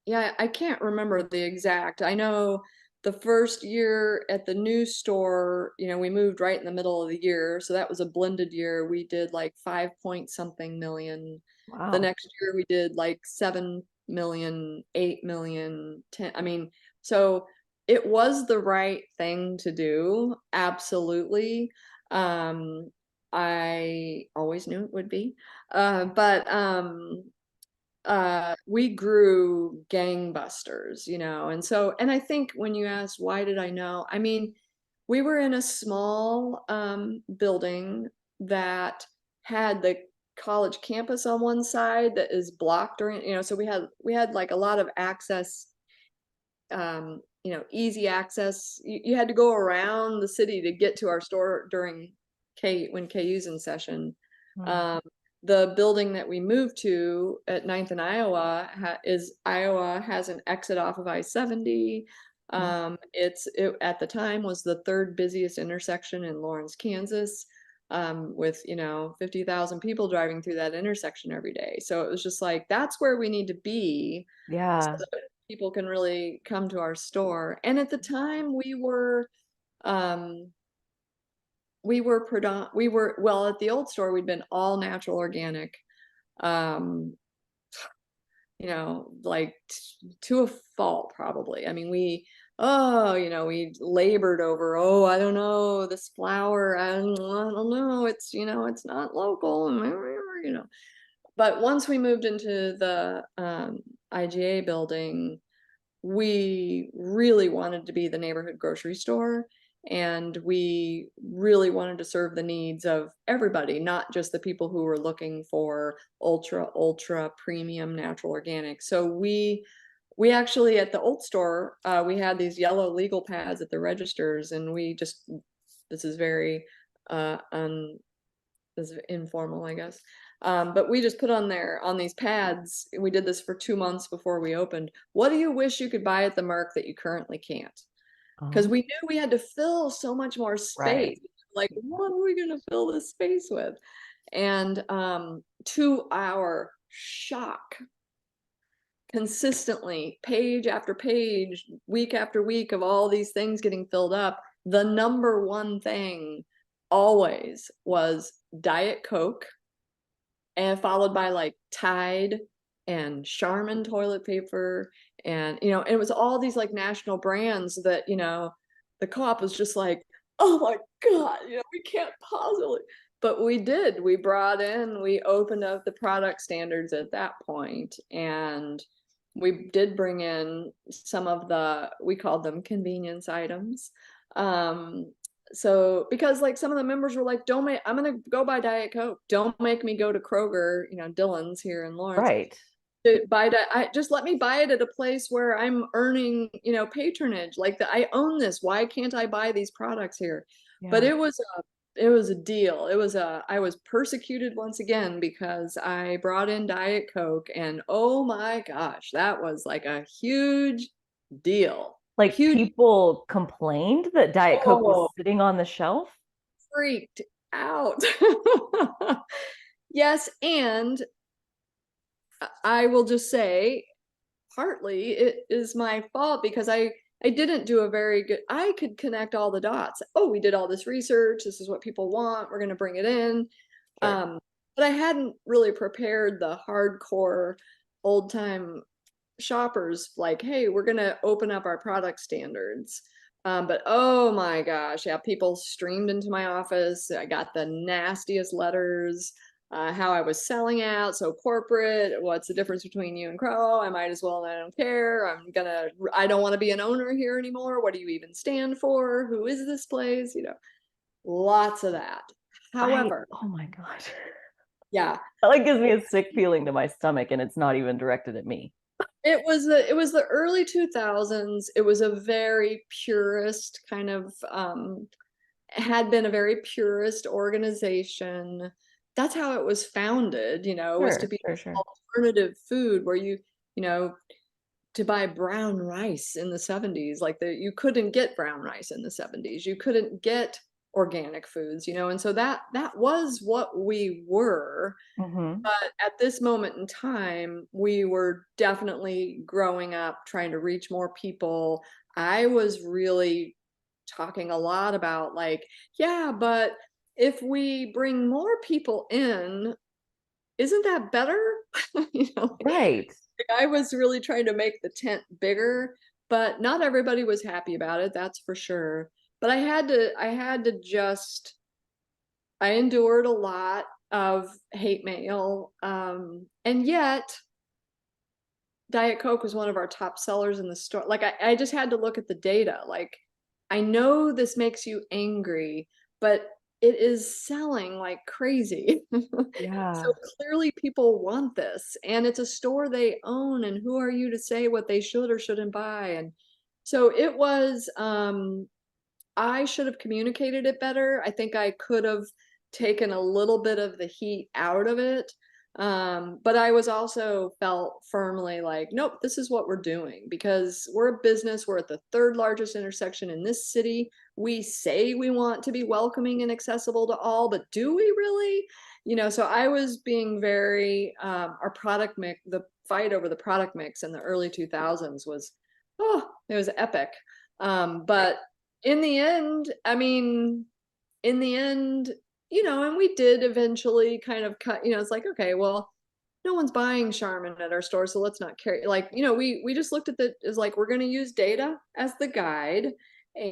yeah, I can't remember the exact. I know the first year at the new store, we moved right in the middle of the year. So that was a blended year. We did like 5 point something million. The Wow. next year we did like 7 million, 8 million, 10. I mean, so it was the right thing to do. Absolutely. I always knew it would be. But we grew gangbusters, and I think when you ask why did I know, I mean, we were in a small building that had the college campus on one side that is blocked during, so we had like a lot of access, easy access. You had to go around the city to get to our store during when KU's in session. Hmm. Um, the building that we moved to at 9th and Iowa Iowa has an exit off of I-70. Hmm. It at the time was the third busiest intersection in Lawrence, Kansas, with 50,000 people driving through that intersection every day. So it was just like, that's where we need to be, so Yeah. that people can really come to our store. And at the time um, well, at the old store, we'd been all natural organic, um, like to a fault, probably. I mean, we labored over, oh, I don't know, this flour, I don't know, it's not local, But once we moved into the IGA building, we really wanted to be the neighborhood grocery store. And we really wanted to serve the needs of everybody, not just the people who were looking for ultra premium natural organic. So we actually, at the old store, we had these yellow legal pads at the registers, and we just, this is very this is informal, I guess. But we just put on there, on these pads, we did this for 2 months before we opened. What do you wish you could buy at the Merc that you currently can't? Because Oh, we knew we had to fill so much more right. space. Like, what are we going to fill this space with? And to our shock, consistently, page after page, week after week, of all these things getting filled up, the number one thing always was Diet Coke, and followed by like Tide and Charmin toilet paper. And, and it was all these like national brands that, the co-op was just like, oh my God, we can't possibly. But we did. We opened up the product standards at that point, and we did bring in some of we called them convenience items. So because like some of the members were like, I'm gonna go buy Diet Coke. Don't make me go to Kroger, Dillon's here in Lawrence, Right. to buy just let me buy it at a place where I'm earning, patronage. Like, I own this. Why can't I buy these products here? But Yeah. it was a deal. I was persecuted once again because I brought in Diet Coke, and oh my gosh, that was like a huge deal. Like Huge. people complained that Diet Coke was Oh, sitting on the shelf. freaked out. Yes, and I will just say, partly it is my fault because I didn't do a very good. I could connect all the dots. Oh, we did all this research. This is what people want. We're going to bring it in. Sure. But I hadn't really prepared the hardcore old time shoppers, like, hey, we're going to open up our product standards. But oh my gosh, yeah, people streamed into my office. I got the nastiest letters, how I was selling out, so corporate. What's the difference between you and Crow? I might as well. I don't care. I don't want to be an owner here anymore. What do you even stand for? Who is this place? Lots of that. However, Oh my gosh. yeah, That like gives me a sick feeling to my stomach, and it's not even directed at me. it was the early 2000s. It was a very purist kind of, had been a very purist organization. That's how it was founded, was to Sure, be sure, sure. alternative food, where you know, to buy brown rice in the 70s, like you couldn't get brown rice in the 70s. You couldn't get organic foods, and so that was what we were. Hmm. But at this moment in time, we were definitely growing up, trying to reach more people. I was really talking a lot about, like, yeah, but if we bring more people in, isn't that better? Right. I was really trying to make the tent bigger, but not everybody was happy about it, that's for sure. But I endured a lot of hate mail. And yet Diet Coke was one of our top sellers in the store. Like, I just had to look at the data. Like, I know this makes you angry, but it is selling like crazy. So Yeah. clearly people want this, and it's a store they own, and who are you to say what they should or shouldn't buy? And so it was, I should have communicated it better. I think I could have taken a little bit of the heat out of it. But I was also felt firmly like, nope, this is what we're doing, because we're a business. We're at the third largest intersection in this city. We say we want to be welcoming and accessible to all, but do we really? So I was being very, our product mix, the fight over the product mix in the early 2000s was, oh, it was epic. But in the end, I mean, in the end, and we did eventually kind of cut, it's like, okay, well, no one's buying Charmin at our store, so let's not carry, like, we just looked at the, is like, we're going to use data as the guide.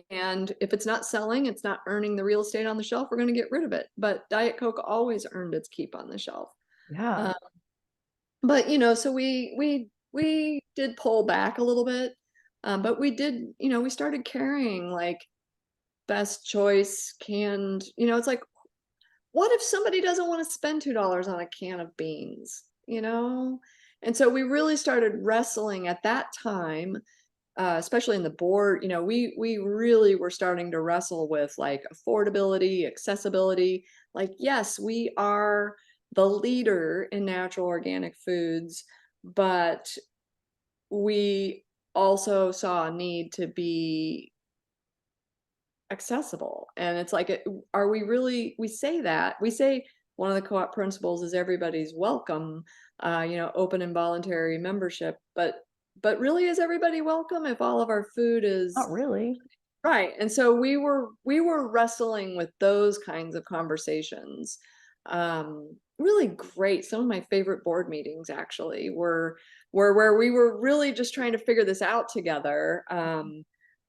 And if it's not selling, it's not earning the real estate on the shelf, we're going to get rid of it. But Diet Coke always earned its keep on the shelf. Yeah. Uh, but so we did pull back a little bit. But we did, we started carrying like best choice canned, it's like, what if somebody doesn't want to spend $2 on a can of beans, And so we really started wrestling at that time, especially in the board, we really were starting to wrestle with like affordability, accessibility. Like, yes, we are the leader in natural organic foods, but we also saw a need to be accessible. And it's like, are we really, we say one of the co-op principles is everybody's welcome, open and voluntary membership, but really, is everybody welcome if all of our food is Not really. right? And so we were wrestling with those kinds of conversations. Really great. Some of my favorite board meetings actually were where we were really just trying to figure this out together. How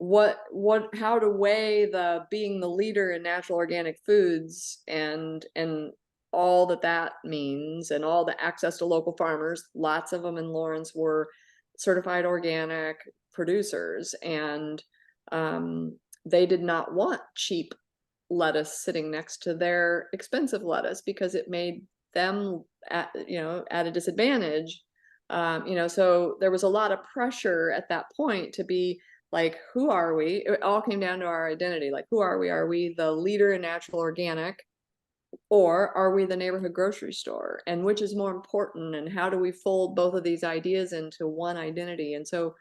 to weigh the being the leader in natural organic foods and all that means, and all the access to local farmers. Lots of them in Lawrence were certified organic producers, and they did not want cheap lettuce sitting next to their expensive lettuce because it made them at a disadvantage. So there was a lot of pressure at that point to be like, who are we? It all came down to our identity. Like, who are we? Are we the leader in natural organic, or are we the neighborhood grocery store? And which is more important? And how do we fold both of these ideas into one identity? And so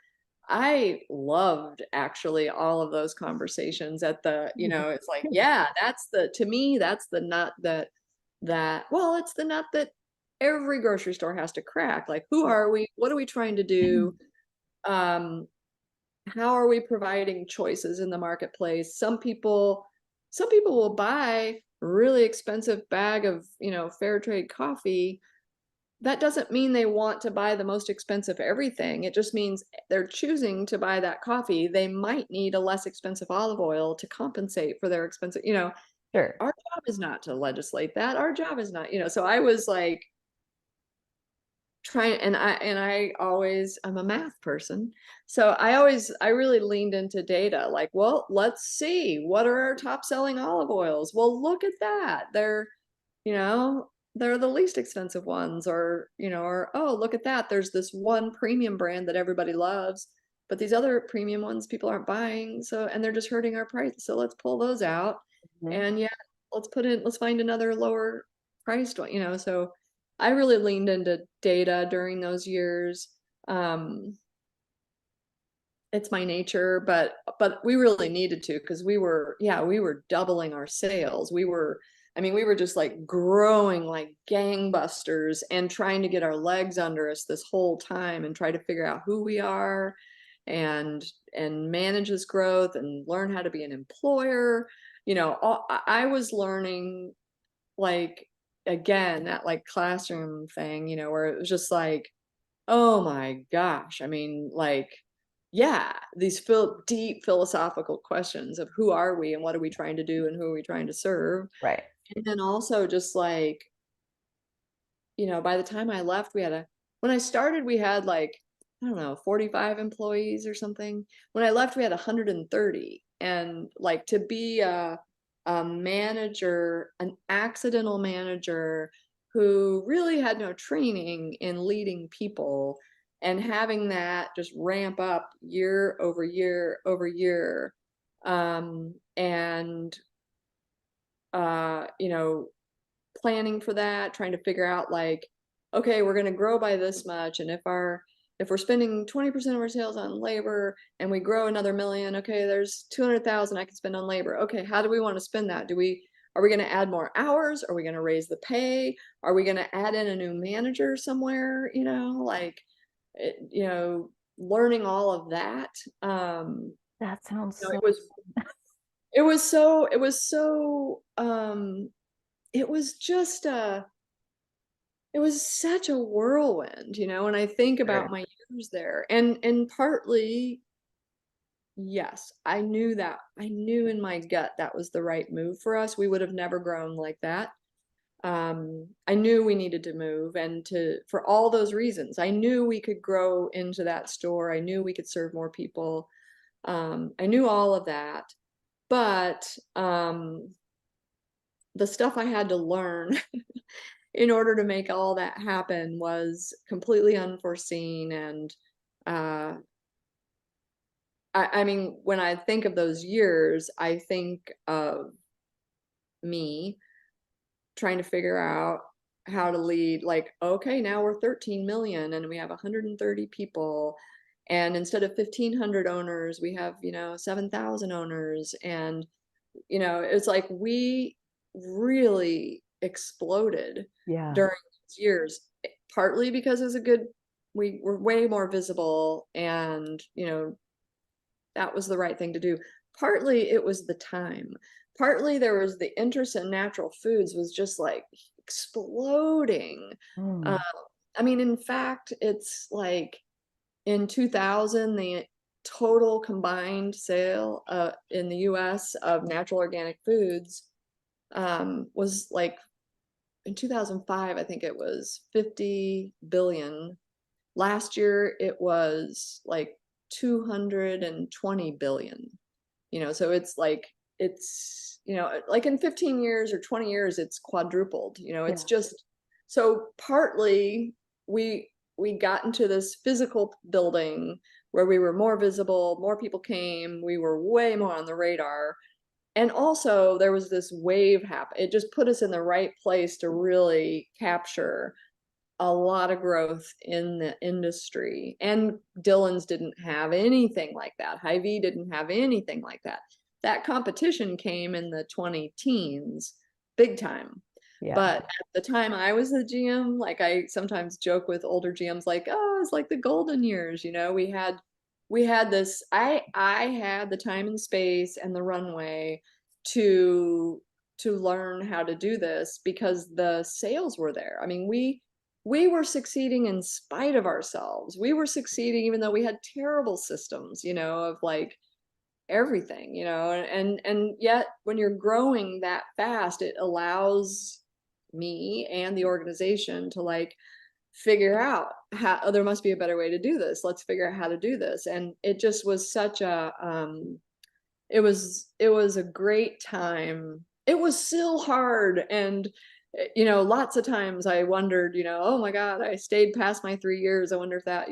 I loved actually all of those conversations at the, it's like, yeah, to me, that's the nut well, it's the nut that every grocery store has to crack. Like, who are we? What are we trying to do? Um, how are we providing choices in the marketplace? Some people will buy a really expensive bag of, fair trade coffee. That doesn't mean they want to buy the most expensive everything. It just means they're choosing to buy that coffee. They might need a less expensive olive oil to compensate for their expensive, Sure. our job is not to legislate that. Our job is not, so I was like trying, I'm a math person. So I really leaned into data, like, well, let's see, what are our top selling olive oils? Well, look at that. You know, they're the least expensive ones, or oh, look at that. There's this one premium brand that everybody loves, but these other premium ones people aren't buying. So, and they're just hurting our price. So let's pull those out. Mhm. And yeah, let's find another lower priced one, so I really leaned into data during those years. Um, it's my nature, but we really needed to, because we were doubling our sales. We were just like growing like gangbusters and trying to get our legs under us this whole time and try to figure out who we are and manage this growth and learn how to be an employer. I was learning, like, again, that like classroom thing, where it was just like, oh my gosh. Like, yeah, these deep philosophical questions of who are we and what are we trying to do and who are we trying to serve. Right. And then also just like, by the time I left, when I started, we had like, I don't know, 45 employees or something. When I left, we had 130. And like, to be a manager, an accidental manager who really had no training in leading people, and having that just ramp up year over year over year, and you know planning for that, trying to figure out like, okay, we're going to grow by this much, and if we're spending 20% of our sales on labor and we grow another million, okay, there's 200,000 I can spend on labor. Okay, how do we want to spend that? Are we going to add more hours? Are we going to raise the pay? Are we going to add in a new manager somewhere? Like, learning all of that. That sounds It so. was it was so it was just it was such a whirlwind, when I think Sure. about my years there. And partly, yes, I knew in my gut that was the right move for us. We would have never grown like that. I knew we needed to move, and for all those reasons. I knew we could grow into that store. I knew we could serve more people. I knew all of that. But the stuff I had to learn in order to make all that happen was completely unforeseen. And uh, I mean, when I think of those years, I think of me trying to figure out how to lead, like, okay, now we're 13 million and we have 130 people. And instead of 1,500 owners, we have, 7,000 owners. And, it's like we really exploded Yeah. during those years, partly because it was we were way more visible and, that was the right thing to do. Partly it was the time. Partly there was the interest in natural foods was just like exploding. Uh, Mm. I mean, in fact, it's like in 2000, the total combined sale in the US of natural organic foods was like in 2005, I think it was 50 billion. Last year, it was like 220 billion. So it's like, like in 15 years or 20 years, it's quadrupled. It's Yeah. just so partly we got into this physical building where we were more visible, more people came, we were way more on the radar. And also there was this wave happen. It just put us in the right place to really capture a lot of growth in the industry. And Dillon's didn't have anything like that. Hy-Vee didn't have anything like that. That competition came in the 20 teens, big time. Yeah. But at the time I was the GM, like I sometimes joke with older GMs, like, oh, it's like the golden years, we had this, I had the time and space and the runway to learn how to do this because the sales were there. I mean, we were succeeding in spite of ourselves. We were succeeding even though we had terrible systems, of like everything, and yet when you're growing that fast, it allows me and the organization to like figure out how, oh, there must be a better way to do this. Let's figure out how to do this. And it just was such a it was a great time. It was still hard. And lots of times I wondered, oh my God, I stayed past my 3 years. I wonder if that,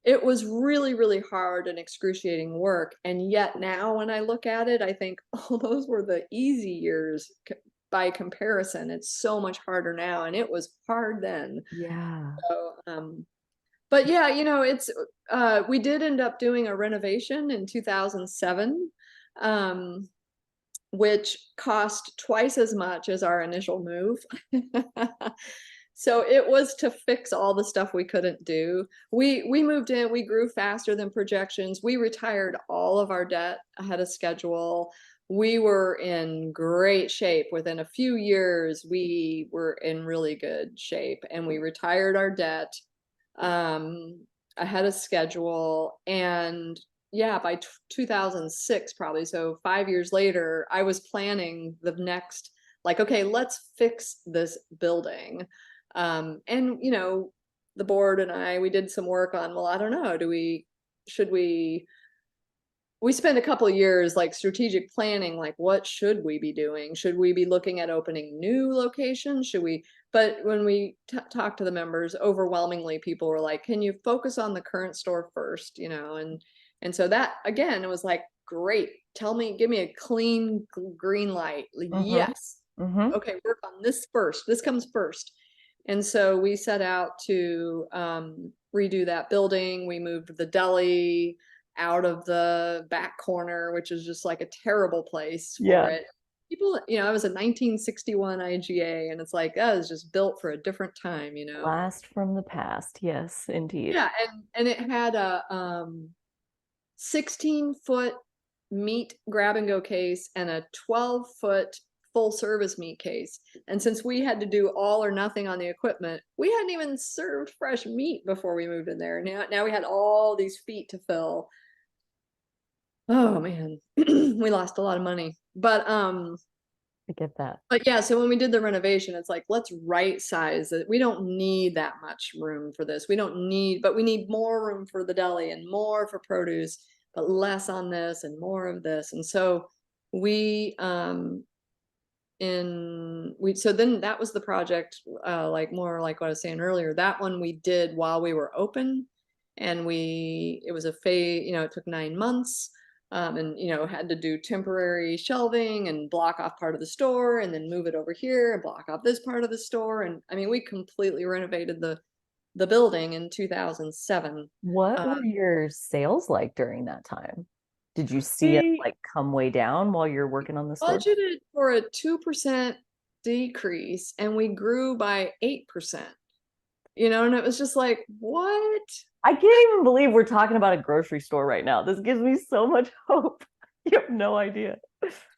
it was really, really hard and excruciating work. And yet now when I look at it, I think, oh, those were the easy years by comparison. It's so much harder now. And it was hard then. Yeah. So, but yeah, it's we did end up doing a renovation in 2007, um, which cost twice as much as our initial move. So it was to fix all the stuff we couldn't do. We moved in, we grew faster than projections. We retired all of our debt ahead of schedule. We were in great shape. Within a few years, we were in really good shape and we retired our debt um, ahead of schedule. And yeah, by 2006, probably, so 5 years later, I was planning the next, like, okay, let's fix this building. And the board and we did some work on, well, I don't know, should we spent a couple of years like strategic planning, like what should we be doing? Should we be looking at opening new locations? But when we talked to the members, overwhelmingly people were like, can you focus on the current store first? And so that, again, it was like, great, give me a clean green light. Mm-hmm. Yes. Mm-hmm. Okay, work on this first. This comes first. And so we set out to redo that building. We moved the deli out of the back corner, which is just like a terrible place for Yeah. it. People, I was a 1961 IGA, and it's like that was just built for a different time. Blast from the past. Yes, indeed. Yeah, and it had a 16-foot meat grab and go case and a 12-foot full service meat case. And since we had to do all or nothing on the equipment, we hadn't even served fresh meat before we moved in there. Now we had all these feet to fill. Oh man, we lost a lot of money. I get that. But yeah, so when we did the renovation, it's like, let's right size it. We don't need that much room for this. But we need more room for the deli and more for produce, but less on this and more of this. And so we so then that was the project, like more like what I was saying earlier. That one we did while we were open, and it was a phase, it took 9 months. And had to do temporary shelving and block off part of the store and then move it over here and block off this part of the store. And I mean, we completely renovated the building in 2007. What Uh, were your sales like during that time? Did you see it we like come way down while you're working on the store? budgeted for a 2% decrease and we grew by 8%. And it was just like, what? I can't even believe we're talking about a grocery store right now. This gives me so much hope. You have no idea.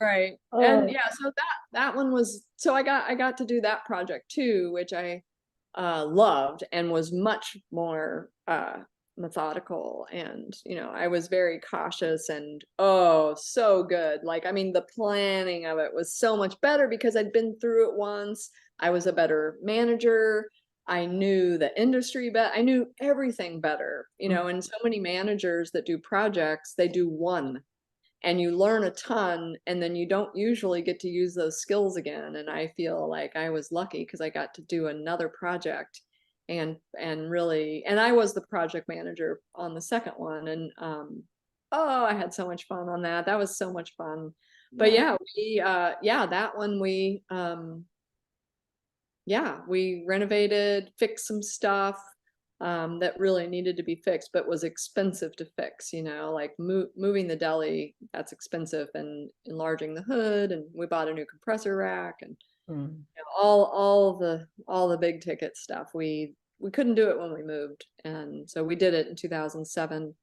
Right. And Oh, yeah, so that one was, so I got to do that project too, which I loved and was much more methodical. And I was very cautious and, oh, so good. Like, I mean, the planning of it was so much better because I'd been through it once. I was a better manager. I knew the industry better. I knew everything better. mm, And so many managers that do projects, they do one and you learn a ton, and then you don't usually get to use those skills again. And I feel like I was lucky because I got to do another project and really, and I was the project manager on the second one. And oh, I had so much fun on that. That was so much fun. But yeah. yeah, that one we renovated, fixed some stuff that really needed to be fixed, but was expensive to fix. Like moving the deli, that's expensive, and enlarging the hood, and we bought a new compressor rack, and Mm. all the big ticket stuff. We couldn't do it when we moved, and so we did it in 2007.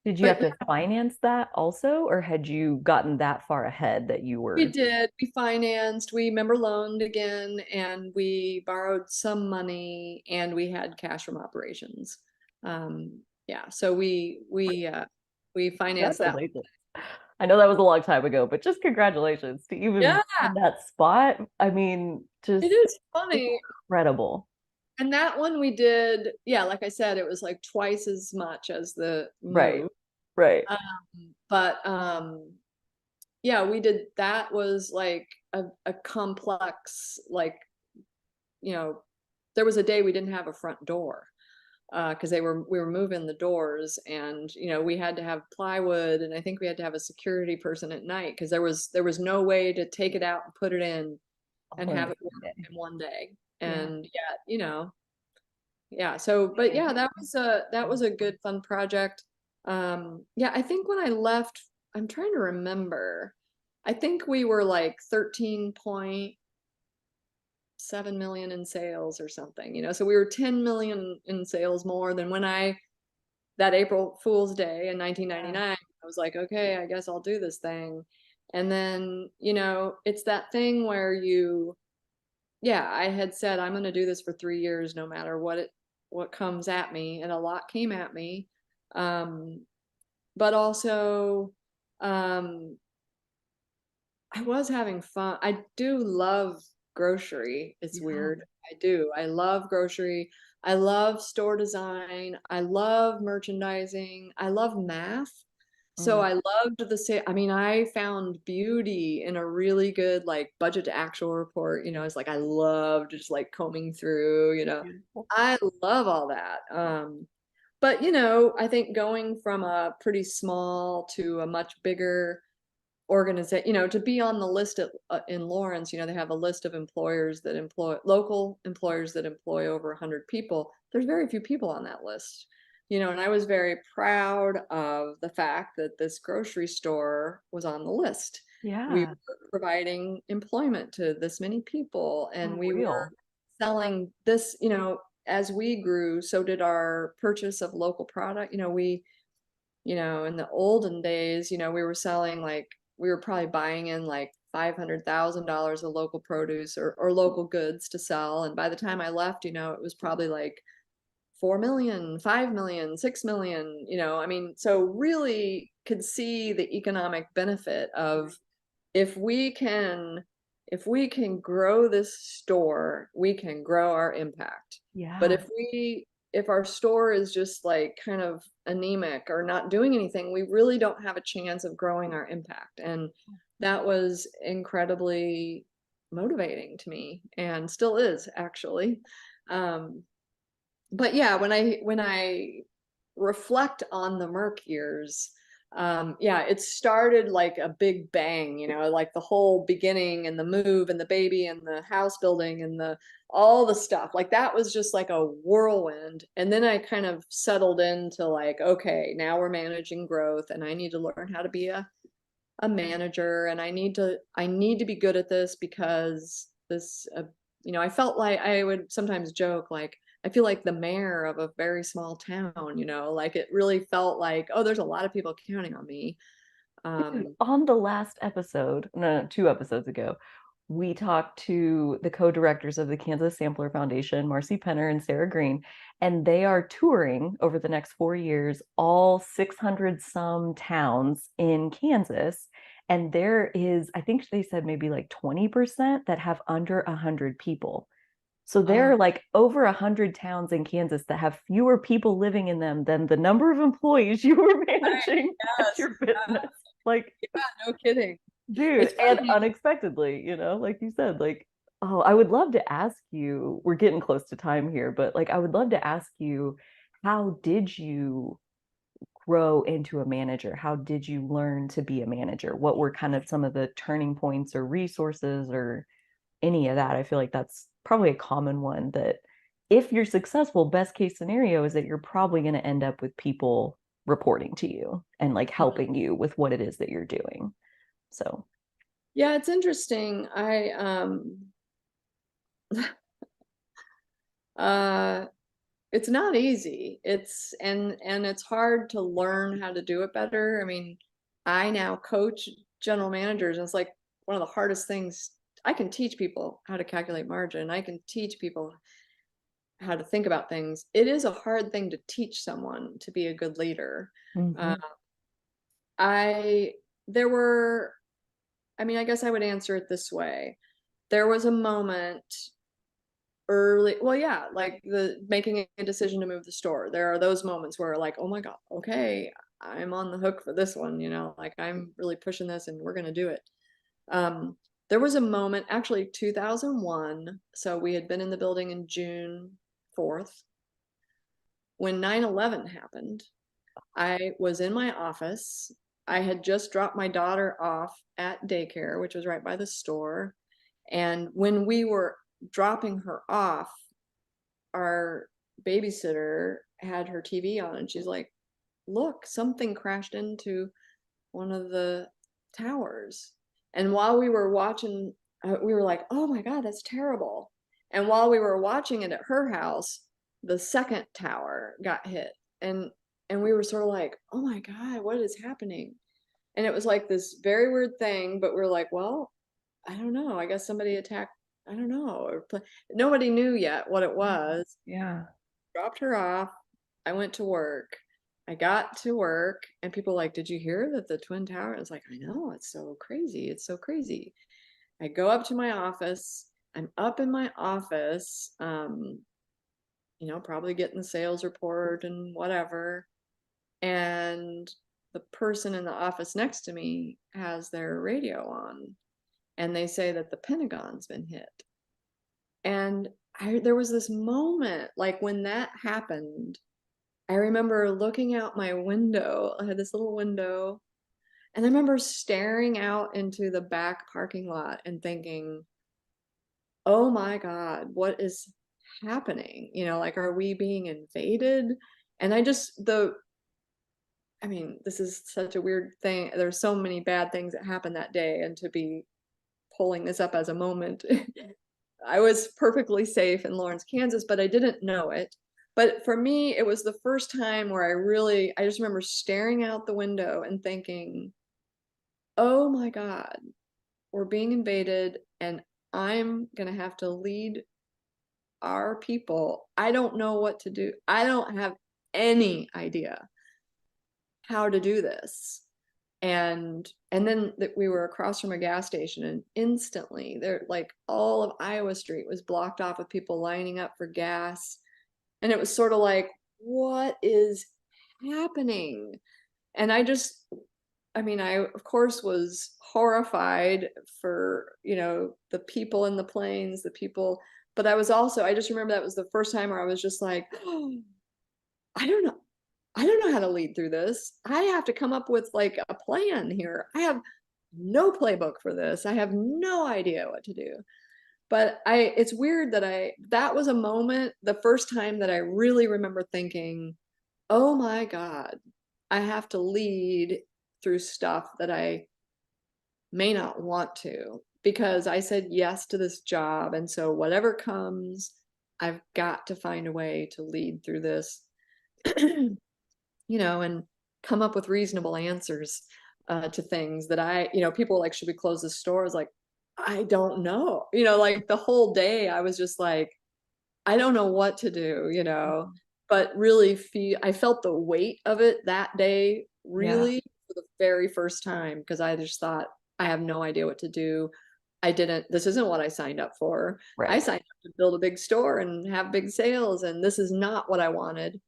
Did you But have to finance that also, or had you gotten that far ahead that you we were did. We financed, we member loaned again, and we borrowed some money, and we had cash from operations. Yeah, so we financed that. congratulations. I know that was a long time ago, but just congratulations to even Yeah, be in that spot. I mean, it just is funny. incredible. And that one we did, yeah, like I said, it was like twice as much as the Right. move. Right. But yeah, we did, that was like a complex, like, you know, there was a day we didn't have a front door because we were moving the doors, and we had to have plywood, and I think we had to have a security person at night because there was no way to take it out and put it in and All in have the it same work day. in one day. Yeah. And yeah, yeah. So, but yeah, that was a good fun project. Yeah, I think when I left, I'm trying to remember. I think we were like 13.7 million in sales or something, so we were 10 million in sales more than when that April Fool's Day in Yeah. 1999, I was like, okay, I guess I'll do this thing. And then, it's that thing where yeah, I had said I'm going to do this for 3 years, no matter what comes at me, and a lot came at me. Um, but also, um, I was having fun. I do love grocery. It's Yeah. weird. I do. I love grocery. I love store design. I love merchandising. I love math. So Mm. I loved I mean, I found beauty in a really good like budget to actual report. It's like I loved just like combing through, Beautiful. I love all that. But I think going from a pretty small to a much bigger organization, to be on the list in Lawrence, they have a list of employers that employ local employers that employ over 100 people. There's very few people on that list, and I was very proud of the fact that this grocery store was on the list. We Yeah. were providing employment to this many people, and For we were real. selling this, as we grew, so did our purchase of local product. In the olden days, we were selling like we were probably buying in like $500,000 of local produce or local goods to sell. And by the time I left, it was probably like 4 million, 5 million, 6 million, I mean, so really could see the economic benefit of if we can if we can grow this store, we can grow our impact. But Yeah. if we if our store is just like kind of anemic or not doing anything, we really don't have a chance of growing our impact. And that was incredibly motivating to me and still is actually. But yeah, when I reflect on the Merck years, yeah, it started like a big bang, like the whole beginning and the move and the baby and the house building and the all the stuff. Like that was just like a whirlwind. And then I kind of settled into like, okay, now we're managing growth and I need to learn how to be a manager and I need to be good at this because this I felt like I would sometimes joke like I feel like the mayor of a very small town, like it really felt like, oh, there's a lot of people counting on me. On the last episode, no, 2 episodes ago, we talked to the co-directors of the Kansas Sampler Foundation, Marcy Penner and Sarah Green, and they are touring over the next 4 years all 600 some towns in Kansas. And there is, I think they said maybe like 20% that have under 100 people. So there Oh, are like over 100 towns in Kansas that have fewer people living in them than the number of employees you were right. managing at Yes. your business. Like, Yeah, no kidding. dude, It's and funny. unexpectedly, like you said, like, oh, I would love to ask you, we're getting close to time here, but like, I would love to ask you, how did you grow into a manager? How did you learn to be a manager? What were kind of some of the turning points or resources or any of that? I feel like that's probably a common one that if you're successful, best case scenario is that you're probably going to end up with people reporting to you and like helping you with what it is that you're doing. So, Yeah, it's interesting. I uh it's not easy. And it's hard to learn how to do it better. I mean, I now coach general managers, and it's like one of the hardest things. I can teach people how to calculate margin. I can teach people how to think about things. It is a hard thing to teach someone to be a good leader. Uh, mm-hmm. I there were, I mean, I guess I would answer it this way. There was a moment early, well, yeah, like the making a decision to move the store. There are those moments where like, oh my God, okay, I'm on the hook for this one, like I'm really pushing this and we're gonna do it. Um, there was a moment, actually 2001, so we had been in the building in June 4th, when 9/11 happened. I was in my office. I had just dropped my daughter off at daycare, which was right by the store. And when we were dropping her off, our babysitter had her TV on and she's like, look, something crashed into one of the towers. And while we were watching, we were like, oh my God, that's terrible. And while we were watching it at her house, the second tower got hit. And we were sort of like, oh my God, what is happening? And it was like this very weird thing, but we're like, well, I don't know. I guess somebody attacked, I don't know. Nobody knew yet what it was. Yeah. Dropped her off. I went to work. I got to work and people were like, did you hear that the Twin Tower? I was like, I know, it's so crazy. It's so crazy. I go up to my office. I'm up in my office, probably getting the sales report and whatever. And the person in the office next to me has their radio on and they say that the Pentagon's been hit. And there was this moment, like when that happened, I remember looking out my window. I had this little window, and I remember staring out into the back parking lot and thinking, oh my God, what is happening? Like, are we being invaded? And I mean, this is such a weird thing. There's so many bad things that happened that day, and to be pulling this up as a moment, I was perfectly safe in Lawrence, Kansas, but I didn't know it. But for me, it was the first time where I just remember staring out the window and thinking, oh my God, we're being invaded and I'm going to have to lead our people. I don't know what to do. I don't have any idea how to do this. And then we were across from a gas station and instantly there, like all of Iowa Street was blocked off with people lining up for gas. And it was sort of like, what is happening? And I mean, I of course was horrified for, the people in the planes, the people, but I just remember that was the first time where I was just like, oh, I don't know. I don't know how to lead through this. I have to come up with like a plan here. I have no playbook for this. I have no idea what to do. But it's weird that that was a moment, the first time that I really remember thinking, oh my God, I have to lead through stuff that I may not want to because I said yes to this job. And so whatever comes, I've got to find a way to lead through this, and come up with reasonable answers to things that people were like, should we close the store? I was like, I don't know. Like the whole day I was just like, I don't know what to do, but really I felt the weight of it that day, Yeah. really for the very first time, because I just thought, I have no idea what to do. This isn't what I signed up for. I Right. signed up to build a big store and have big sales, and this is not what I wanted.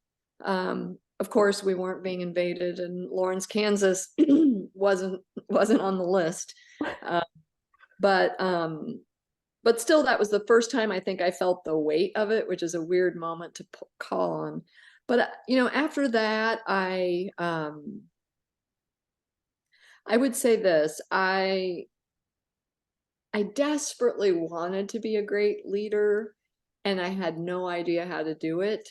Of course, we weren't being invaded, and Lawrence, Kansas wasn't on the list. Uh, but still, that was the first time I think I felt the weight of it, which is a weird moment to call on. But after that, I would say this: I desperately wanted to be a great leader, and I had no idea how to do it.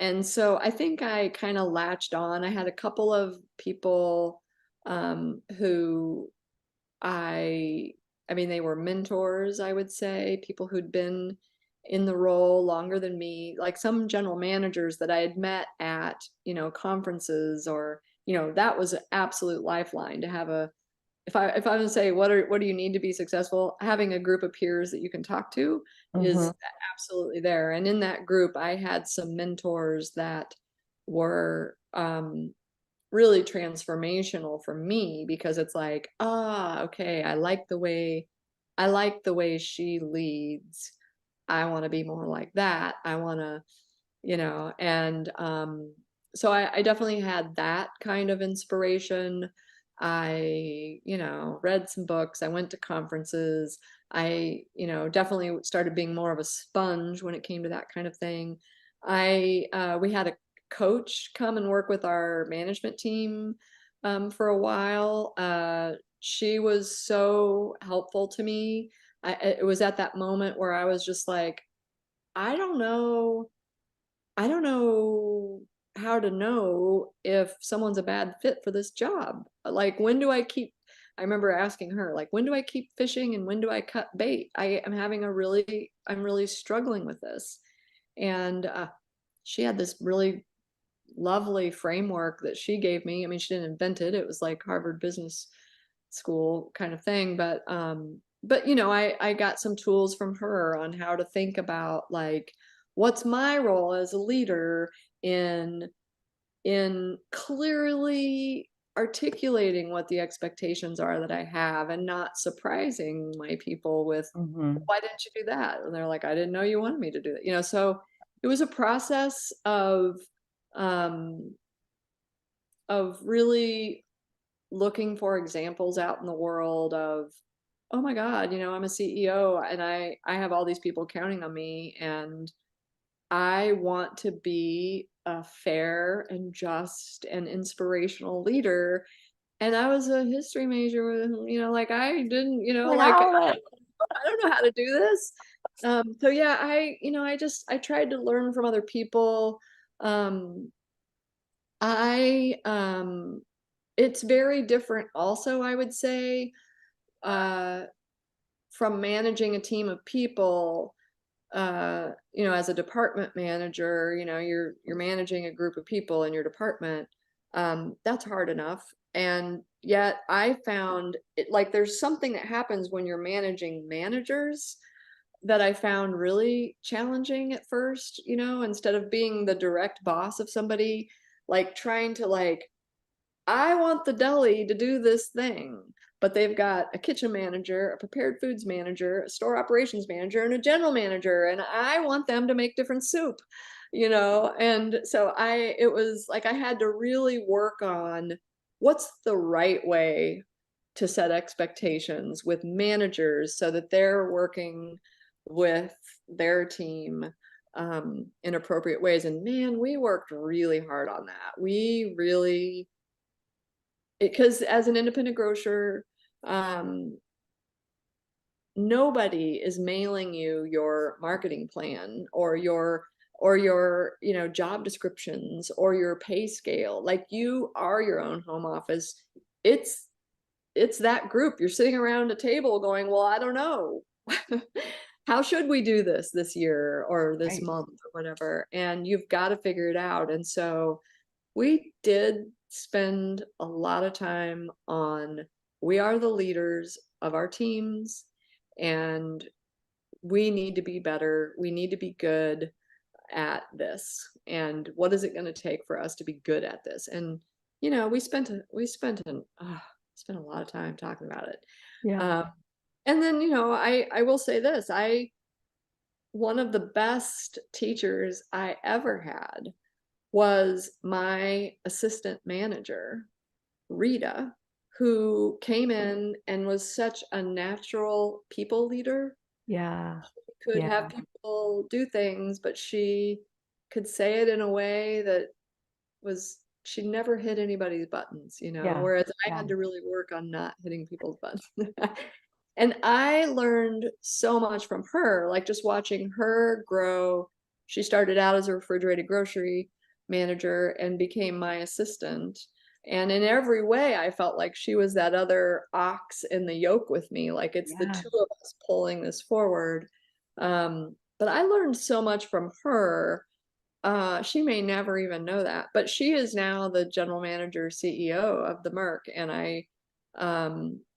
And so I think I kind of latched on. I had a couple of people who I I mean, they were mentors, I would say, people who'd been in the role longer than me, like some general managers that I had met at, conferences, or, that was an absolute lifeline to have if I was to say what do you need to be successful, having a group of peers that you can talk to Hmm. is absolutely there. And in that group, I had some mentors that were really transformational for me, because it's like, okay, I like the way she leads. I want to be more like that. I want to, and so I definitely had that kind of inspiration. I, read some books, I went to conferences. I, definitely started being more of a sponge when it came to that kind of thing. We had a coach come and work with our management team for a while. She was so helpful to me. It was at that moment where I was just like, I don't know. I don't know how to know if someone's a bad fit for this job. Like, I remember asking her, like, when do I keep fishing and when do I cut bait? I'm really struggling with this. And she had this really lovely framework that she gave me. I mean, she didn't invent it. It was like Harvard Business School kind of thing. But I got some tools from her on how to think about, like, what's my role as a leader in clearly articulating what the expectations are that I have, and not surprising my people with, Hmm. why didn't you do that? And they're like, I didn't know you wanted me to do that. So it was a process um, of really looking for examples out in the world of, oh my God, I'm a CEO, and I have all these people counting on me, and I want to be a fair and just and inspirational leader. And I was a history major with, like, I didn't, Like like, all of it. I don't know how to do this. So yeah, I tried to learn from other people. Um, I It's very different also, I would say, uh, from managing a team of people. As a department manager, you're managing a group of people in your department. That's hard enough. And yet I found it, like, there's something that happens when you're managing managers that I found really challenging at first, instead of being the direct boss of somebody, like trying to, like, I want the deli to do this thing. but they've got a kitchen manager, a prepared foods manager, a store operations manager, and a general manager. And I want them to make different soup, And so it was like I had to really work on what's the right way to set expectations with managers so that they're working with their team in appropriate ways. And man, we worked really hard on that. We really, because as an independent grocer, um, nobody is mailing you your marketing plan or your job descriptions or your pay scale. Like, you are your own home office. It's that group. You're sitting around a table going, well, I don't know. How should we do this year or this Right. month or whatever? And you've got to figure it out. And so we did spend a lot of time on, we are the leaders of our teams, and we need to be better. We need to be good at this. And what is it going to take for us to be good at this? And spent a lot of time talking about it. Yeah. And then, I will say this, one of the best teachers I ever had was my assistant manager, Rita, who came in and was such a natural people leader. Yeah. Could Yeah. have people do things, but she could say it in a way that she never hit anybody's buttons, Yeah. whereas I Yeah. had to really work on not hitting people's buttons. And I learned so much from her, like just watching her grow. She started out as a refrigerated grocery manager and became my assistant. And in every way, I felt like she was that other ox in the yoke with me. Like, it's the Yeah. two of us pulling this forward. But I learned so much from her. She may never even know that, but she is now the general manager, CEO of the Merck, and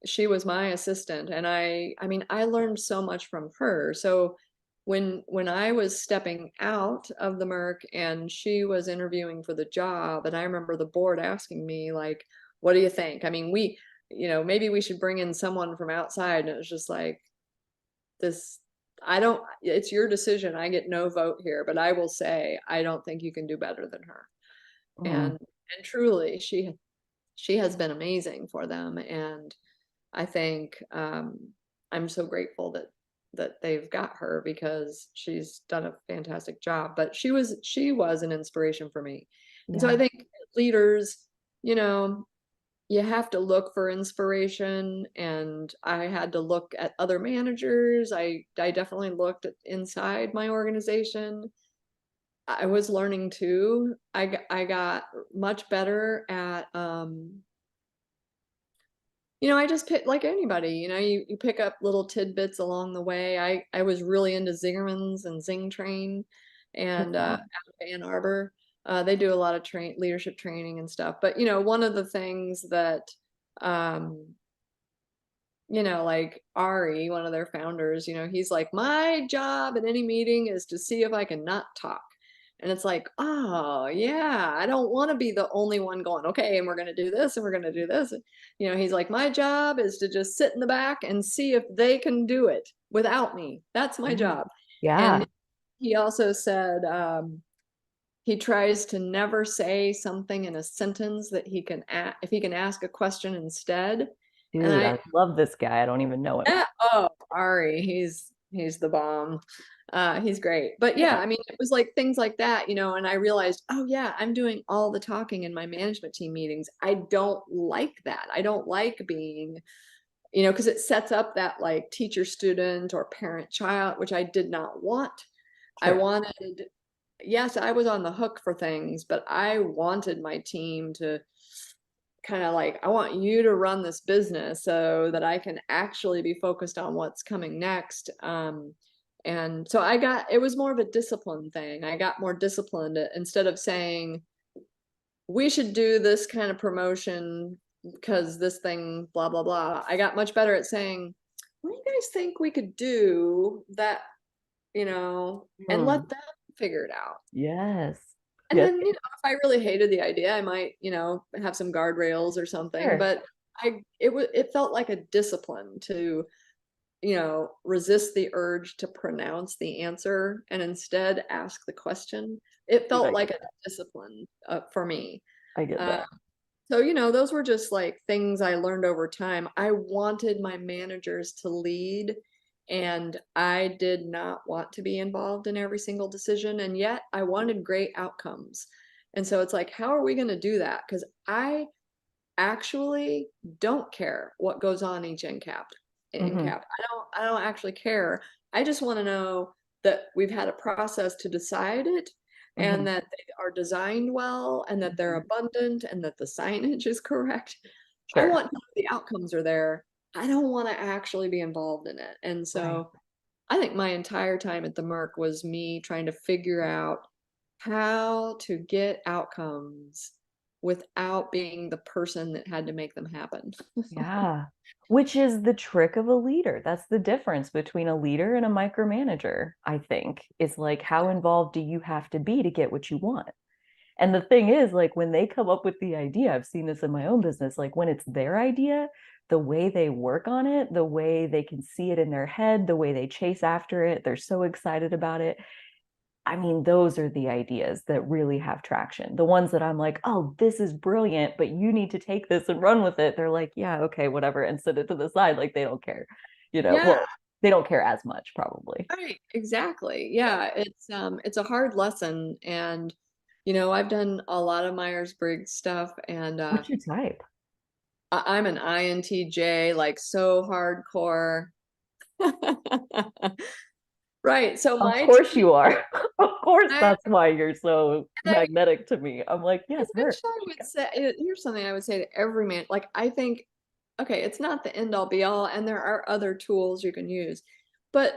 she was my assistant, and I mean, I learned so much from her. So when I was stepping out of the Merck and she was interviewing for the job, and I remember the board asking me, like, what do you think? I mean, maybe we should bring in someone from outside, and it was just like, this, I don't, it's your decision. I get no vote here, but I will say, I don't think you can do better than her. Mm. And truly, she has been amazing for them. And I think I'm so grateful that they've got her, because she's done a fantastic job. But she was an inspiration for me. And so I Yeah. think leaders, you know, you have to look for inspiration, and I had to look at other managers. I definitely looked at inside my organization. I was learning too. I got much better at I just pick, like anybody, you pick up little tidbits along the way. I was really into Zingerman's and Zing Train, and out of Ann Arbor. They do a lot of leadership training and stuff. But one of the things that um like Ari, one of their founders, he's like, my job at any meeting is to see if I can not talk. And it's like, oh yeah, I don't want to be the only one going, okay, and we're going to do this and we're going to do this. He's like, my job is to just sit in the back and see if they can do it without me. That's my Yeah. job. Yeah. And he also said, he tries to never say something in a sentence that if he can ask a question instead. And Dude, I love this guy. I don't even know him. oh, Ari, he's the bomb. He's great. But yeah, Yeah. I mean, it was like things like that, and I realized, oh yeah, I'm doing all the talking in my management team meetings. I don't like that. I don't like being, because it sets up that like teacher student or parent child, which I did not want. I Sure. wanted, yes, I was on the hook for things, but I wanted my team to kind of like, I want you to run this business so that I can actually be focused on what's coming next. And so it was more of a discipline thing. I got more disciplined instead of saying, we should do this kind of promotion because this thing, blah, blah, blah. I got much better at saying, what do you guys think we could do that, and Hmm. let them figure it out. Yes. And Yes. then, if I really hated the idea, I might, have some guardrails or something. Sure. But it felt like a discipline to, resist the urge to pronounce the answer and instead ask the question. It Dude, I felt get like a that. discipline for me. I get Uh, that. so, those were just like things I learned over time. I wanted my managers to lead, and I did not want to be involved in every single decision. And yet I wanted great outcomes. And so it's like, how are we going to do that? Because I actually don't care what goes on each in Hmm. cap. I don't actually care. I just want to know that we've had a process to decide it, Hmm. and that they are designed well, and that they're Hmm. abundant, and that the signage is correct. I Sure. want to know the outcomes are there. I don't want to actually be involved in it. And Right. so I think my entire time at the Merc was me trying to figure out how to get outcomes without being the person that had to make them happen. Yeah. Which is the trick of a leader. That's the difference between a leader and a micromanager, I think. Is like, how involved do you have to be to get what you want? And the thing is, like, when they come up with the idea, I've seen this in my own business, like, when it's their idea, the way they work on it, the way they can see it in their head, the way they chase after it, they're so excited about it. I mean, those are the ideas that really have traction. The ones that I'm like, oh, this is brilliant, but you need to take this and run with it. They're like, yeah, okay, whatever, and set it to the side. Like, they don't care, Yeah, well, they don't care as much, probably. right. Exactly. Yeah. Yeah, it's a hard lesson. And I've done a lot of Myers-Briggs stuff, and What's your type? I'm an INTJ, like so hardcore. Right. So Of my course you are. Of course, I, that's why you're so I magnetic to me. I'm like, I yes, her. wish I would say, here's something I would say to every man. Like, I think, okay, it's not the end all be all, and there are other tools you can use, but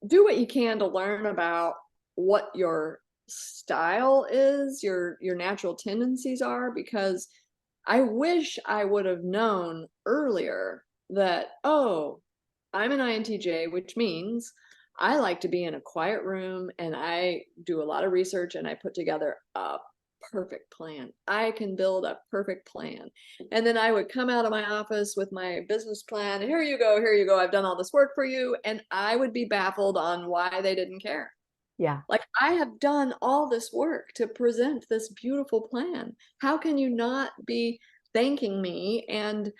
do what you can to learn about what your style is, your natural tendencies are, because I wish I would have known earlier that, oh, I'm an INTJ, which means I like to be in a quiet room and I do a lot of research and I put together a perfect plan. I can build a perfect plan. And then I would come out of my office with my business plan. Here you go. Here you go. I've done all this work for you. And I would be baffled on why they didn't care. Yeah, Like, I have done all this work to present this beautiful plan. How can you not be thanking me and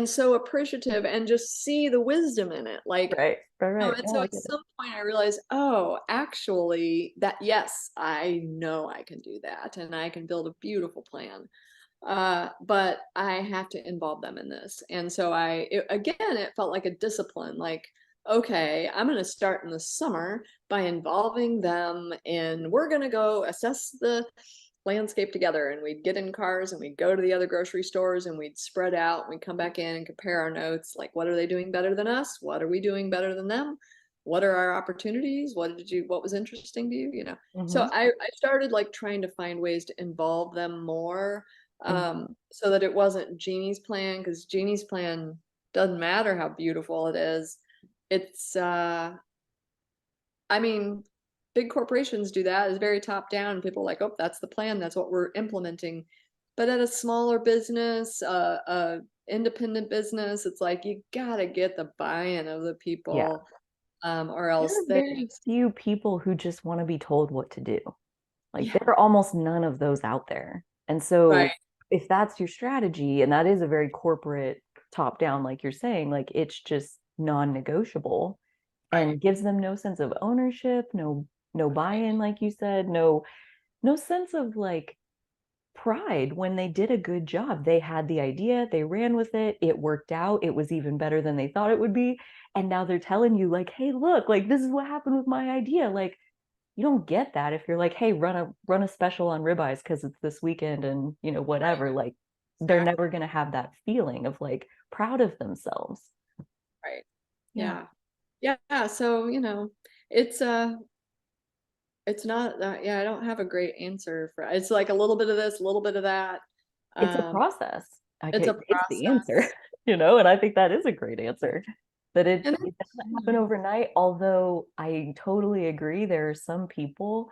so appreciative and just see the wisdom in it? Like, right, right, right. and Yeah, so I at get it. some point I realized, oh, actually, that yes, I know I can do that and I can build a beautiful plan. But I have to involve them in this. And so again, it felt like a discipline. Like, okay, I'm going to start in the summer by involving them in, we're going to go assess the landscape together. And we'd get in cars and we'd go to the other grocery stores and we'd spread out and we'd come back in and compare our notes. Like, what are they doing better than us? What are we doing better than them? What are our opportunities? What was interesting to you? So Hmm. I started like trying to find ways to involve them more, Hmm. so that it wasn't Jeannie's plan, because Jeannie's plan doesn't matter how beautiful it is. It's I mean, big corporations do that. It's very top down. People are like, oh, that's the plan. That's what we're implementing. But at a smaller business, independent business, it's like you gotta get the buy-in of the Yeah. people, or There else are very few people who just want to be told what to do. Like, yeah, there are almost none of those out there. And right, so, if that's your strategy, and that is a very corporate top down, like you're saying, like, it's just non-negotiable right, and gives them no sense of ownership, no buy-in, like you said, no sense of like pride when they did a good job. They had the idea, they ran with it, it worked out, it was even better than they thought it would be. And now they're telling you, like, hey, look, like, this is what happened with my idea. Like, you don't get that if you're like, hey, run a special on ribeyes because it's this weekend and right, whatever. Like, they're exactly, never gonna have that feeling of like proud of themselves. right, Yeah. yeah, yeah. So it's it's not that, yeah, I don't have a great answer for it's like a little bit of this, a little bit of that. It's a Um, process. it's a It's the answer, process. and I think that is a great answer. That And it it's, doesn't happen overnight, although I totally agree there are some people.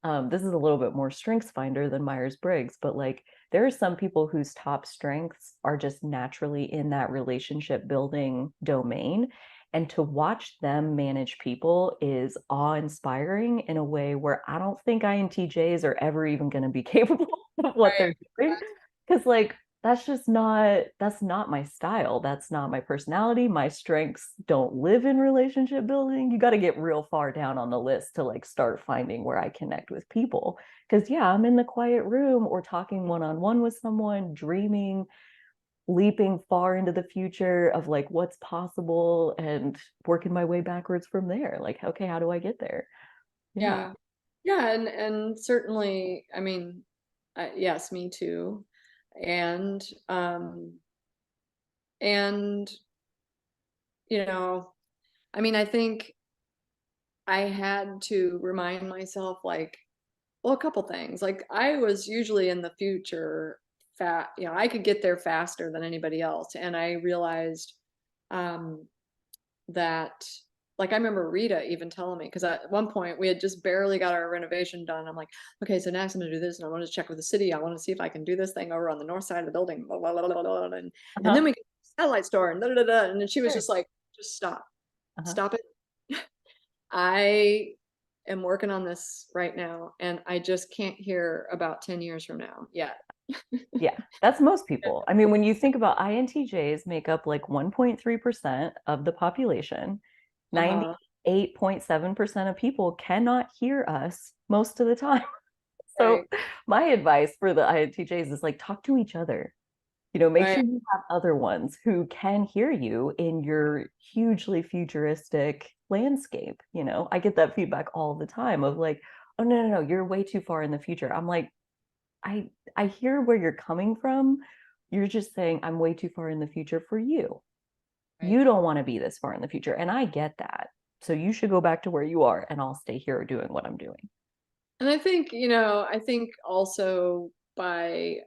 This is a little bit more strengths finder than Myers-Briggs, but like there are some people whose top strengths are just naturally in that relationship building domain. And to watch them manage people is awe-inspiring in a way where I don't think INTJs are ever even going to be capable of what Right. they're doing. Because like that's not my style. That's not my personality. My strengths don't live in relationship building. You got to get real far down on the list to like start finding where I connect with people. Because yeah, I'm in the quiet room or talking one-on-one with someone, dreaming, leaping far into the future of like what's possible and working my way backwards from there. Like, okay, how do I get there? Yeah. Yeah. Yeah, and certainly, I mean, yes, me too. And and you know, I mean, I think I had to remind myself, like, well, a couple things. Like, I was usually in the future I could get there faster than anybody else. And I realized um that, like, I remember Rita even telling me, because at one point we had just barely got our renovation done. I'm like, okay, so next I'm gonna do this, and I want to check with the city. I want to see if I can do this thing over on the north side of the building, blah, blah, blah, blah, blah, blah, and Uh-huh. then we get a satellite store and da, da, da, da. And then she was Sure. just like, just stop, Uh-huh. stop it. I am working on this right now, and I just can't hear about 10 years from now yet. Yeah, that's most people. I mean, when you think about INTJs make up like 1.3% of the population, Uh-huh. 98.7% of people cannot hear us most of the time. So Right, my advice for the INTJs is like talk to each other. Make right. sure you have other ones who can hear you in your hugely futuristic landscape. I get that feedback all the time of like, oh no, no, no, you're way too far in the future. I'm like, I hear where you're coming from. You're just saying I'm way too far in the future for you. Right. You don't want to be this far in the future. And I get that. So you should go back to where you are and I'll stay here doing what I'm doing. And I think also by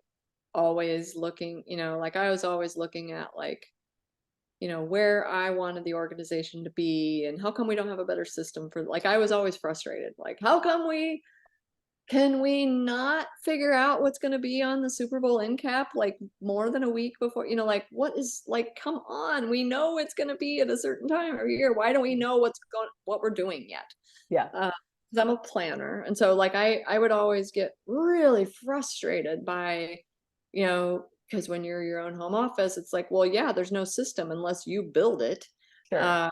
always looking, like I was always looking at, like, where I wanted the organization to be and how come we don't have a better system for, like, I was always frustrated. Like, how come can we not figure out what's going to be on the Super Bowl end cap like more than a week before? Like, what is, like, come on, we know it's going to be at a certain time of year. Why don't we know what we're doing yet? Yeah, 'Cause I'm a planner, and so, like, I would always get really frustrated by, because when you're your own home office, it's like, well, yeah, there's no system unless you build it. sure.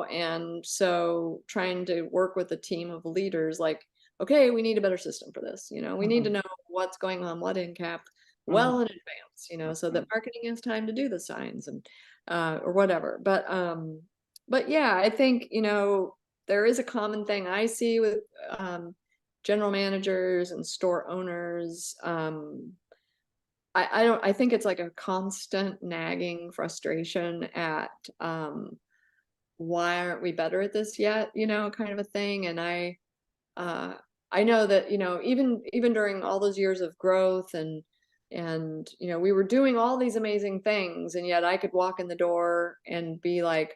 And so trying to work with a team of leaders, like, okay, we need a better system for this. We need to Mhm, know what's going on, what in cap, well mhm, in advance, so that mhm. marketing has time to do the signs and or whatever. But yeah, I think, there is a common thing I see with um, general managers and store owners. I don't. I think it's like a constant nagging frustration at why aren't we better at this yet? Kind of a thing. And uh, I know that, even during all those years of growth and we were doing all these amazing things, and yet I could walk in the door and be like,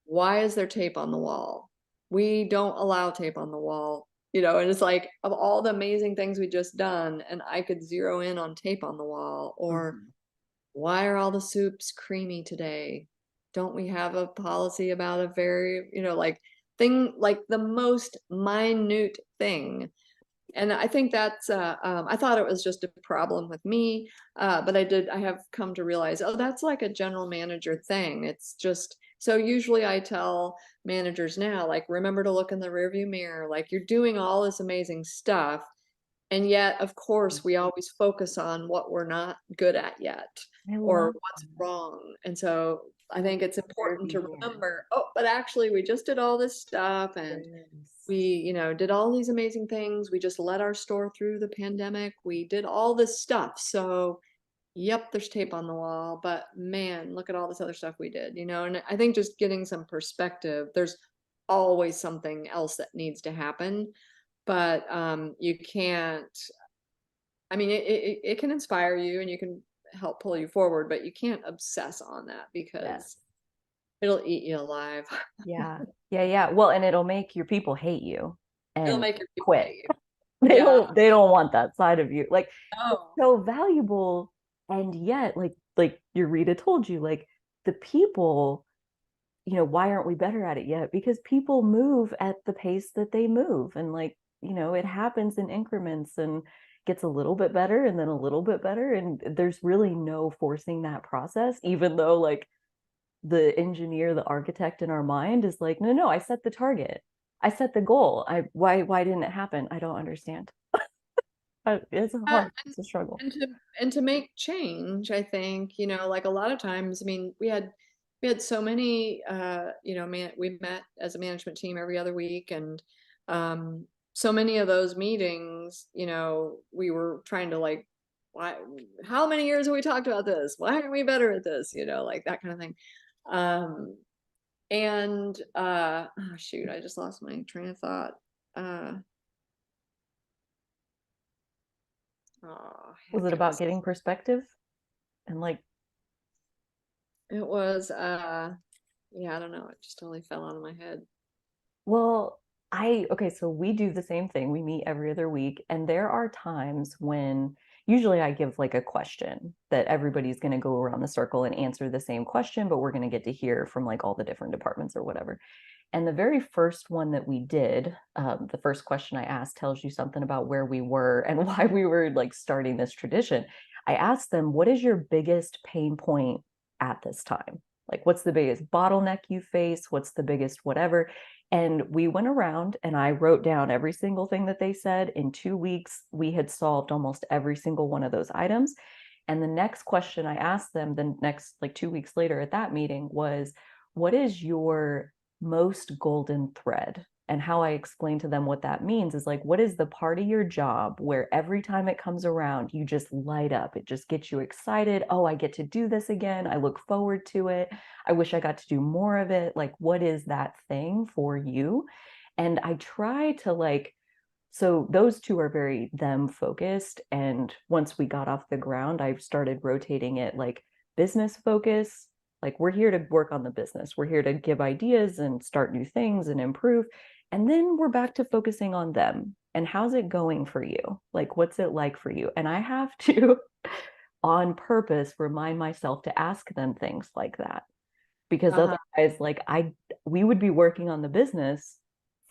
why is there tape on the wall? We don't allow tape on the wall. And it's like, of all the amazing things we just done, and I could zero in on tape on the wall. Or Mhm. why are all the soups creamy today? Don't we have a policy about a very, like, thing, like the most minute thing? And I think that's I thought it was just a problem with me, but I have come to realize, oh, that's like a general manager thing. It's just, so usually I tell managers now, like, remember to look in the rearview mirror. Like, you're doing all this amazing stuff, and yet, of course, we always focus on what we're not good at yet, I or love what's that. wrong. And so I think it's important Rearview to mirror. remember, oh, but actually we just did all this stuff, and Yes. we, did all these amazing things. We just led our store through the pandemic. We did all this stuff. So, yep, there's tape on the wall, but man, look at all this other stuff we did, and I think just getting some perspective, there's always something else that needs to happen, but you can't, I mean, it can inspire you and you can help pull you forward, but you can't obsess on that Yes. because it'll eat you alive. Yeah. Yeah. Yeah. Well, and it'll make your people hate you It'll and make your people quit. hate you. Yeah. They don't want that side of you. Like it's Oh, so valuable. And yet, like your Rita told you, like the people, why aren't we better at it yet? Because people move at the pace that they move. And like, it happens in increments and gets a little bit better and then a little bit better. And there's really no forcing that process, even though like the engineer, the architect in our mind is like, no, no, I set the target. I set the goal. Why didn't it happen? I don't understand. It's yeah, hard. It's a struggle. and to make change, I think, like a lot of times, I mean, we had so many, we met as a management team every other week, and um, so many of those meetings, we were trying to like, why, how many years have we talked about this? Why aren't we better at this? Like that kind of thing. Um, and oh shoot, I just lost my train of thought. Uh, oh Was heck, it it about was getting perspective and like, It was, yeah, I don't know. It just totally fell out of my head. well, okay, so we do the same thing. We meet every other week, and there are times when usually I give like a question that everybody's going to go around the circle and answer the same question, but we're going to get to hear from like all the different departments or whatever. And the very first one that we did, the first question I asked tells you something about where we were and why we were like starting this tradition. I asked them, what is your biggest pain point at this time? Like, what's the biggest bottleneck you face? What's the biggest whatever? And we went around and I wrote down every single thing that they said. In 2 weeks, we had solved almost every single one of those items. And the next question I asked them, the next like 2 weeks later at that meeting was, what is your most golden thread? And how I explain to them what that means is like, what is the part of your job where every time it comes around, you just light up? It just gets you excited. Oh, I get to do this again. I look forward to it. I wish I got to do more of it. Like, what is that thing for you? And I try to like, so those two are very them focused. And once we got off the ground, I started rotating it like business focus. Like we're here to work on the business. We're here to give ideas and start new things and improve. And then we're back to focusing on them. And how's it going for you? Like, what's it like for you? And I have to, on purpose, remind myself to ask them things like that because Uh-huh. otherwise like we would be working on the business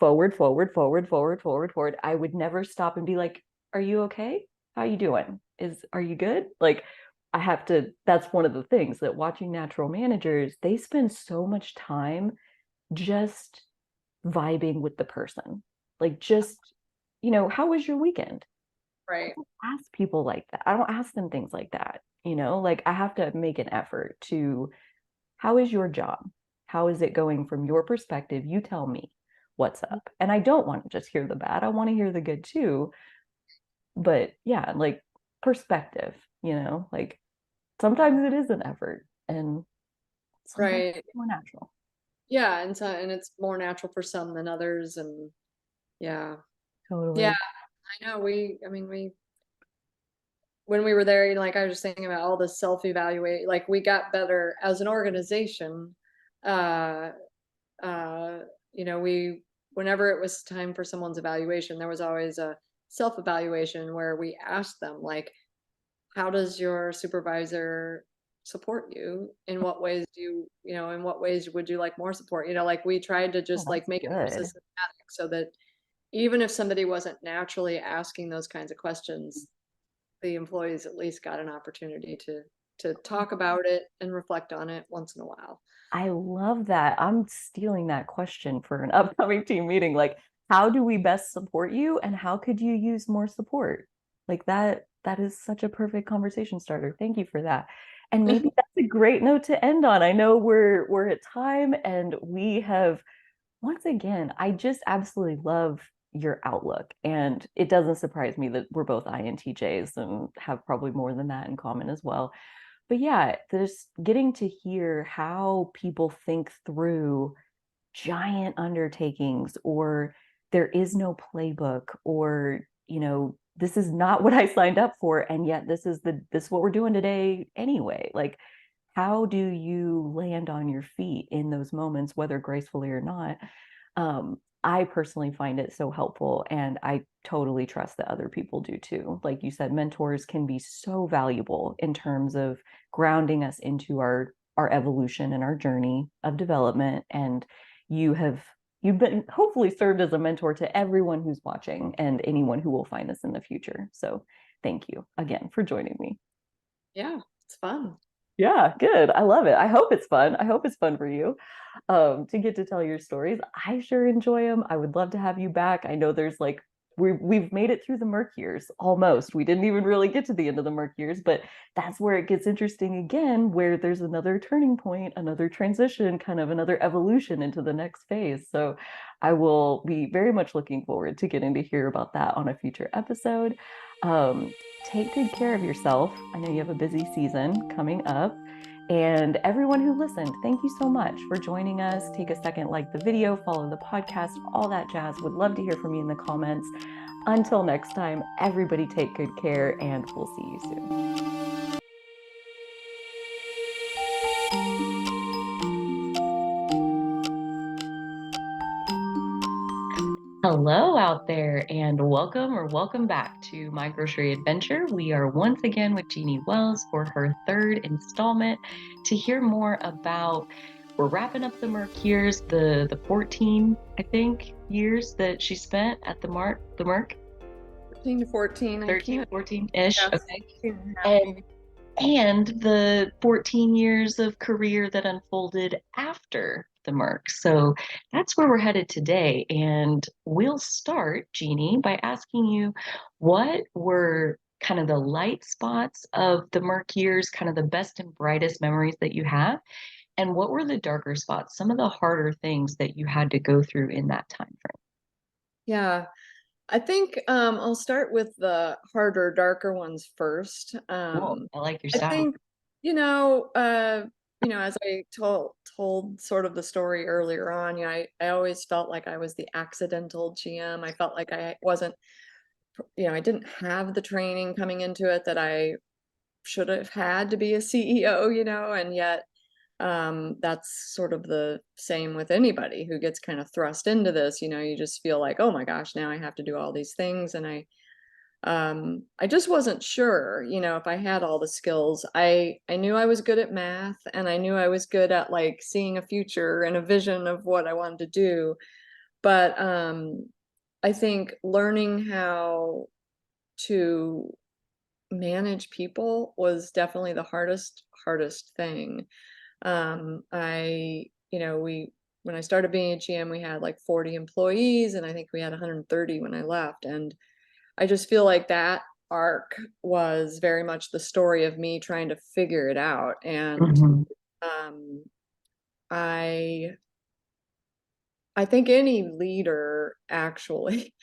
forward forward forward forward forward forward. I would never stop and be like, are you okay? How you doing? Are you good? Like I have to, that's one of the things that watching natural managers, they spend so much time just vibing with the person, like just, how was your weekend? I Right. don't ask people like that. I don't ask them things like that, like I have to make an effort to, how is your job? How is it going from your perspective? You tell me what's up. And I don't want to just hear the bad. I want to hear the good too. But yeah, like perspective, like sometimes it is an effort and sometimes Right. it's more natural. Yeah, and it's more natural for some than others, and yeah. Yeah, Totally. I know. I mean, when we were there, like I was just thinking about all the self-evaluate, like we got better as an organization. Uh, uh, we whenever it was time for someone's evaluation, there was always a self-evaluation where we asked them like, how does your supervisor support you? In what ways in what ways would you like more support? Like we tried to Oh, just like that's make it more good. systematic so that even if somebody wasn't naturally asking those kinds of questions, the employees at least got an opportunity to talk about it and reflect on it once in a while. I love that. I'm stealing that question for an upcoming team meeting. Like, how do we best support you and how could you use more support? Like that is such a perfect conversation starter. Thank you for that. And maybe that's a great note to end on. I know we're at time and we have once again, I just absolutely love your outlook. And it doesn't surprise me that we're both INTJs and have probably more than that in common as well. But yeah, there's getting to hear how people think through giant undertakings, or there is no playbook, or, this is not what I signed up for. And yet this is what we're doing today anyway. Like, how do you land on your feet in those moments, whether gracefully or not? I personally find it so helpful, and I totally trust that other people do too. Like you said, mentors can be so valuable in terms of grounding us into our evolution and our journey of development. And you've been hopefully served as a mentor to everyone who's watching and anyone who will find us in the future. So thank you again for joining me. Yeah, it's fun. Yeah, good. I love it. I hope it's fun. I hope it's fun for you to get to tell your stories. I sure enjoy them. I would love to have you back. I know there's like we've made it through the Merc years almost. We didn't even really get to the end of the Merc years, but that's where it gets interesting again, where there's another turning point, another transition, kind of another evolution into the next phase. So I will be very much looking forward to getting to hear about that on a future episode. Um, Take good care of yourself. I know you have a busy season coming up. And everyone who listened, thank you so much for joining us. Take a second, like the video, follow the podcast, all that jazz. Would love to hear from you in the comments. Until next time, everybody take good care, and we'll see you soon. Hello out there, and welcome back to My Grocery Adventure. We are once again with Jeanie Wells for her third installment to hear more about. We're wrapping up the Merc years, the 14, I think, years that she spent at the Merc. 13 to 14. 13, 14-ish. Yes, Okay. 13 and a half, And maybe. and the 14 years of career that unfolded after the Merc. So that's where we're headed today. And we'll start, Jeanie, by asking you what were kind of the light spots of the Merc years, kind of the best and brightest memories that you have, and what were the darker spots, some of the harder things that you had to go through in that time frame? Yeah, I think I'll start with the harder, darker ones first. Cool. I like your I style. think, you know, uh, as I told sort of the story earlier on, I always felt like I was the accidental GM. I felt like I wasn't, I didn't have the training coming into it that I should have had to be a CEO, and yet that's sort of the same with anybody who gets kind of thrust into this. You just feel like, oh my gosh, now I have to do all these things, and I just wasn't sure, if I had all the skills. I knew I was good at math, and I knew I was good at like seeing a future and a vision of what I wanted to do. But I think learning how to manage people was definitely the hardest thing. We when I started being a GM, we had like 40 employees, and I think we had 130 when I left. And I just feel like that arc was very much the story of me trying to figure it out. And Mhm. um, I I think any leader actually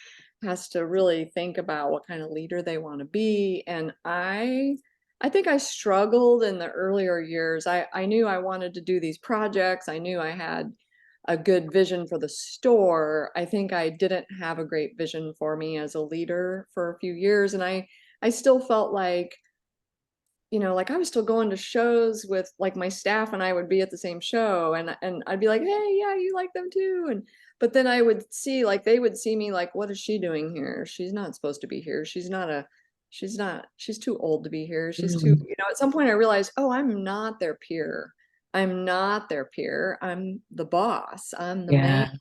has to really think about what kind of leader they want to be. And I think I struggled in the earlier years. I knew I wanted to do these projects. I knew I had a good vision for the store. I think I didn't have a great vision for me as a leader for a few years. And I still felt like, like I was still going to shows with like my staff, and I would be at the same show, and I'd be like, hey, yeah, you like them too. And but then I would see, like, they would see me like, what is she doing here? She's not supposed to be here. She's too old to be here. She's too, Mhm. at some point I realized, oh, I'm not their peer. I'm not their peer. I'm the boss. I'm the man.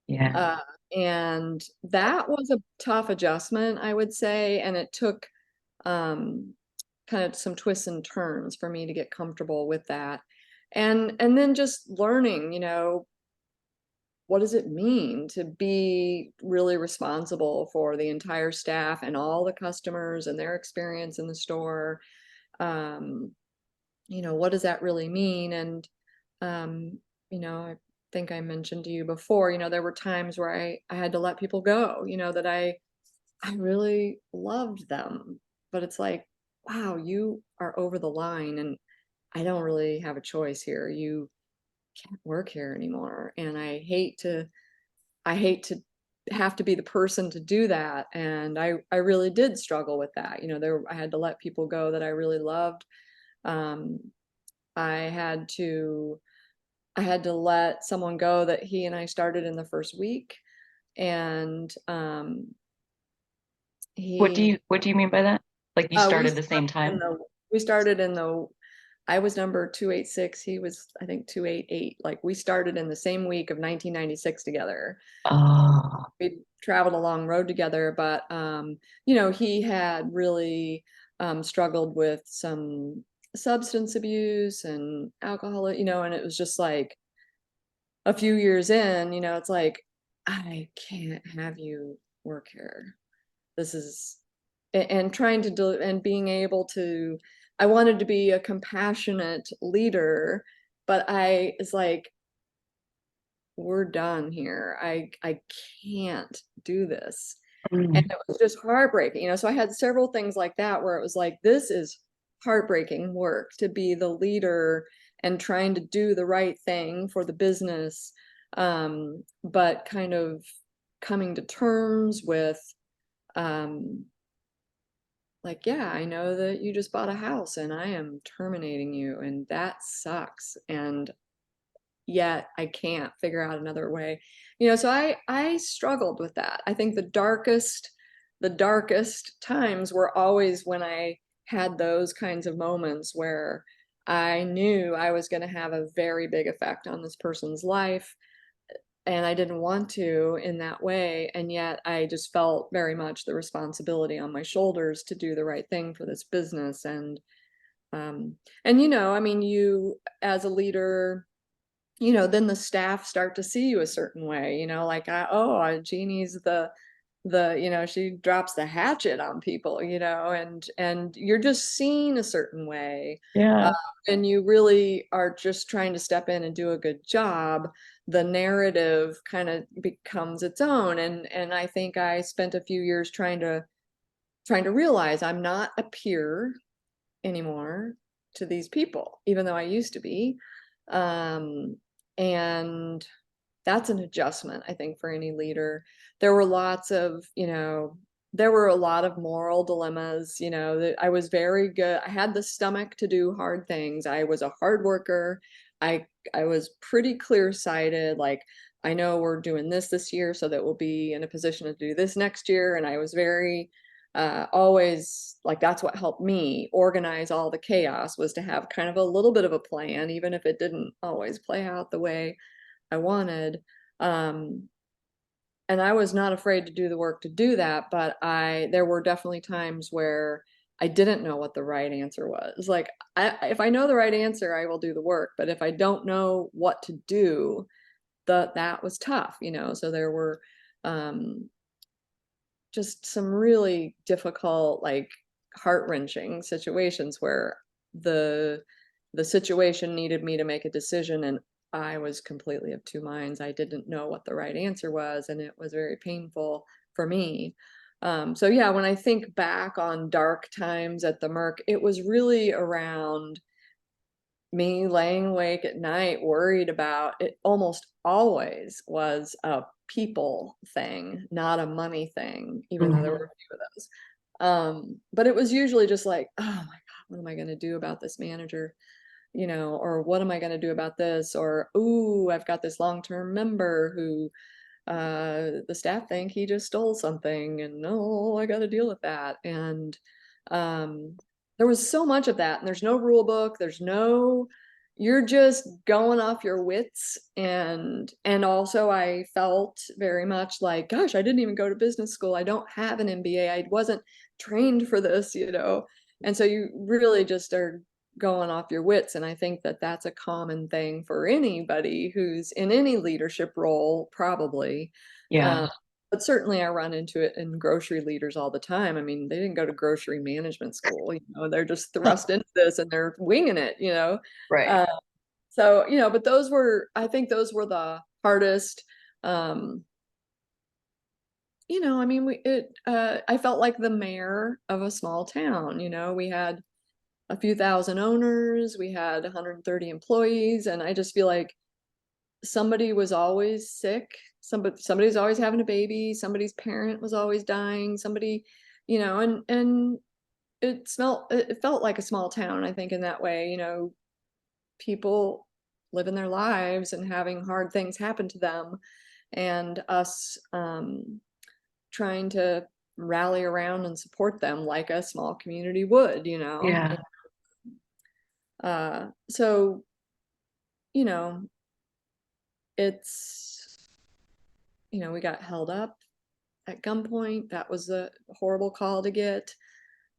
Yeah, yeah. Uh, and that was a tough adjustment, I would say. And it took um, kind of some twists and turns for me to get comfortable with that. And then just learning, what does it mean to be really responsible for the entire staff and all the customers and their experience in the store? Um, what does that really mean? And um, I think I mentioned to you before, there were times where I had to let people go, that I really loved them, but it's like, wow, you are over the line, and I don't really have a choice here. You can't work here anymore. And I hate to have to be the person to do that. And I really did struggle with that. I had to let people go that I really loved. Um, I had to I had to let someone go that he and I started in the first week. and What do he you mean by that? Like you we started the same started in time? the we started in the I was number 286. He was, I think, 288. Like we started in the same week of 1996 together. Oh, We traveled a long road together, but he had really struggled with some substance abuse and alcohol, and it was just like a few years in, it's like, I can't have you work here. This is, and trying to do, and being able to, I wanted to be a compassionate leader, but I was like, we're done here. I can't do this. And mm, it was just heartbreaking, so I had several things like that where it was like, this is heartbreaking work to be the leader and trying to do the right thing for the business, but kind of coming to terms with, um, like, yeah, I know that you just bought a house and I am terminating you, and that sucks. And yet I can't figure out another way. So I struggled with that. I think the darkest times were always when I had those kinds of moments where I knew I was going to have a very big effect on this person's life, and I didn't want to in that way, and yet I just felt very much the responsibility on my shoulders to do the right thing for this business. I mean, you as a leader, then the staff start to see you a certain way, like, Jeannie's she drops the hatchet on people, and you're just seen a certain way. Uh, yeah. and you really are just trying to step in and do a good job. The narrative kind of becomes its own. And I think I spent a few years trying to realize I'm not a peer anymore to these people, even though I used to be. Um, and that's an adjustment, I think, for any leader. There were lots of, there were a lot of moral dilemmas, that I was very good. I had the stomach to do hard things. I was a hard worker. I was pretty clear-sighted. Like, I know we're doing this year, so that we'll be in a position to do this next year. And I was very always like, that's what helped me organize all the chaos, was to have kind of a little bit of a plan, even if it didn't always play out the way I wanted. Um, and I was not afraid to do the work to do that, but there were definitely times where I didn't know what the right answer was. Like, if I know the right answer, I will do the work. But if I don't know what to do, that was tough, So there were um, just some really difficult, like, heart-wrenching situations where the the situation needed me to make a decision, and I was completely of two minds. I didn't know what the right answer was, and it was very painful for me. So yeah, when I think back on dark times at the Merc, it was really around me laying awake at night worried about it. Almost always was a people thing, not a money thing, even though there Mhm. were a few of those. But it was usually just like, oh my God, what am I going to do about this manager? Or what am I going to do about this? Or, ooh, I've got this long-term member who the staff think he just stole something, and no, I got to deal with that. And um, there was so much of that, and there's no rule book. You're just going off your wits. And also I felt very much like, gosh, I didn't even go to business school. I don't have an MBA. I wasn't trained for this. And so you really just are going off your wits. And I think that that's a common thing for anybody who's in any leadership role, probably. Yeah. Um, but certainly I run into it in grocery leaders all the time. I mean, they didn't go to grocery management school, they're just thrust into this and they're winging it. Right. Uh, but I think those were the hardest. Um, I mean, I felt like the mayor of a small town. We had a few thousand owners, we had 130 employees, and I just feel like somebody was always sick. Somebody's always having a baby. Somebody's parent was always dying. Somebody, and it felt like a small town, I think, in that way. People living their lives and having hard things happen to them. and us trying to rally around and support them like a small community would, Yeah. So, you know, it's, we got held up at gunpoint. That was a horrible call to get.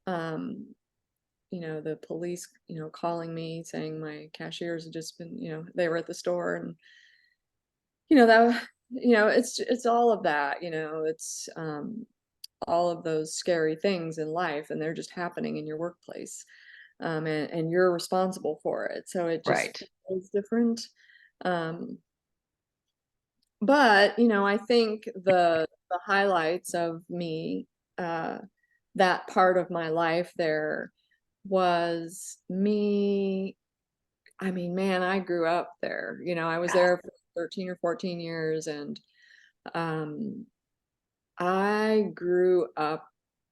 The police, calling me saying my cashiers had just been, they were at the store, and, that, it's all of that, it's all of those scary things in life, and they're just happening in your workplace. And you're responsible for it. So it just Right. feels different. Um, but I think the highlights of me, that part of my life there was me. I mean, man, I grew up there. I was Yeah. there for 13 or 14 years, and um, I grew up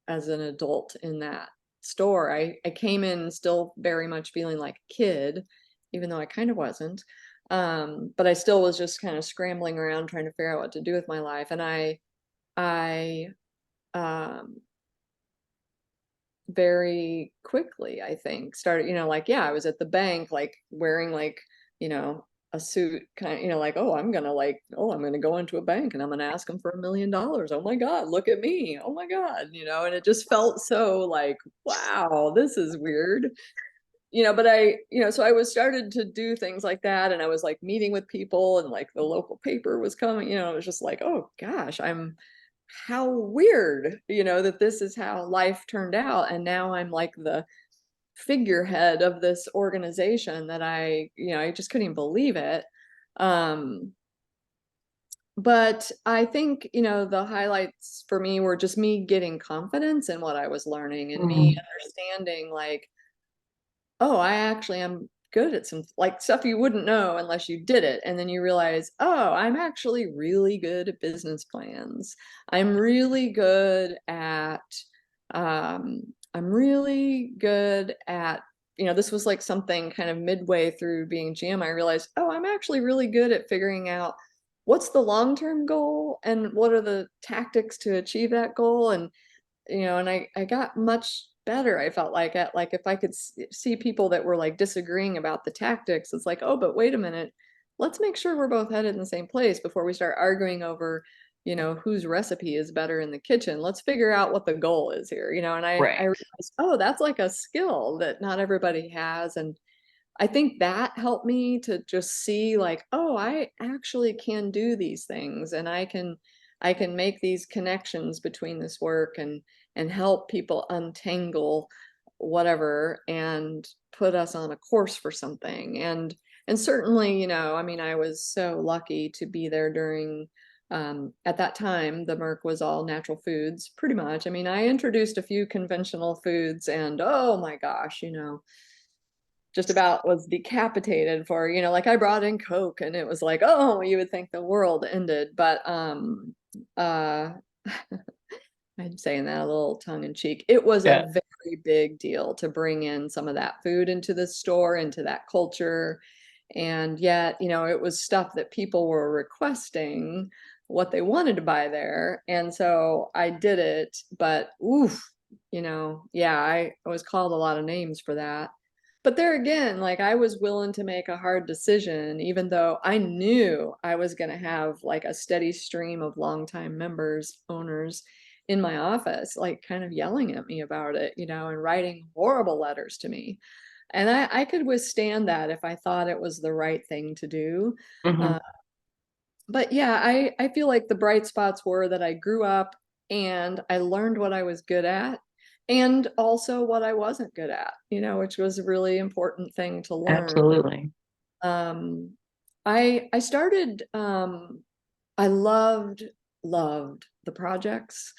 as an adult in that store. I came in still very much feeling like a kid, even though I kind of wasn't. But I still was just kind of scrambling around trying to figure out what to do with my life. And I um, very quickly, I think, started, like, yeah, I was at the bank, like wearing like, you know, a suit kind of, like, oh, I'm gonna go into a bank and I'm gonna ask them for $1 million. Oh my God, look at me. Oh my God, and it just felt so like, wow, this is weird. But so I was started to do things like that, and I was like meeting with people, and like the local paper was coming, it was just like, oh gosh, how weird, that this is how life turned out. And now I'm like the figurehead of this organization that I just couldn't even believe it. Um, but I think, the highlights for me were just me getting confidence in what I was learning, and me Mhm. understanding like, oh, I actually am good at some like stuff you wouldn't know unless you did it. And then you realize, oh, I'm actually really good at business plans. I'm really good at, I'm really good at, this was like something kind of midway through being GM. I realized, oh, I'm actually really good at figuring out what's the long-term goal and what are the tactics to achieve that goal. And I got much better. I felt like at like if I could see people that were like disagreeing about the tactics, it's like, oh, but wait a minute, let's make sure we're both headed in the same place before we start arguing over, whose recipe is better in the kitchen. Let's figure out what the goal is here, and I Right. realized, oh, that's like a skill that not everybody has. And I think that helped me to just see like, oh, I actually can do these things, and I can make these connections between this work and help people untangle whatever and put us on a course for something. And certainly, I mean, I was so lucky to be there during at that time, the Merck was all natural foods, pretty much. I mean, I introduced a few conventional foods, and oh my gosh, just about was decapitated for, like I brought in Coke, and it was like, oh, you would think the world ended. But uh I'm saying that a little tongue in cheek. It was Yeah. a very big deal to bring in some of that food into the store, into that culture. And yet, it was stuff that people were requesting what they wanted to buy there. And so I did it, but oof, yeah, I was called a lot of names for that. But there again, like I was willing to make a hard decision, even though I knew I was going to have like a steady stream of longtime members, owners in my office, like kind of yelling at me about it, and writing horrible letters to me. And I could withstand that if I thought it was the right thing to do. Hmm. But yeah, I feel like the bright spots were that I grew up and I learned what I was good at, and also what I wasn't good at, which was a really important thing to learn. Absolutely. Um, I started I loved the projects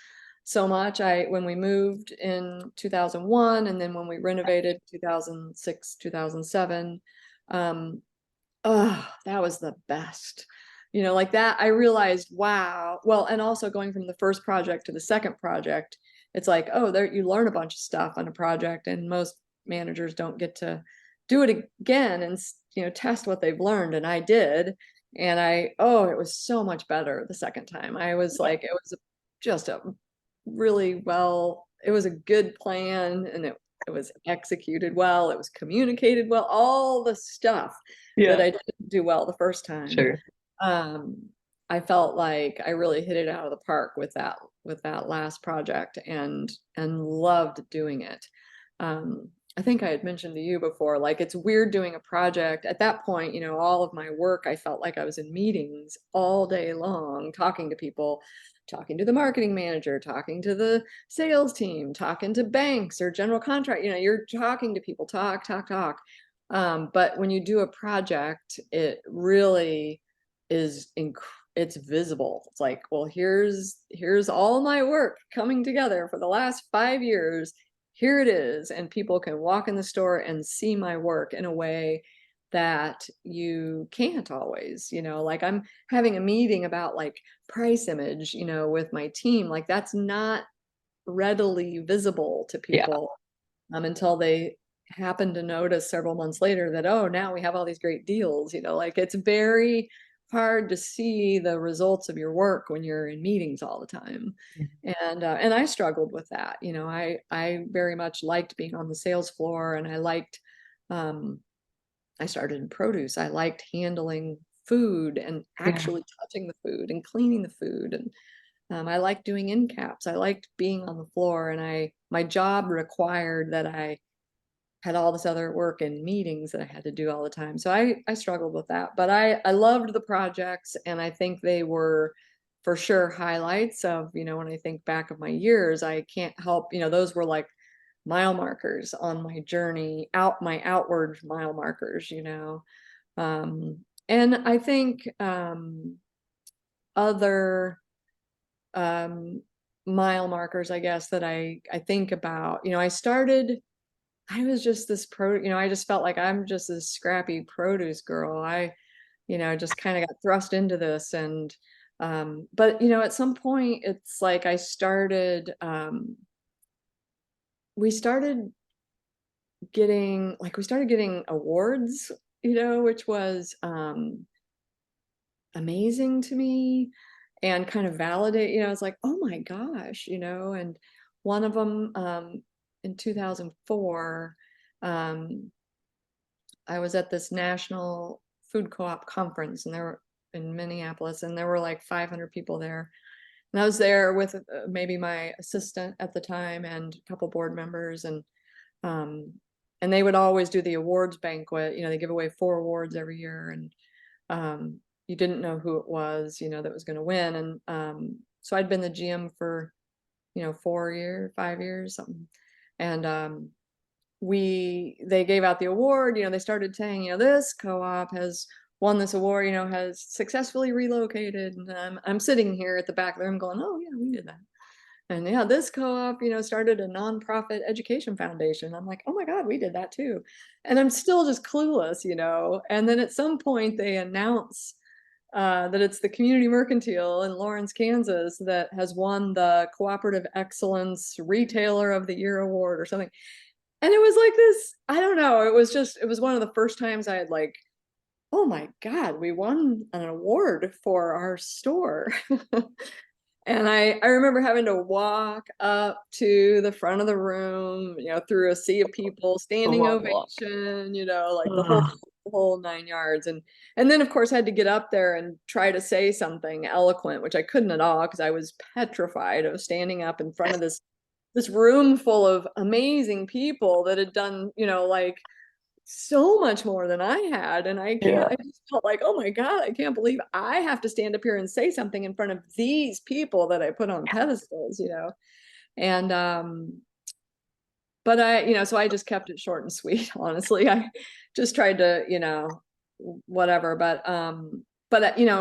so much. When we moved in 2001, and then when we renovated 2006, 2007, um, oh, that was the best. Like that, I realized, wow. Well, and also going from the first project to the second project, it's like, oh, there you learn a bunch of stuff on a project, and most managers don't get to do it again and test what they've learned, and I did. And it was so much better the second time. I was like, it was just a really it was a good plan, and it was executed well, it was communicated well, all the stuff that I didn't do well the first time. Sure. I felt like I really hit it out of the park with that last project, and loved doing it. I think I had mentioned to you before, like, it's weird doing a project at that point. All of my work, I felt like I was in meetings all day long, talking to people, talking to the marketing manager, talking to the sales team, talking to banks or general contract. You're talking to people, talk. But when you do a project, it really is it's visible. It's like, well, here's all my work coming together for the last 5 years. Here it is. And people can walk in the store and see my work in a way that you can't always. Like, I'm having a meeting about like price image, with my team. Like, that's not readily visible to people until they happen to notice several months later that, oh, now we have all these great deals. Like, it's very hard to see the results of your work when you're in meetings all the time. And I struggled with that. I very much liked being on the sales floor, and I liked I started in produce. I liked handling food and actually touching the food and cleaning the food, and I liked doing end caps. I liked being on the floor, and my job required that I had all this other work and meetings that I had to do all the time. So I struggled with that, but I loved the projects, and I think they were for sure highlights of, when I think back of my years, I can't help, those were like mile markers on my journey, my outward mile markers. And I think other mile markers, I guess, that I think about, I was just this I just felt like I'm just this scrappy produce girl. I just kind of got thrust into this, and but at some point it's like we started getting awards, which was amazing to me, and kind of validate. It's like, oh my gosh. And one of them, in 2004, I was at this national food co-op conference, and there were in Minneapolis, and there were like 500 people there. And I was there with maybe my assistant at the time and a couple board members, um, and they would always do the awards banquet. They give away 4 awards every year, and you didn't know who it was, that was going to win. And so I'd been the GM for 5 years, something. And they gave out the award. They started saying, this co-op has won this award, has successfully relocated. And I'm sitting here at the back of the room going, oh yeah, we did that. And yeah, this co-op, started a nonprofit education foundation. I'm like, oh my God, we did that too. And I'm still just clueless. And then at some point they announce that it's the Community Mercantile in Lawrence, Kansas, that has won the Cooperative Excellence Retailer of the Year Award or something. And it was like this, I don't know, it was one of the first times I had like, oh my God, we won an award for our store. And I remember having to walk up to the front of the room, through a sea of people, standing ovation, like the whole 9 yards. And then of course I had to get up there and try to say something eloquent, which I couldn't at all, because I was petrified of standing up in front of this room full of amazing people that had done, like so much more than I had. And I just felt like, oh my God, I can't believe I have to stand up here and say something in front of these people that I put on pedestals, and but so I just kept it short and sweet. Honestly, I just tried to, whatever. But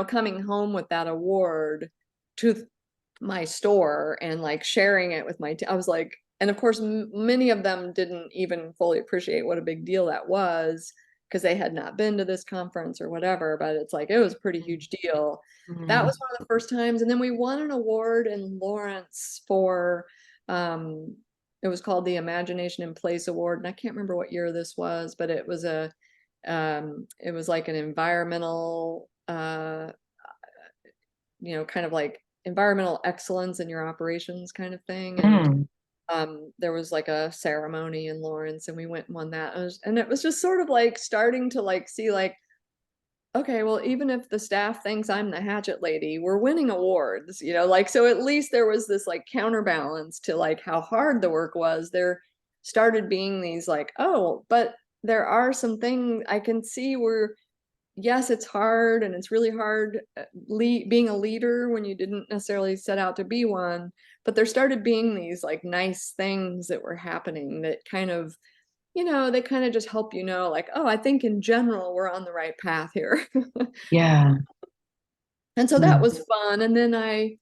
coming home with that award to my store and like sharing it with I was like, and of course many of them didn't even fully appreciate what a big deal that was, because they had not been to this conference or whatever. But it's like, it was a pretty huge deal. That was one of the first times. And then we won an award in Lawrence for it was called the Imagination in Place Award, and I can't remember what year this was, but it was like an environmental kind of like environmental excellence in your operations kind of thing. And there was like a ceremony in Lawrence, and we went and won that. And it was just sort of like starting to like see like, okay, well, even if the staff thinks I'm the hatchet lady, we're winning awards, like, so at least there was this like counterbalance to like how hard the work was. There started being these like, oh, but there are some things I can see where, yes, it's hard, and it's really hard being a leader when you didn't necessarily set out to be one, but there started being these like nice things that were happening that kind of, they kind of just help like, oh, I think in general we're on the right path here. Yeah. And so that was fun. And then I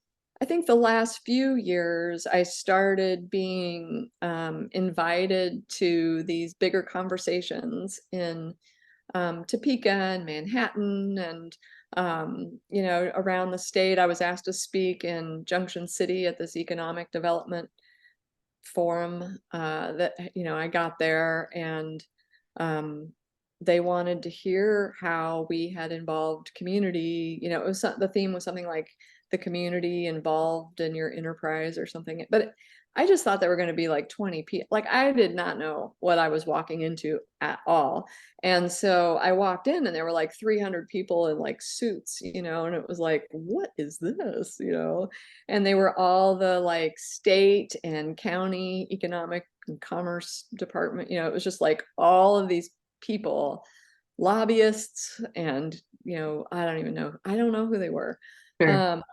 think the last few years I started being invited to these bigger conversations in Topeka and Manhattan, and around the state. I was asked to speak in Junction City at this economic development forum that I got there, and they wanted to hear how we had involved community. It was the theme was something like the community involved in your enterprise or something. But I just thought there were going to be like 20 people. Like, I did not know what I was walking into at all. And so I walked in and there were like 300 people in like suits, and it was like, what is this, And they were all the like state and county economic and commerce department, it was just like all of these people, lobbyists, and I don't know who they were. Sure.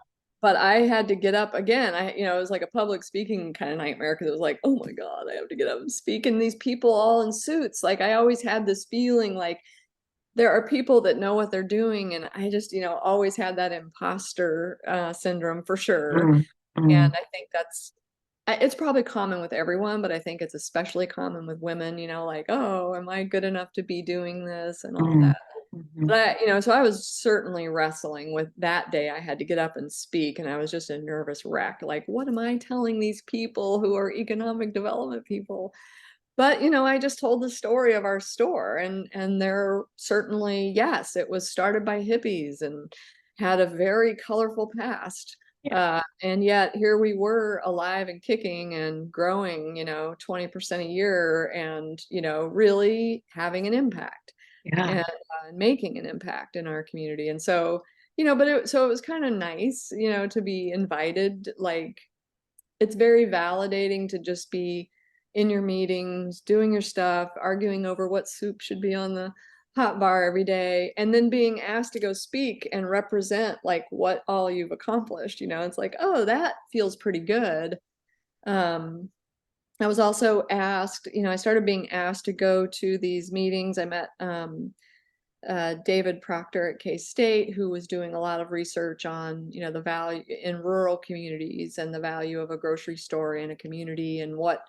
But I had to get up again. It was like a public speaking kind of nightmare, because it was like, oh my God, I have to get up and speak. And these people all in suits, like, I always had this feeling like there are people that know what they're doing. And I just, always had that imposter syndrome for sure. And I think it's probably common with everyone, but I think it's especially common with women, like, oh, am I good enough to be doing this and all that. But so I was certainly wrestling with that day. I had to get up and speak, and I was just a nervous wreck. Like, what am I telling these people who are economic development people? But I just told the story of our store, and there certainly, yes, it was started by hippies and had a very colorful past. And yet here we were, alive and kicking and growing, 20% a year, and really having an impact. Yeah. And making an impact in our community. And so, but it was kind of nice, to be invited. Like, it's very validating to just be in your meetings, doing your stuff, arguing over what soup should be on the hot bar every day, and then being asked to go speak and represent like what all you've accomplished. It's like, oh, that feels pretty good. I was also asked, I started being asked to go to these meetings. I met David Proctor at K-State, who was doing a lot of research on, the value in rural communities and the value of a grocery store in a community, and what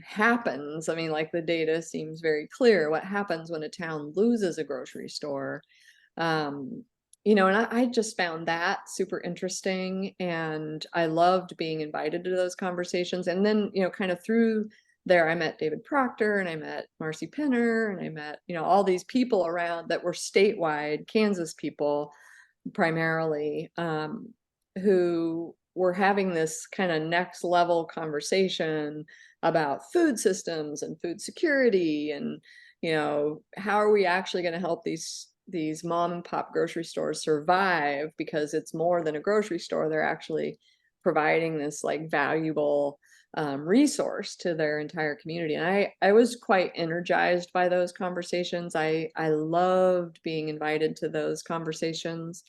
happens. I mean, like, the data seems very clear. What happens when a town loses a grocery store? And I just found that super interesting, and I loved being invited to those conversations. And then, kind of through there, I met David Proctor, and I met Marcy Penner, and I met, all these people around that were statewide Kansas people primarily, who were having this kind of next level conversation about food systems and food security, and how are we actually going to help these mom and pop grocery stores survive, because it's more than a grocery store. They're actually providing this like valuable resource to their entire community. And I was quite energized by those conversations. I loved being invited to those conversations.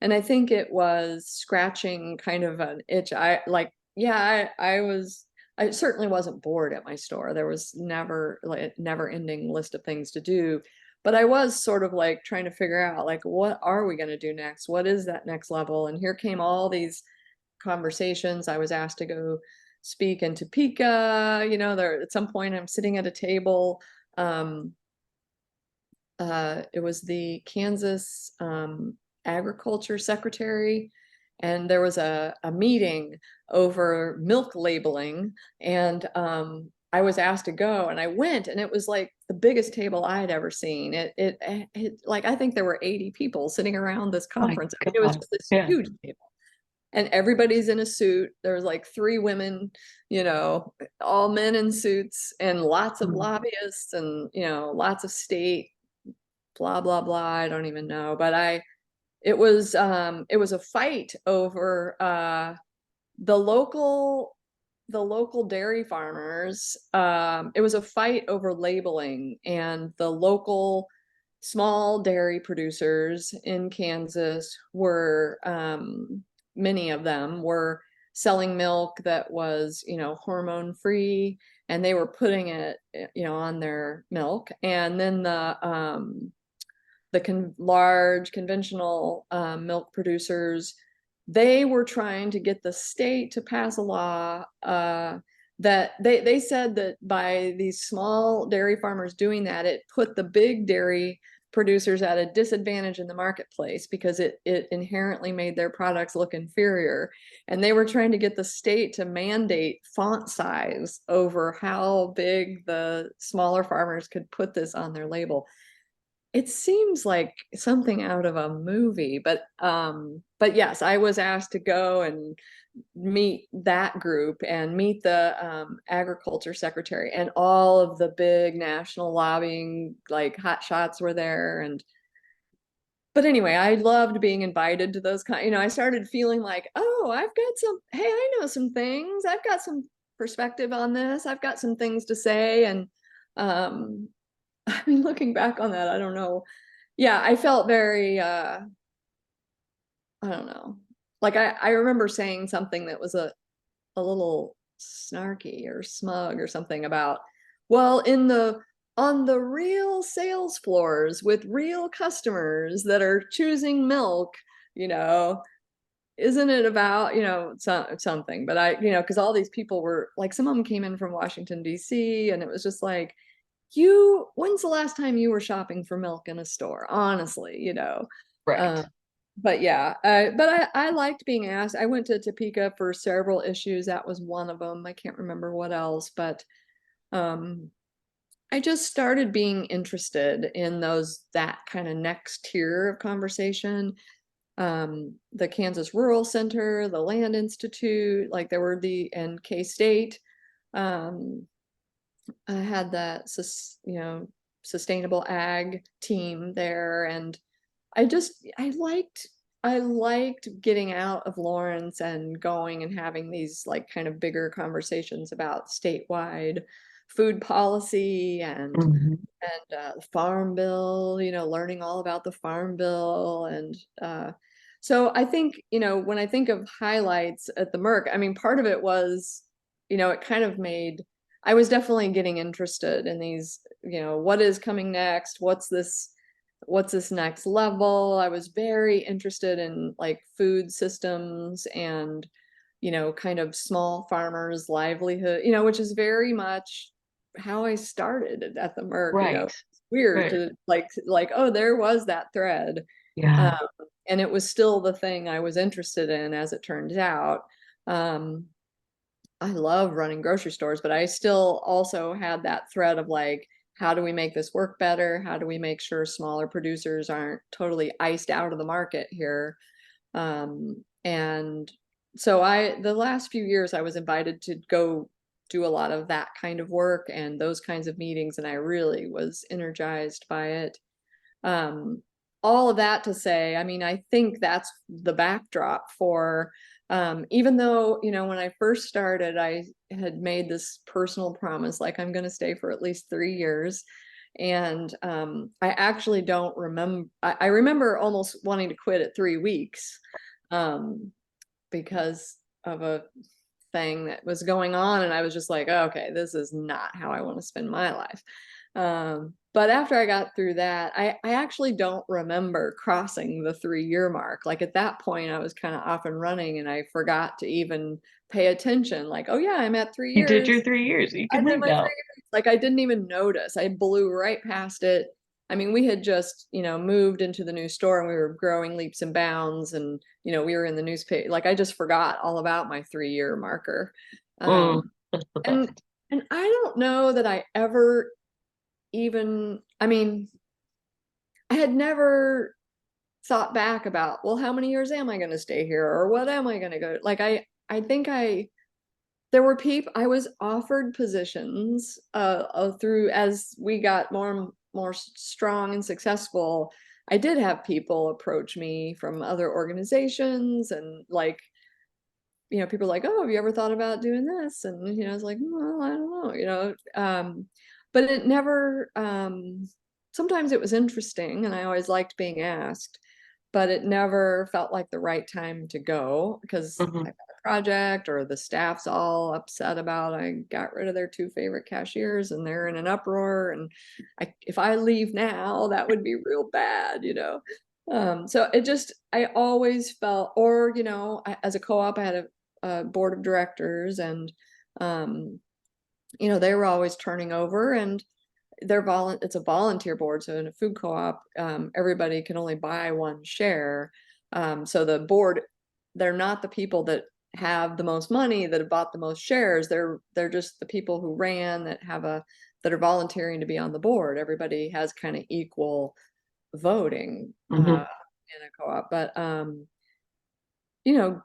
And I think it was scratching kind of an itch. I certainly wasn't bored at my store. There was never like never ending list of things to do. But I was sort of like trying to figure out, like, what are we going to do next? What is that next level? And here came all these conversations. I was asked to go speak in Topeka. There at some point I'm sitting at a table. It was the Kansas agriculture secretary, and there was a meeting over milk labeling, and I was asked to go, and I went, and it was like the biggest table I had ever seen. It like, I think there were 80 people sitting around this My conference. I mean, it was God. just this Yeah. huge table. And everybody's in a suit. There was like 3 women, all men in suits, and lots of Mm. lobbyists, and lots of state, blah blah blah. I don't even know, but it was a fight over the local the local dairy farmers. It was a fight over labeling, and the local small dairy producers in Kansas were, many of them were selling milk that was, hormone free, and they were putting it, on their milk. And then the large conventional milk producers, they were trying to get the state to pass a law that they said that by these small dairy farmers doing that, it put the big dairy producers at a disadvantage in the marketplace, because it inherently made their products look inferior. And they were trying to get the state to mandate font size over how big the smaller farmers could put this on their label. It seems like something out of a movie, but yes, I was asked to go and meet that group, and meet the agriculture secretary, and all of the big national lobbying, like, hot shots were there. And but anyway, I loved being invited to those I started feeling like, oh, hey, I know some things. I've got some perspective on this. I've got some things to say. And um I mean, looking back on that, I don't know. Yeah, I felt very, I don't know. Like, I remember saying something that was a little snarky or smug or something about, well, on the real sales floors with real customers that are choosing milk, you know, isn't it about, something. But because all these people were like, some of them came in from Washington, D.C., and it was just like, when's the last time you were shopping for milk in a store? Honestly, Right. but yeah, but I liked being asked. I went to Topeka for several issues. That was one of them. I can't remember what else, but um, I just started being interested in that kind of next tier of conversation. The Kansas Rural Center, the Land Institute, like there were and K-State. Um, I had that, sustainable ag team there, and I liked getting out of Lawrence and going and having these like kind of bigger conversations about statewide food policy, Mhm. and the farm bill, learning all about the farm bill. And so I think, when I think of highlights at the Merck, I mean, part of it was, it kind of made, I was definitely getting interested in these, what is coming next? What's this next level? I was very interested in like food systems, and, kind of small farmers' livelihood, which is very much how I started at the Merck. Right. It's weird Right. to like, oh, there was that thread. Yeah. Um, and it was still the thing I was interested in, as it turns out. Um, I love running grocery stores, but I still also had that thread of like, how do we make this work better? How do we make sure smaller producers aren't totally iced out of the market here? And so the last few years, I was invited to go do a lot of that kind of work and those kinds of meetings, and I really was energized by it. Um, all of that to say, I mean, I think that's the backdrop for, even though, when I first started, I had made this personal promise, like, I'm going to stay for at least 3 years. And I actually don't remember, I remember almost wanting to quit at 3 weeks, um, because of a thing that was going on. And I was just like, oh, okay, this is not how I want to spend my life. But after I got through that, I actually don't remember crossing the 3 year mark. Like at that point, I was kind of off and running, and I forgot to even pay attention. Like, oh yeah, I'm at three You did your years. 3 years. You I can did leave my now. 3 years. Like I didn't even notice. I blew right past it. I mean, we had just, moved into the new store, and we were growing leaps and bounds, and, we were in the newspaper. Like I just forgot all about my 3 year marker. Oh, Um, that's the and best. And I don't know that I ever even, I mean, I had never thought back about, well, how many years am I going to stay here, or what am I going to go? Like I think there were people I was offered positions through as we got more and more strong and successful. I did have people approach me from other organizations, and like, people like, oh, have you ever thought about doing this? And I was like, well, I don't know, but it never. Sometimes it was interesting, and I always liked being asked, but it never felt like the right time to go because Mhm. I've got a project, or the staff's all upset about I got rid of their two favorite cashiers and they're in an uproar. And if I leave now, that would be real bad. So I always felt, or, as a co-op, I had a board of directors, and, they were always turning over, and it's a volunteer board. So in a food co-op, everybody can only buy one share. So the board, they're not the people that have the most money that have bought the most shares. They're just the people who ran that are volunteering to be on the board. Everybody has kind of equal voting in a co-op, but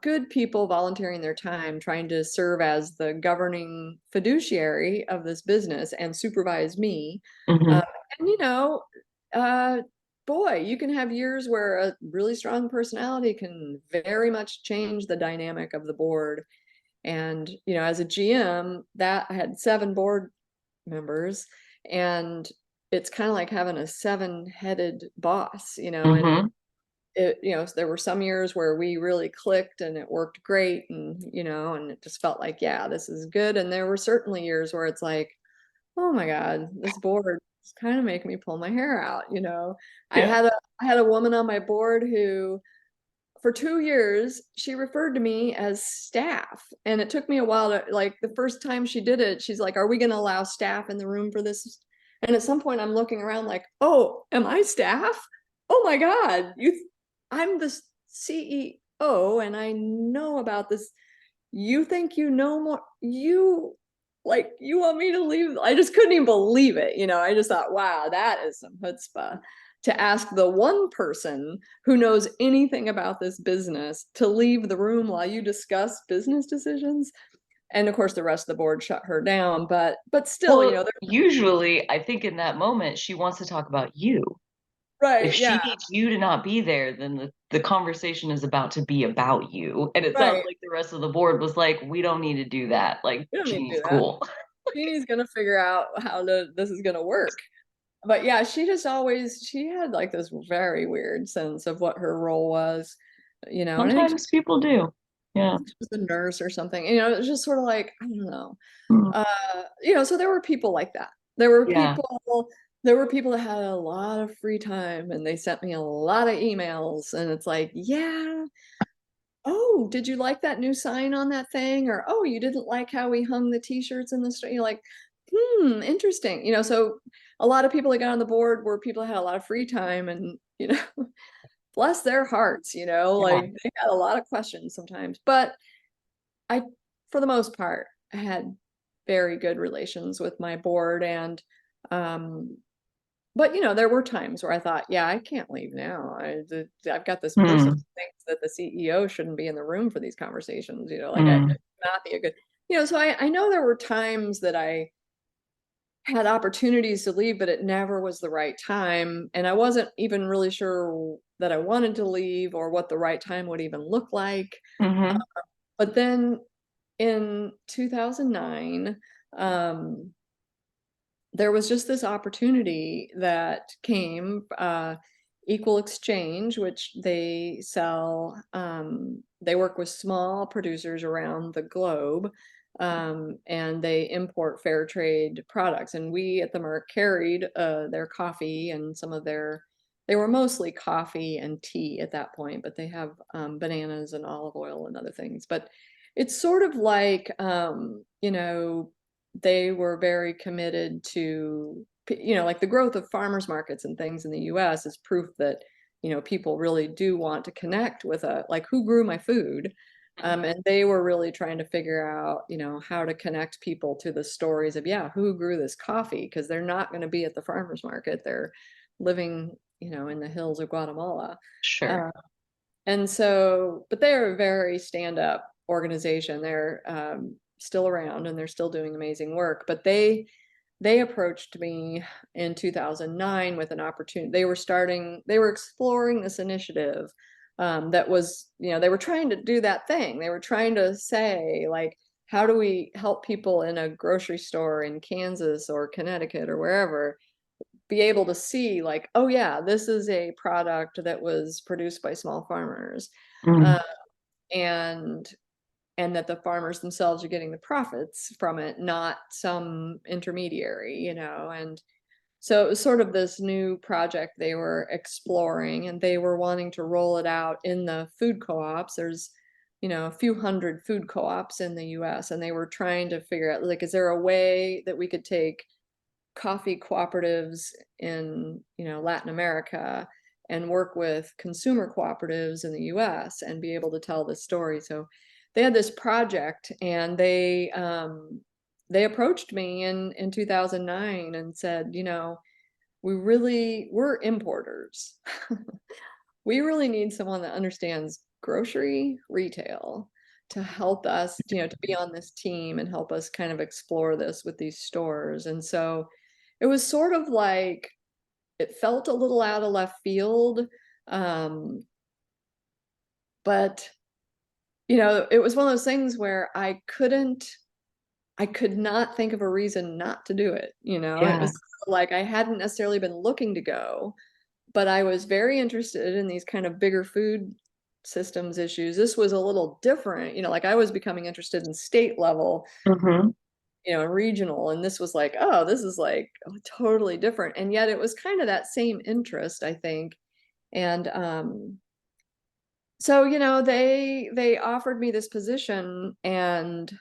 good people volunteering their time, trying to serve as the governing fiduciary of this business and supervise me. Mhm. And uh, boy, you can have years where a really strong personality can very much change the dynamic of the board. And, as a GM, that I had 7 board members, and it's kind of like having a 7-headed boss, and Mhm. there were some years where we really clicked and it worked great, and it just felt like, yeah, this is good. And there were certainly years where it's like, oh my God, this board is kind of making me pull my hair out. I Yeah. had a woman on my board who, for 2 years, she referred to me as staff. And it took me a while to, like, the first time she did it, she's like, are we going to allow staff in the room for this? And at some point I'm looking around like, oh, am I staff? Oh my God, I'm the CEO and I know about this. You think you know more? You want me to leave? I just couldn't even believe it. I just thought, wow, that is some chutzpah to ask the one person who knows anything about this business to leave the room while you discuss business decisions. And of course, the rest of the board shut her down. But still, Well, usually I think in that moment she wants to talk about you. If right, she yeah, needs you to not be there, then the conversation is about to be about you. And it sounds right. like the rest of the board was like, we don't need to do that. Like, We don't need to Jeannie's do that. cool. Jeannie's gonna figure out how this is gonna work. But yeah, she had like this very weird sense of what her role was, and I think Sometimes people do. Yeah. she was a nurse or something. It was just sort of like, I don't know. Mm. So there were people like that. There were Yeah. people, there were people that had a lot of free time, and they sent me a lot of emails, and it's like, yeah, oh, did you like that new sign on that thing? Or, oh, you didn't like how we hung the t-shirts in the street? You're like, interesting. So a lot of people that got on the board were people that had a lot of free time, and, bless their hearts, Yeah. like they had a lot of questions sometimes. But I, for the most part, had very good relations with my board. And, but there were times where I thought, yeah, I can't leave now. I've got this person Hmm. who thinks that the CEO shouldn't be in the room for these conversations. Like I Hmm. could not be a good, So I know there were times that I had opportunities to leave, but it never was the right time, and I wasn't even really sure that I wanted to leave or what the right time would even look like. Hmm. But then in 2009, um, there was just this opportunity that came, Equal Exchange, which they work with small producers around the globe, and they import fair trade products. And we at the Merck carried their coffee and they were mostly coffee and tea at that point, but they have bananas and olive oil and other things. But it's sort of like, they were very committed to, like the growth of farmers markets and things in the US is proof that, people really do want to connect with like who grew my food. And they were really trying to figure out, how to connect people to the stories of, who grew this coffee, because they're not going to be at the farmers market. They're living, in the hills of Guatemala. Sure. And so, but they're a very stand-up organization. They're still around and they're still doing amazing work. But they approached me in 2009 with an opportunity. They were exploring this initiative that was, they were trying to do that thing. They were trying to say, like, how do we help people in a grocery store in Kansas or Connecticut or wherever be able to see, like, oh yeah, this is a product that was produced by small farmers, Mm. uh, and that the farmers themselves are getting the profits from it, not some intermediary, and so it was sort of this new project they were exploring, and they were wanting to roll it out in the food co-ops. There's, a few hundred food co-ops in the US, and they were trying to figure out, like, is there a way that we could take coffee cooperatives in, Latin America and work with consumer cooperatives in the US and be able to tell this story. So they had this project, and they approached me in 2009 and said, we're importers. We really need someone that understands grocery retail to help us, to be on this team and help us kind of explore this with these stores. And so it was sort of like, it felt a little out of left field. But, it was one of those things where I could not think of a reason not to do it. It Yeah. was like I hadn't necessarily been looking to go, but I was very interested in these kind of bigger food systems issues. This was a little different, like I was becoming interested in state level, Hmm. and regional, and this was like, oh, this is like totally different. And yet it was kind of that same interest, I think. And so, they offered me this position, and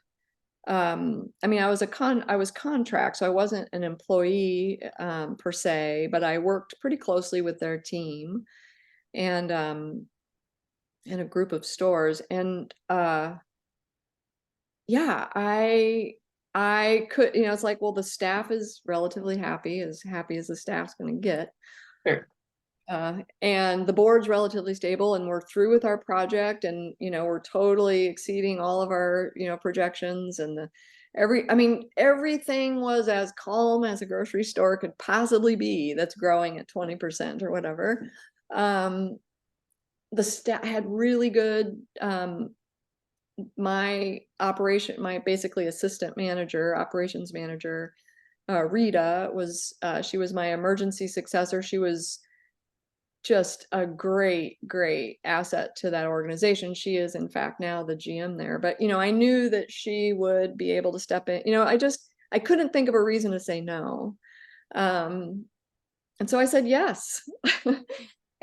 I mean, I was contract, so I wasn't an employee per se, but I worked pretty closely with their team, and in a group of stores. And yeah, I could, it's like, well, the staff is relatively happy as the staff's going to get. Sure. And the board's relatively stable, and we're through with our project, and we're totally exceeding all of our projections, and everything was as calm as a grocery store could possibly be that's growing at 20% or whatever. The staff had really good, my basically assistant manager, operations manager, Rita, she was my emergency successor. She was just a great asset to that organization. She is in fact now the GM there, but I knew that she would be able to step in. I couldn't think of a reason to say no. And so I said yes.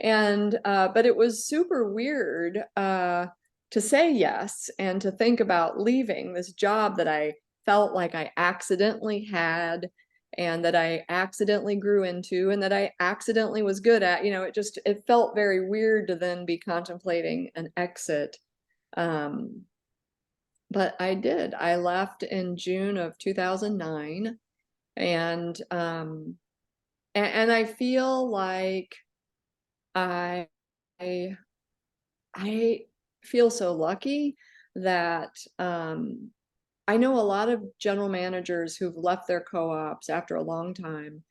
And but it was super weird to say yes and to think about leaving this job that I felt like I accidentally had, and that I accidentally grew into, and that I accidentally was good at. It felt very weird to then be contemplating an exit. But I did. I left in June of 2009, and I feel like I I feel so lucky that I know a lot of general managers who've left their co-ops after a long time,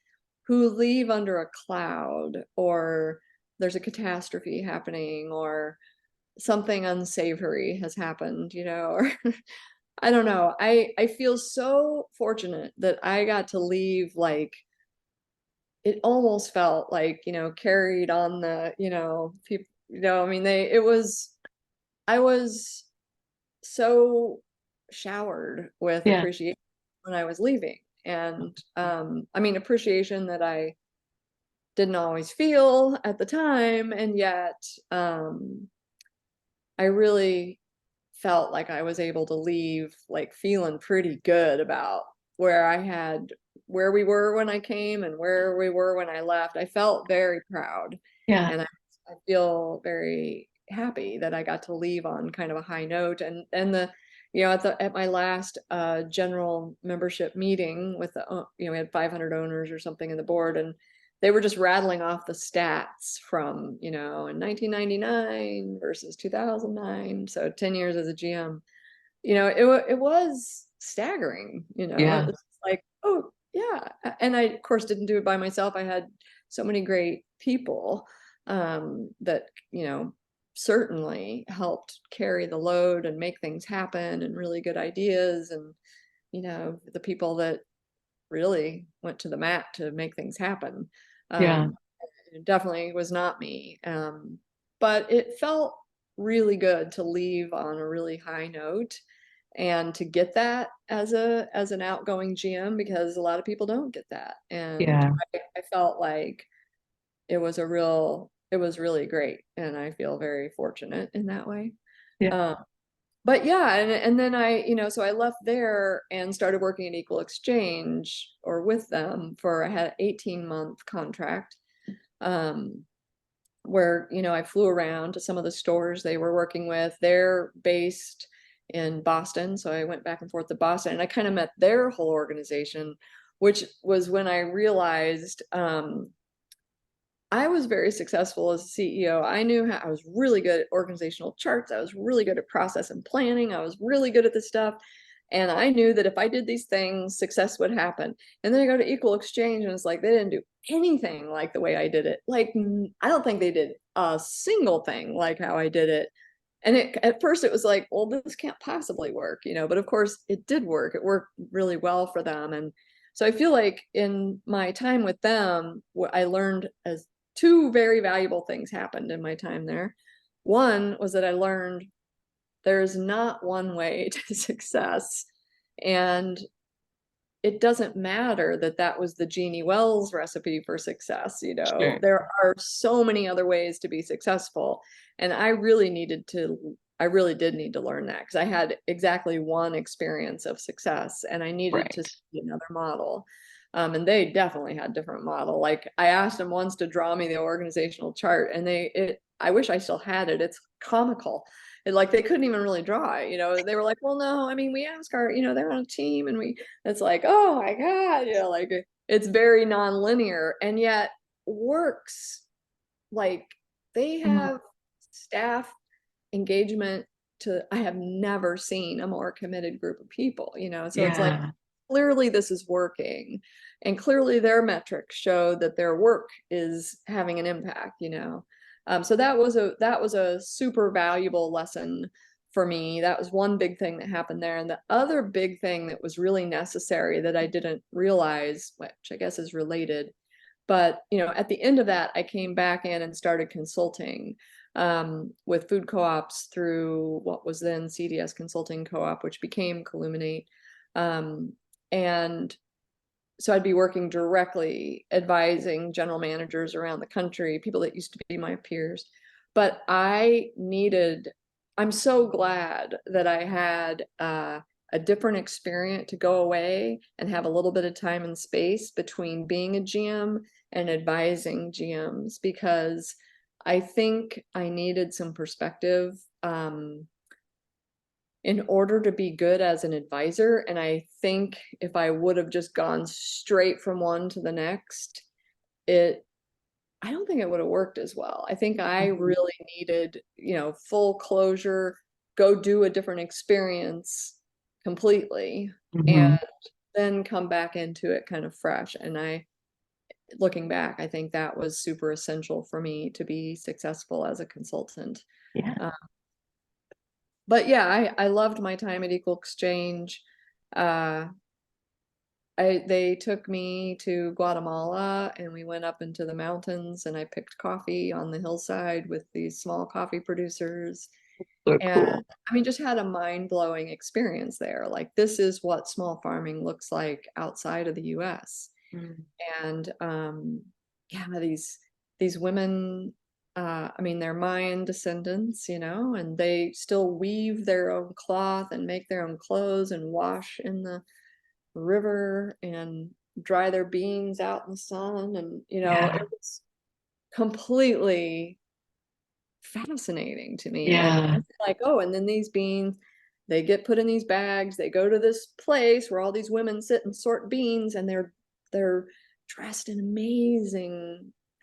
who leave under a cloud, or there's a catastrophe happening, or something unsavory has happened, or I don't know. I feel so fortunate that I got to leave, like, it almost felt like, carried on the, people, I mean, I was so showered with Yeah. appreciation when I was leaving. And I mean, appreciation that I didn't always feel at the time. And yet I really felt like I was able to leave, like, feeling pretty good about where we were when I came and where we were when I left. I felt very proud, Yeah. and I feel very happy that I got to leave on kind of a high note. And the, at my last general membership meeting with the, we had 500 owners or something in the board, and they were just rattling off the stats from, in 1999 versus 2009. So 10 years as a GM, it was staggering, it Yeah. was like, oh yeah. And I, of course, didn't do it by myself. I had so many great people that, certainly helped carry the load and make things happen, and really good ideas. And, the people that really went to the mat to make things happen. Yeah. It definitely was not me. But it felt really good to leave on a really high note and to get that as an outgoing GM, because a lot of people don't get that. And Yeah. I felt like it was really great, and I feel very fortunate in that way. Yeah. But yeah, and then so I left there and started working at Equal Exchange, or with them, I had an 18-month contract, where, I flew around to some of the stores they were working with. They're based in Boston, so I went back and forth to Boston, and I kind of met their whole organization, which was when I realized, I was very successful as a CEO. I knew how, I was really good at organizational charts. I was really good at process and planning. I was really good at this stuff. And I knew that if I did these things, success would happen. And then I go to Equal Exchange, and it's like, they didn't do anything like the way I did it. Like, I don't think they did a single thing like how I did it. And at first it was like, well, this can't possibly work, but of course it did work. It worked really well for them. And so I feel like in my time with them, what I learned, as two very valuable things happened in my time there. One was that I learned there's not one way to success, and it doesn't matter that that was the Jeanie Wells recipe for success. Sure. There are so many other ways to be successful. And I really did need to learn that, because I had exactly one experience of success, and I needed Right. to see another model. And they definitely had different model. Like, I asked them once to draw me the organizational chart, and I wish I still had it. It's comical. Like, they couldn't even really draw it. They were like, well, no, I mean, we ask our, they're on a team, and it's like, oh my God, like, it's very nonlinear, and yet works. Like, they have staff engagement I have never seen a more committed group of people, so it's like, Yeah. clearly this is working, and clearly their metrics show that their work is having an impact. So that was a super valuable lesson for me. That was one big thing that happened there. And the other big thing that was really necessary that I didn't realize, which I guess is related, but at the end of that, I came back in and started consulting with food co-ops through what was then CDS Consulting Co-op, which became Colluminate. And so I'd be working directly, advising general managers around the country, people that used to be my peers. But I'm so glad that I had a different experience to go away and have a little bit of time and space between being a GM and advising GMs, because I think I needed some perspective in order to be good as an advisor. And I think if I would have just gone straight from one to the next, I don't think it would have worked as well. I think I really needed, full closure, go do a different experience completely, and then come back into it kind of fresh. And looking back, I think that was super essential for me to be successful as a consultant. Yeah. But yeah, I loved my time at Equal Exchange. They took me to Guatemala, and we went up into the mountains, and I picked coffee on the hillside with these small coffee producers. So And cool. I mean, just had a mind-blowing experience there. Like, this is what small farming looks like outside of the US. And yeah, these women, I mean, they're Mayan descendants, and they still weave their own cloth and make their own clothes and wash in the river and dry their beans out in the sun. And Yeah. it was completely fascinating to me. Yeah. Like, oh, and then these beans, they get put in these bags, they go to this place where all these women sit and sort beans, and they're dressed in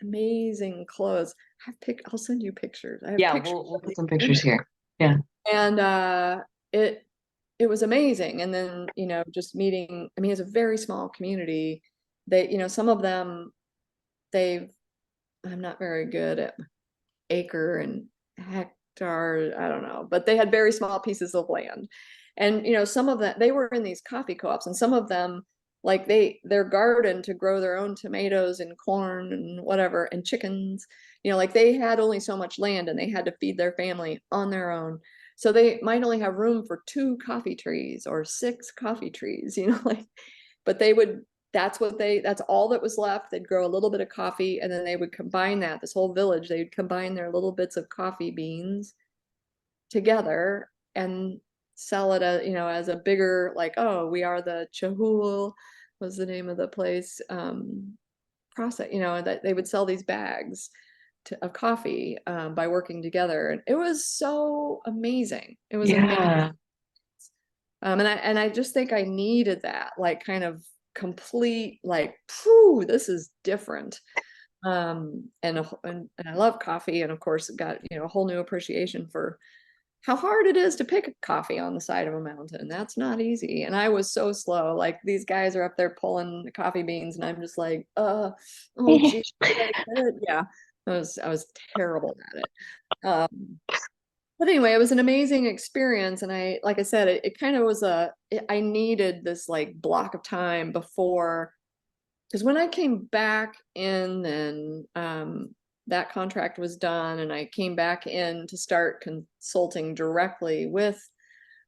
amazing clothes. I'll send you pictures. I have Yeah, pictures we'll of put these some pictures women. here. Yeah. And it was amazing. And then, just meeting, I mean, it's a very small community. Some of them, I'm not very good at acre and hectare, I don't know, but they had very small pieces of land. And, some of them, they were in these coffee co-ops, and some of them, like their garden to grow their own tomatoes and corn and whatever, and chickens, like they had only so much land and they had to feed their family on their own. So they might only have room for 2 coffee trees or 6 coffee trees, like, but that's all that was left. They'd grow a little bit of coffee, and then they would combine this whole village, they'd combine their little bits of coffee beans together and sell it as a bigger, like, oh, we are the Chahul was the name of the place, process, that they would sell these bags of coffee, by working together. And it was so amazing. It was amazing. Yeah. And I just think I needed that, like, kind of complete, like, phew, this is different. And I love coffee, and of course got, a whole new appreciation for how hard it is to pick coffee on the side of a mountain. That's not easy. And I was so slow. Like, these guys are up there pulling the coffee beans, and I'm just like, oh geez, yeah. I was terrible at it. But anyway, it was an amazing experience. And like I said, it kind of was I needed this, like, block of time before, because when I came back in, then that contract was done, and I came back in to start consulting directly with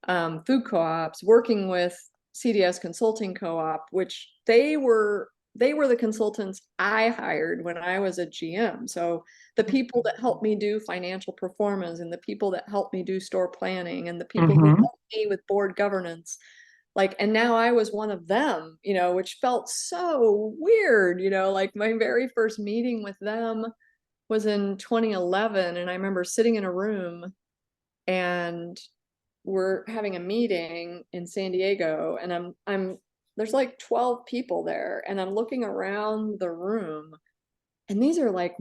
food co-ops, working with CDS Consulting Co-op, which they were the consultants I hired when I was a GM. So the people that helped me do financial performance, and the people that helped me do store planning, and the people who helped me with board governance, like, and now I was one of them, which felt so weird, like my very first meeting with them was in 2011. And I remember sitting in a room, and we're having a meeting in San Diego, and there's like 12 people there, and I'm looking around the room, and these are like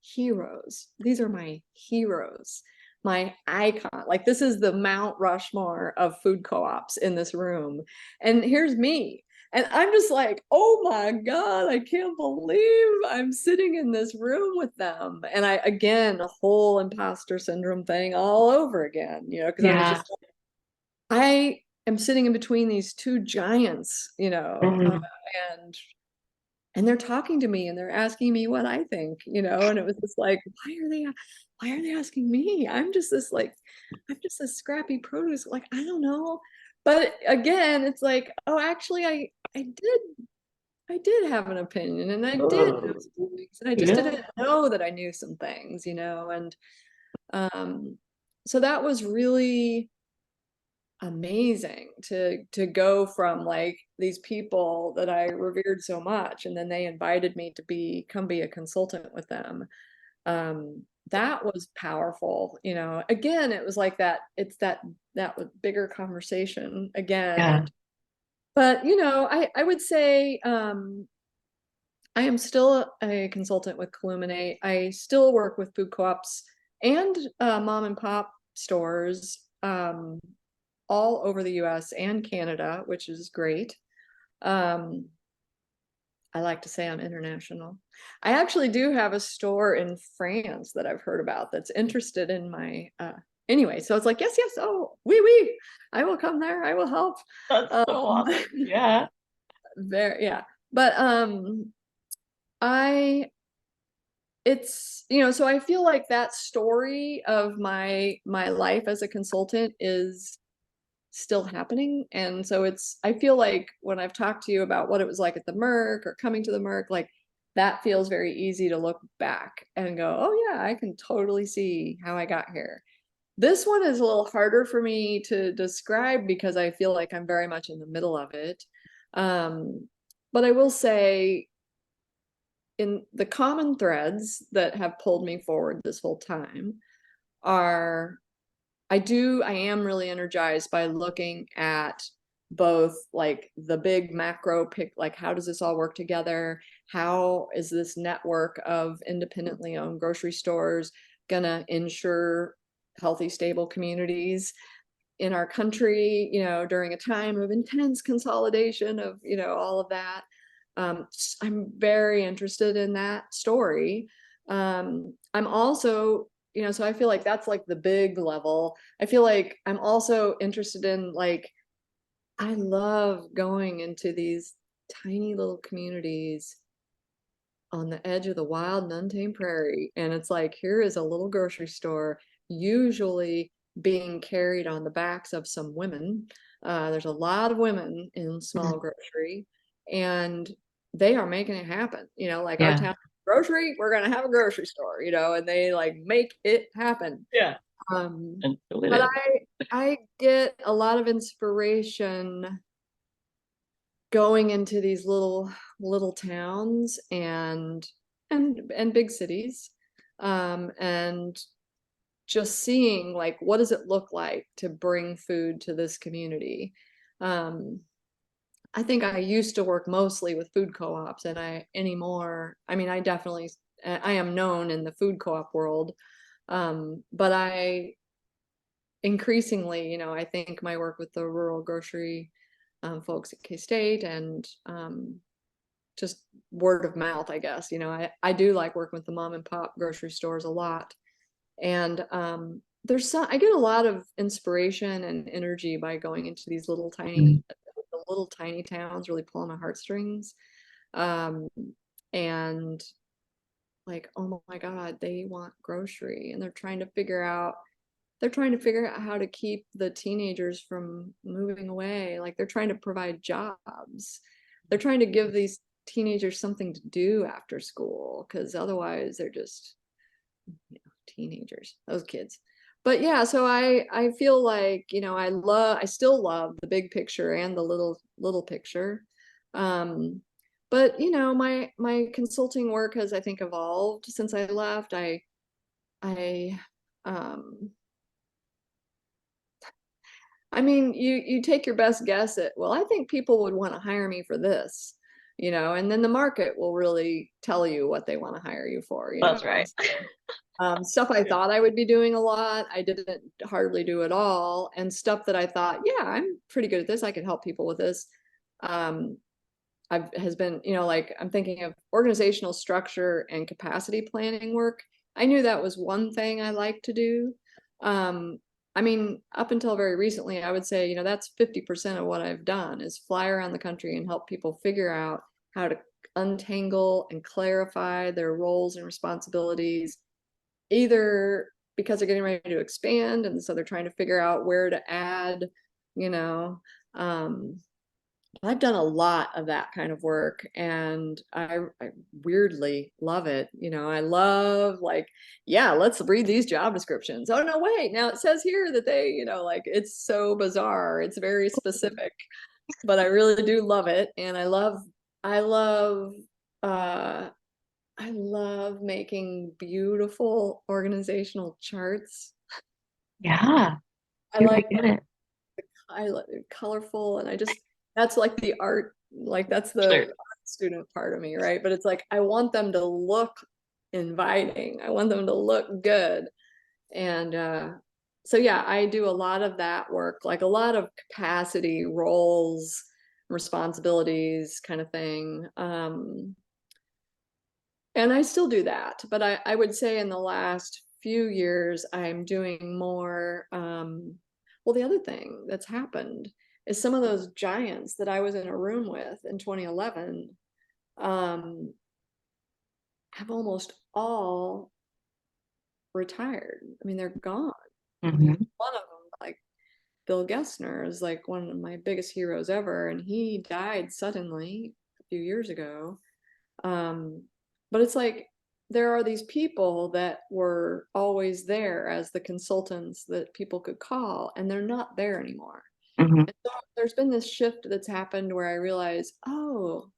heroes. These are my heroes, my icon. Like, this is the Mount Rushmore of food co-ops in this room. And here's me. And I'm just like, oh my God, I can't believe I'm sitting in this room with them. And again, a whole imposter syndrome thing all over again, because I was just like, I am sitting in between these 2 giants, and they're talking to me, and they're asking me what I think, and it was just like, why are they asking me? I'm just this scrappy produce. Like, I don't know. But again, it's like, oh, actually, I did have an opinion, and I did know some things, and I just didn't know that I knew some things, and so that was really amazing to go from, like, these people that I revered so much, and then they invited me to come be a consultant with them. That was powerful. Again, it was like that was bigger conversation again. Yeah. But I would say I am still a consultant with Colluminate. I still work with food co-ops and mom and pop stores, all over the US and Canada, which is great. I like to say I'm international. I actually do have a store in France that I've heard about that's interested in my anyway. So it's like, yes, oh, oui, I will come there, I will help. That's so awesome. Yeah. Yeah. But so I feel like that story of my life as a consultant is still happening. And so I feel like when I've talked to you about what it was like at the Merck or coming to the Merck, like, that feels very easy to look back and go, oh yeah, I can totally see how I got here. This one is a little harder for me to describe because I feel like I'm very much in the middle of it. But I will say in the common threads that have pulled me forward this whole time are I am really energized by looking at both like the big macro pick, like how does this all work together? How is this network of independently owned grocery stores gonna ensure healthy, stable communities in our country, during a time of intense consolidation of, all of that. I'm very interested in that story. I'm also, so I feel like that's like the big level. I feel like I'm also interested in like, I love going into these tiny little communities on the edge of the wild and untamed prairie. And it's like, here is a little grocery store, usually being carried on the backs of some women. There's a lot of women in small grocery, and they are making it happen. Like our town grocery, we're gonna have a grocery store, and they like make it happen. Yeah. But I get a lot of inspiration going into these little towns and big cities, and just seeing like, what does it look like to bring food to this community? I think I used to work mostly with food co-ops, and I am known in the food co-op world, but I increasingly, I think my work with the rural grocery folks at K-State and just word of mouth, I guess. I do like working with the mom and pop grocery stores a lot. And I get a lot of inspiration and energy by going into these little tiny towns, really pulling my heartstrings. And like, oh my God, they want grocery, and they're trying to figure out how to keep the teenagers from moving away. Like, they're trying to provide jobs. They're trying to give these teenagers something to do after school, because otherwise they're just, teenagers, those kids. But yeah, so I feel like, I still love the big picture and the little picture. But my consulting work has, I think, evolved since I left. You take your best guess at, well, I think people would want to hire me for this, and then the market will really tell you what they want to hire you for. That's right. Stuff I thought I would be doing a lot, I didn't hardly do at all. And stuff that I thought, yeah, I'm pretty good at this, I could help people with this. Has been, like, I'm thinking of organizational structure and capacity planning work. I knew that was one thing I like to do. Up until very recently, I would say, that's 50% of what I've done is fly around the country and help people figure out how to untangle and clarify their roles and responsibilities, either because they're getting ready to expand, and so they're trying to figure out where to add, I've done a lot of that kind of work, and I weirdly love it. I love, like, yeah, let's read these job descriptions. Oh no, wait, now it says here that they, like, it's so bizarre. It's very specific, but I really do love it. And I love making beautiful organizational charts. Yeah. I like colorful, and that's like the art, like that's the art student part of me, right? But it's like, I want them to look inviting. I want them to look good. And so yeah, I do a lot of that work, like a lot of capacity, roles, responsibilities kind of thing. And I still do that, but I would say in the last few years, I'm doing more. Well, the other thing that's happened is some of those giants that I was in a room with in 2011 have almost all retired. They're gone. One of them, like Bill Gessner, is like one of my biggest heroes ever, and he died suddenly a few years ago. But it's like, there are these people that were always there as the consultants that people could call, and they're not there anymore. And so there's been this shift that's happened where I realize, oh,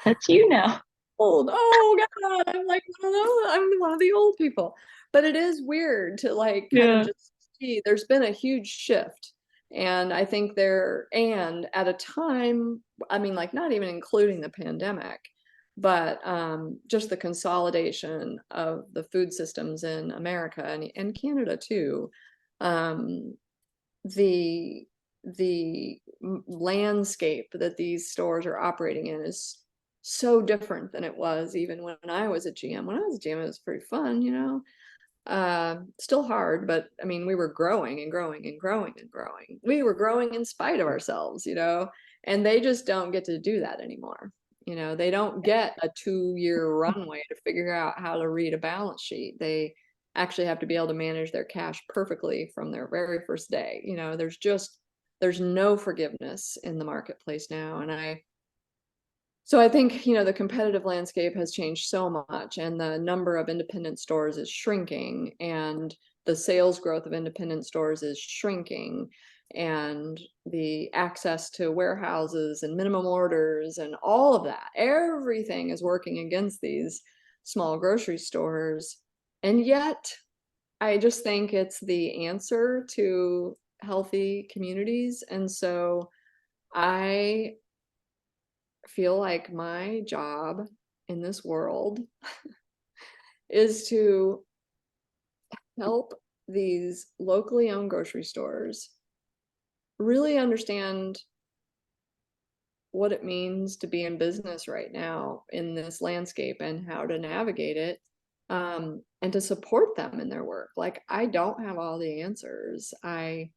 that's you now. old. Oh God, I'm like one of those. I'm one of the old people. But it is weird to like kind of Yeah. just see there's been a huge shift. And I think and at a time, I mean, like not even including the pandemic, but just the consolidation of the food systems in America and Canada too. Um, the landscape that these stores are operating in is so different than it was even when I was at GM. When I was at GM, it was pretty fun, you know. Still hard, but I mean, we were growing and growing and growing and growing. We were growing in spite of ourselves, you know, and they just don't get to do that anymore. You know, they don't get a 2-year runway to figure out how to read a balance sheet. They actually have to be able to manage their cash perfectly from their very first day. You know, there's no forgiveness in the marketplace now. So I think, you know, the competitive landscape has changed so much, and the number of independent stores is shrinking, and the sales growth of independent stores is shrinking, and the access to warehouses and minimum orders and all of that, everything is working against these small grocery stores. And yet, I just think it's the answer to healthy communities. And so I feel like my job in this world is to help these locally owned grocery stores really understand what it means to be in business right now in this landscape and how to navigate it, and to support them in their work. Like, I don't have all the answers. Um,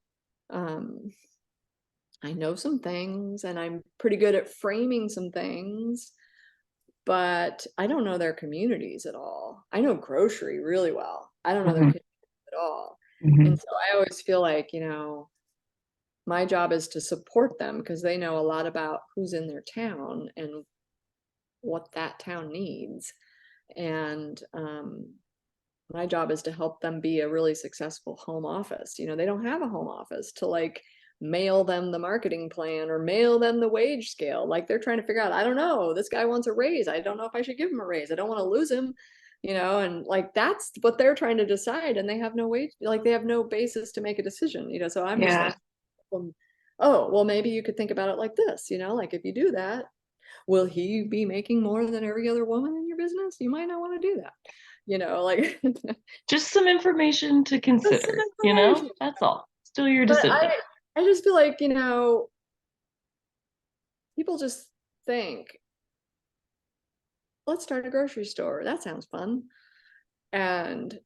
I know some things and I'm pretty good at framing some things, but I don't know their communities at all. I know grocery really well. I don't know their Mhm. communities at all. And Mhm. so I always feel like, you know, my job is to support them because they know a lot about who's in their town and what that town needs. And my job is to help them be a really successful home office. You know, they don't have a home office to like mail them the marketing plan or mail them the wage scale. Like they're trying to figure out, I don't know, this guy wants a raise. I don't know if I should give him a raise. I don't want to lose him, you know, and like that's what they're trying to decide. And they have no wage, like they have no basis to make a decision, you know. So I'm just Yeah. like, oh, well, maybe you could think about it like this, you know, like if you do that, will he be making more than every other woman in your business? You might not want to do that, you know, like Just some information to just some consider, you know? information. That's all. Still your But decision. I just feel like, you know, people just think, let's start a grocery store. That sounds fun. And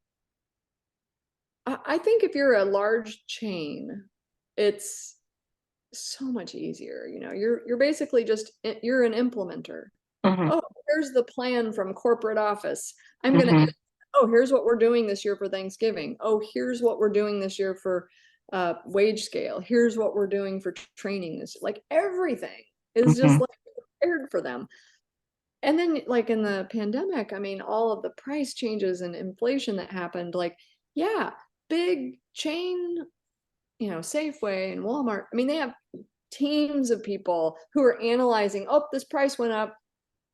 I think if you're a large chain, it's so much easier. You know, you're basically just you're an implementer. Mhm. Oh, here's the plan from corporate office. I'm gonna, Mhm. oh, here's what we're doing this year for Thanksgiving. Oh, here's what we're doing this year for wage scale. Here's what we're doing for training this. Like everything is just Mhm. like prepared for them. And then like in the pandemic, I mean, all of the price changes and inflation that happened, like, yeah, big chain, you know, Safeway and Walmart. I mean, they have teams of people who are analyzing, oh, this price went up.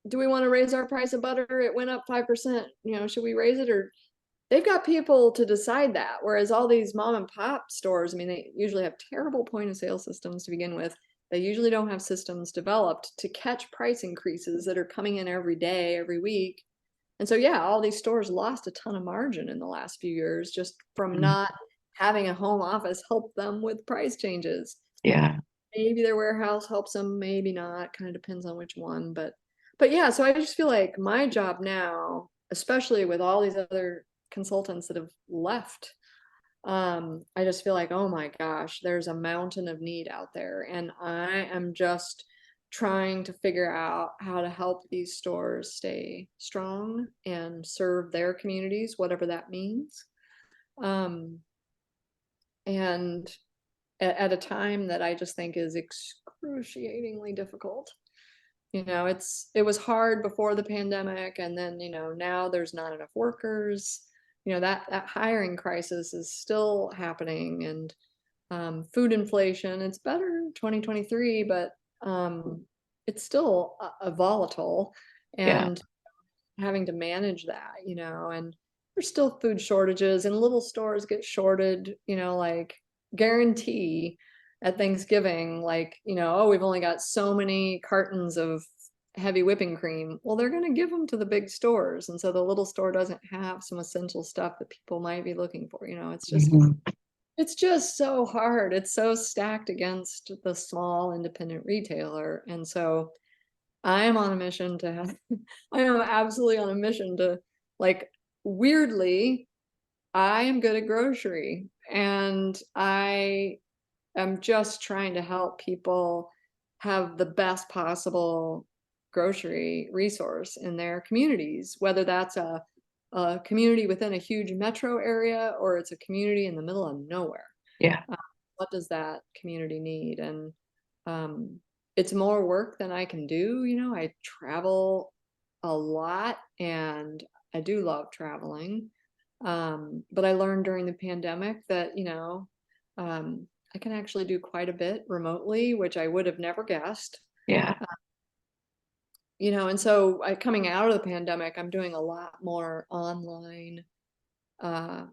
Do we want to raise our price of butter? It went up 5%. You know, should we raise it? Or they've got people to decide that. Whereas all these mom and pop stores, I mean, they usually have terrible point of sale systems to begin with. They usually don't have systems developed to catch price increases that are coming in every day, every week. And so, yeah, all these stores lost a ton of margin in the last few years just from Mhm. not having a home office help them with price changes. Yeah. Maybe their warehouse helps them, maybe not, kind of depends on which one. But yeah, so I just feel like my job now, especially with all these other consultants that have left, I just feel like, oh my gosh, there's a mountain of need out there. And I am just trying to figure out how to help these stores stay strong and serve their communities, whatever that means. Um, and at a time that I just think is excruciatingly difficult. You know, it was hard before the pandemic, and then, you know, now there's not enough workers. You know, that hiring crisis is still happening, and food inflation, it's better in 2023, but it's still a volatile. Yeah. And having to manage that, and there's still food shortages and little stores get shorted, like guarantee at Thanksgiving, like, oh, we've only got so many cartons of heavy whipping cream. Well, they're going to give them to the big stores. And so the little store doesn't have some essential stuff that people might be looking for. It's just so hard. It's so stacked against the small independent retailer. And so I am on a mission to have, I am absolutely on a mission to, like, weirdly, I am good at grocery and I am just trying to help people have the best possible grocery resource in their communities, whether that's a community within a huge metro area or it's a community in the middle of nowhere. Yeah. What does that community need? And it's more work than I can do. I travel a lot and I do love traveling. But I learned during the pandemic that, I can actually do quite a bit remotely, which I would have never guessed. Yeah. And so coming out of the pandemic, I'm doing a lot more online. I'm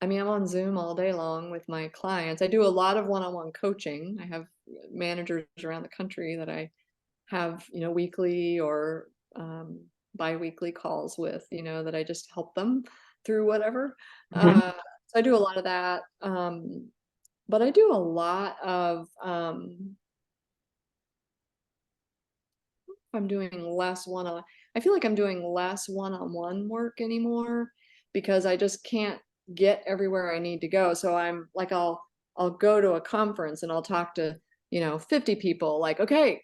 on Zoom all day long with my clients. I do a lot of one-on-one coaching. I have managers around the country that I have, weekly or bi-weekly calls with, that I just help them through whatever. So I do a lot of that. But I do a lot of, I'm doing less I feel like I'm doing less one-on-one work anymore because I just can't get everywhere I need to go. So I'm like, I'll go to a conference and I'll talk to, 50 people, like, okay,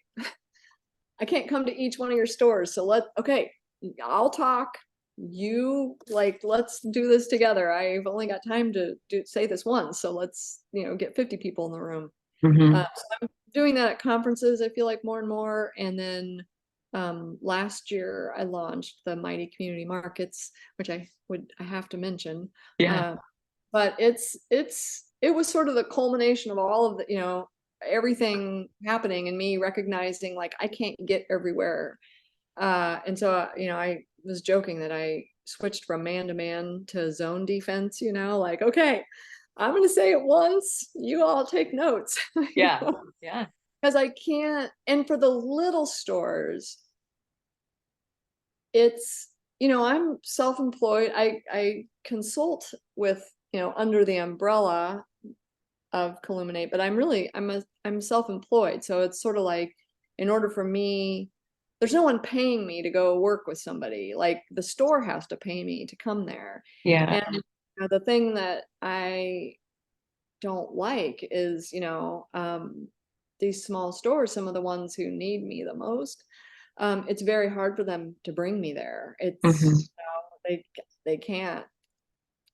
I can't come to each one of your stores. So I'll talk. Let's do this together. I've only got time to say this once. So let's, get 50 people in the room. So I'm doing that at conferences, I feel like, more and more. And then last year I launched the Mighty Community Markets, which I have to mention. Yeah. But it was sort of the culmination of all of the, everything happening and me recognizing, like, I can't get everywhere. And so, I was joking that I switched from man-to-man to zone defense, like, okay, I'm going to say it once, you all take notes. Yeah. Yeah. Because I can't, and for the little stores, it's, I'm self-employed. I consult with, under the umbrella of Colluminate, but I'm self-employed. So it's sort of like, in order for me, there's no one paying me to go work with somebody. Like, the store has to pay me to come there. Yeah. And the thing that I don't like is, these small stores, some of the ones who need me the most, it's very hard for them to bring me there. It's, they can't.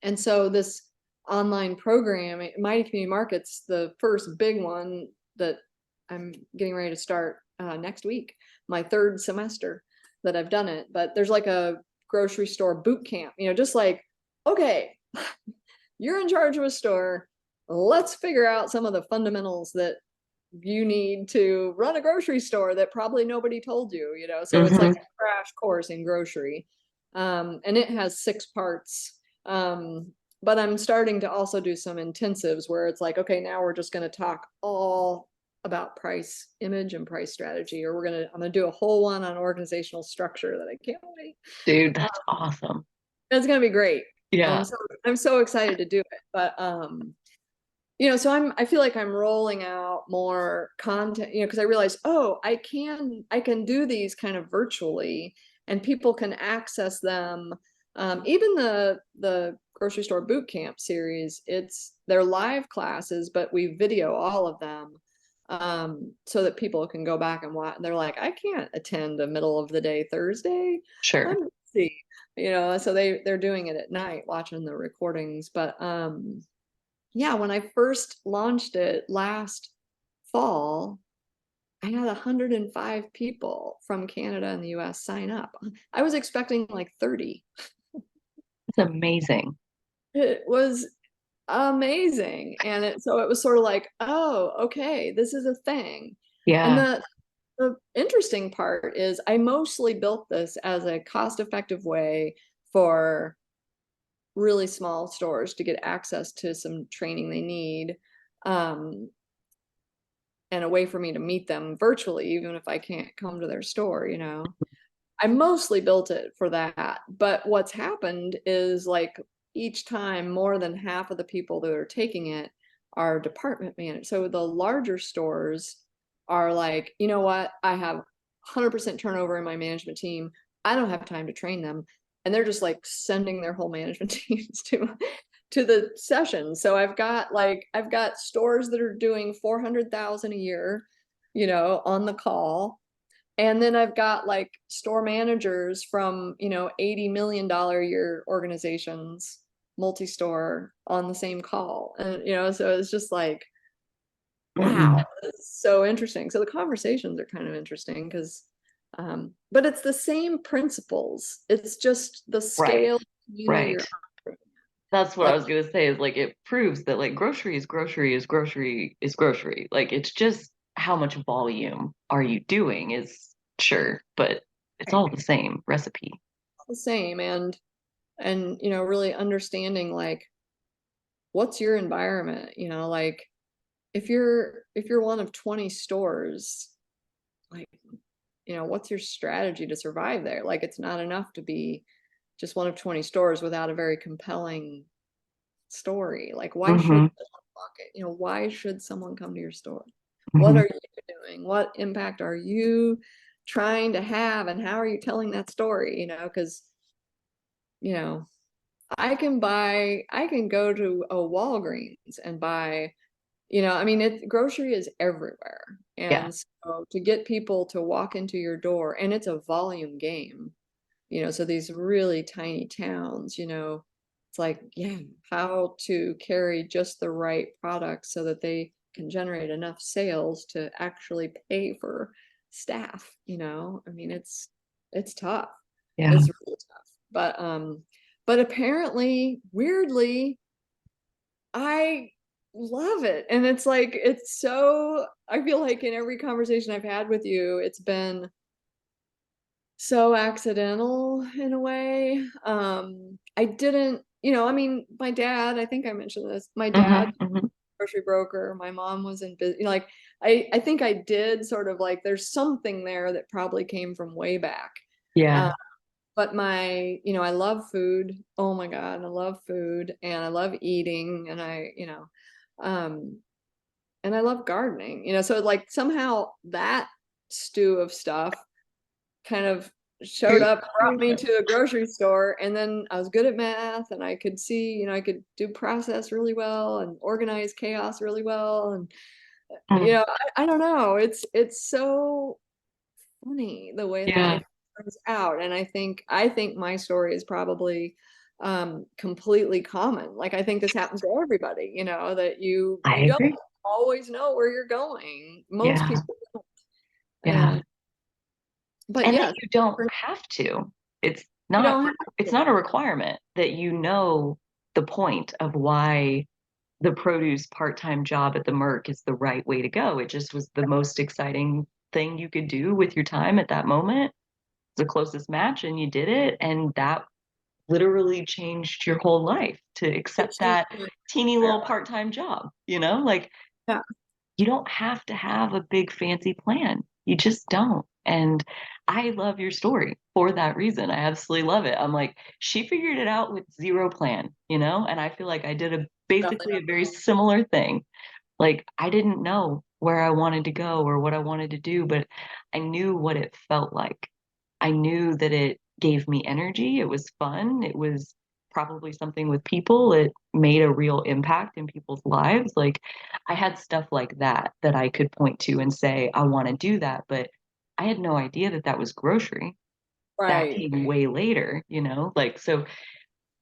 And so this online program, Mighty Community Markets, the first big one that I'm getting ready to start next week, my third semester that I've done it. But there's like a grocery store boot camp, just like, okay, you're in charge of a store. Let's figure out some of the fundamentals that you need to run a grocery store that probably nobody told you, so it's like a crash course in grocery. And it has 6 parts. But I'm starting to also do some intensives where it's like, okay, now we're just going to talk all about price image and price strategy, or I'm going to do a whole one on organizational structure that I can't wait. Dude, that's awesome. It's going to be great. Yeah. I'm so excited to do it. But so I feel like I'm rolling out more content, because I realized, oh, I can do these kind of virtually and people can access them. Even the grocery store boot camp series, they're live classes, but we video all of them so that people can go back and watch. They're like, I can't attend a middle of the day Thursday. Sure. I'm busy, so they're doing it at night, watching the recordings. But yeah, when I first launched it last fall, I had 105 people from Canada and the US sign up. I was expecting like 30. That's amazing. It was amazing. And so it was sort of like, oh, okay, this is a thing. Yeah. And the interesting part is I mostly built this as a cost-effective way for really small stores to get access to some training they need, um, and a way for me to meet them virtually, even if I can't come to their store, you know. I mostly built it for that. But what's happened is like each time more than half of the people that are taking it are department managers. So the larger stores are like, you know what? I have 100% turnover in my management team. I don't have time to train them. And they're just like sending their whole management teams to the session. So I've got stores that are doing 400,000 a year, you know, on the call. And then I've got like store managers from, you know, $80 million a year organizations, multi-store on the same call. And, you know, so it's just like, wow, it's so interesting. So the conversations are kind of interesting because, but it's the same principles. It's just the Right. scale community you're Right. That's what I like, was gonna say is like it proves that like grocery is grocery is grocery is grocery. Like it's just how much volume are you doing is sure, but it's all the same recipe. the same. And, you know, really understanding like, what's your environment, you know, like, if you're one of 20 stores, like, you know, what's your strategy to survive there? Like, it's not enough to be just one of 20 stores without a very compelling story. Like, why should Mm-hmm. someone walk it? You know, why should someone come to your store? What Mm-hmm. are you doing? What impact are you trying to have, and how are you telling that story? You know, because, you know, I can go to a Walgreens and buy, you know, I mean, grocery is everywhere. Yeah. And so to get people to walk into your door, and it's a volume game, you know, so these really tiny towns, you know, it's like, yeah, how to carry just the right products so that they can generate enough sales to actually pay for staff, you know. I mean, it's tough. Yeah. It's really tough. But apparently, weirdly, I love it. And it's like, it's so, I feel like in every conversation I've had with you, it's been so accidental in a way. I didn't, you know, I mean, my dad, I think I mentioned this, my dad, Mm-hmm. Mm-hmm. grocery broker, my mom was in business, you know, like, I think I did sort of like, there's something there that probably came from way back. Yeah. Uh, but you know, I love food. Oh my God, I love food and I love eating and um, and I love gardening, you know, so like somehow that stew of stuff kind of showed up, brought me to a grocery store, and then I was good at math and I could see, you know, I could do process really well and organize chaos really well. And, you Mm. know, I don't know, it's so funny the way Yeah. life turns out. And I think my story is probably completely common. Like I think this happens to everybody, you know, that I you don't agree. always know where you're going. Most Yeah. people don't. Yeah. And but And that yeah, you don't have to. It's you not don't have it's to. not a requirement that you know the point of why the produce part-time job at the Merc is the right way to go. It just was the most exciting thing you could do with your time at that moment. The closest match and you did it and that literally changed your whole life to It accept changed that my teeny entire little life. part-time job, you know? Like Yeah. you don't have to have a big fancy plan. You just don't. And I love your story for that reason. I absolutely love it. I'm like, she figured it out with zero plan, you know? And I feel like I did Definitely basically a not very wrong. similar thing. Like I didn't know where I wanted to go or what I wanted to do, but I knew what it felt like. I knew that it gave me energy. It was fun. It was probably something with people. It made a real impact in people's lives. Like I had stuff like that that I could point to and say, I want to do that. But I had no idea that that was grocery. That Right. came way later, you know? Like, so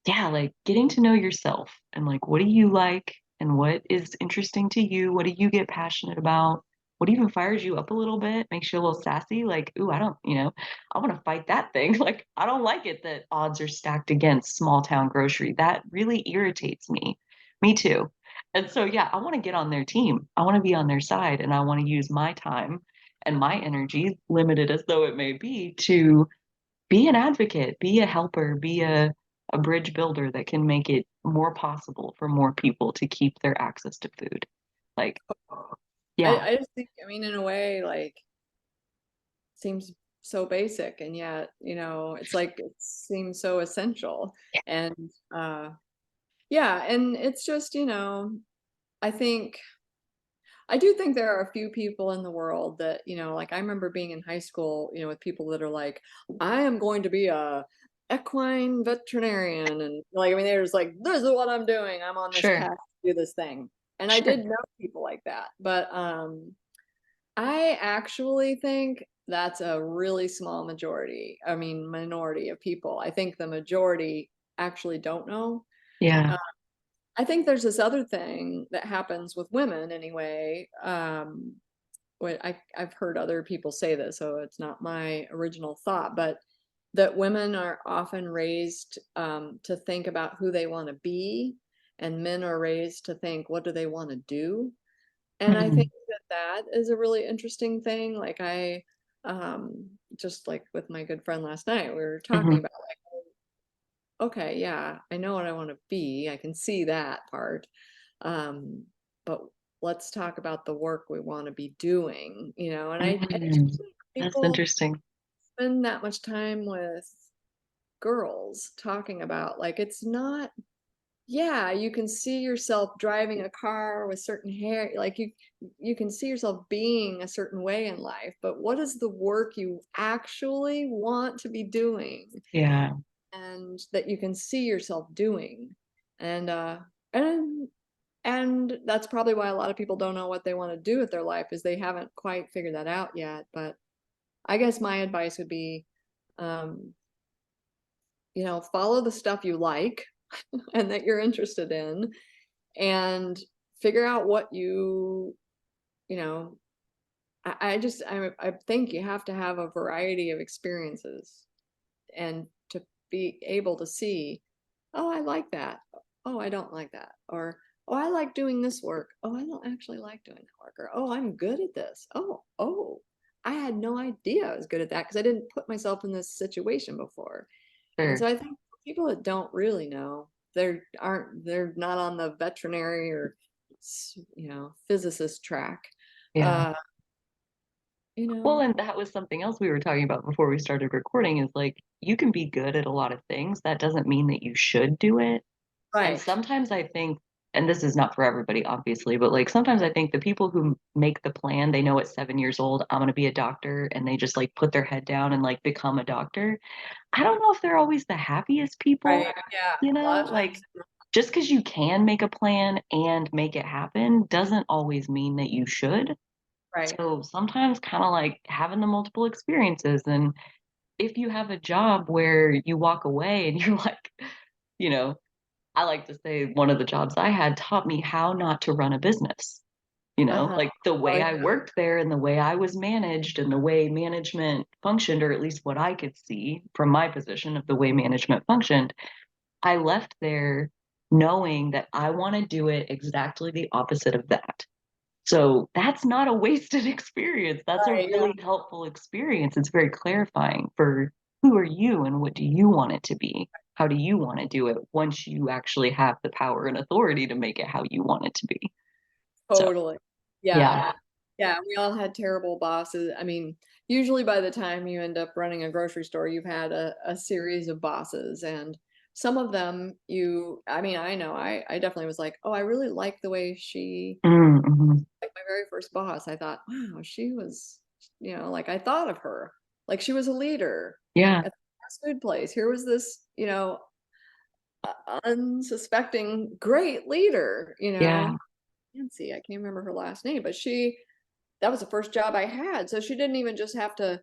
yeah, like getting to know yourself and like what do you like and what is interesting to you? What do you get passionate about? What even fires you up a little bit, makes you a little sassy? Like, ooh, I don't, you know, I want to fight that thing. Like, I don't like it that odds are stacked against small town grocery. That really irritates me. Me too. And so, yeah, I want to get on their team. I want to be on their side and I want to use my time and my energy, limited as though it may be, to be an advocate, be a helper, be a bridge builder that can make it more possible for more people to keep their access to food. Like, yeah, I just think, I mean, in a way, like, seems so basic, and yet, it's like it seems so essential. And yeah, and it's just, I think I do think there are a few people in the world that, like I remember being in high school, with people that are like, I am going to be a equine veterinarian. And like, I mean, they're just like, this is what I'm doing. I'm on this sure, path to do this thing. And I sure. did know people like that. But I actually think that's a really small majority. I mean, minority of people. I think the majority actually don't know. Yeah. I think there's this other thing that happens with women anyway. I've heard other people say this, so it's not my original thought, but that women are often raised to think about who they want to be, and men are raised to think, what do they want to do? And I think Mhm. that is a really interesting thing. Like just like with my good friend last night, we were talking Mhm. about like, okay, yeah, I know what I want to be. I can see that part. But let's talk about the work we want to be doing, and I just Mhm. think That's people interesting. spend that much time with girls talking about like it's not, yeah, you can see yourself driving a car with certain hair, like you can see yourself being a certain way in life, but what is the work you actually want to be doing? Yeah. And that you can see yourself doing. And and and that's probably why a lot of people don't know what they want to do with their life, is they haven't quite figured that out yet. But I guess my advice would be, um, follow the stuff you like and that you're interested in, and figure out what you know I think you have to have a variety of experiences, and to be able to see, oh, I like that. Oh, I don't like that. Or, oh, I like doing this work. Oh, I don't actually like doing that work. Or, oh, I'm good at this. Oh, I had no idea I was good at that because I didn't put myself in this situation before. And Sure. so I think people that don't really know, they're not on the veterinary or physicist track. Yeah. Uh, Well, and that was something else we were talking about before we started recording is like you can be good at a lot of things. That doesn't mean that you should do it. And right, sometimes I think, and this is not for everybody, obviously, but like sometimes I think the people who make the plan, they know at 7 years old, I'm going to be a doctor, and they just like put their head down and like become a doctor. I don't know if they're always the happiest people, right, yeah. you A lot know, of like times, just because you can make a plan and make it happen doesn't always mean that you should. right. So sometimes kind of like having the multiple experiences. And if you have a job where you walk away and you're like, you know, I like to say one of the jobs I had taught me how not to run a business. Uh-huh. Like the Oh way I yeah. worked there and the way I was managed and the way management functioned, or at least what I could see from my position of the way management functioned, I left there knowing that I want to do it exactly the opposite of that. So that's not a wasted experience. That's a Right, yeah. really helpful experience. It's very clarifying for who are you and what do you want it to be? How do you want to do it once you actually have the power and authority to make it how you want it to be? So, Totally. Yeah. yeah. Yeah, we all had terrible bosses. I mean, usually by the time you end up running a grocery store, you've had a series of bosses, and some of them I mean, I know I definitely was like, oh, I really like the way she, Mm-hmm. like my very first boss, I thought, wow, she was, like I thought of her. Like she was a leader Yeah. at the fast food place. Here was this, unsuspecting great leader, Yeah. Nancy, I can't remember her last name, but that was the first job I had. So she didn't even just have to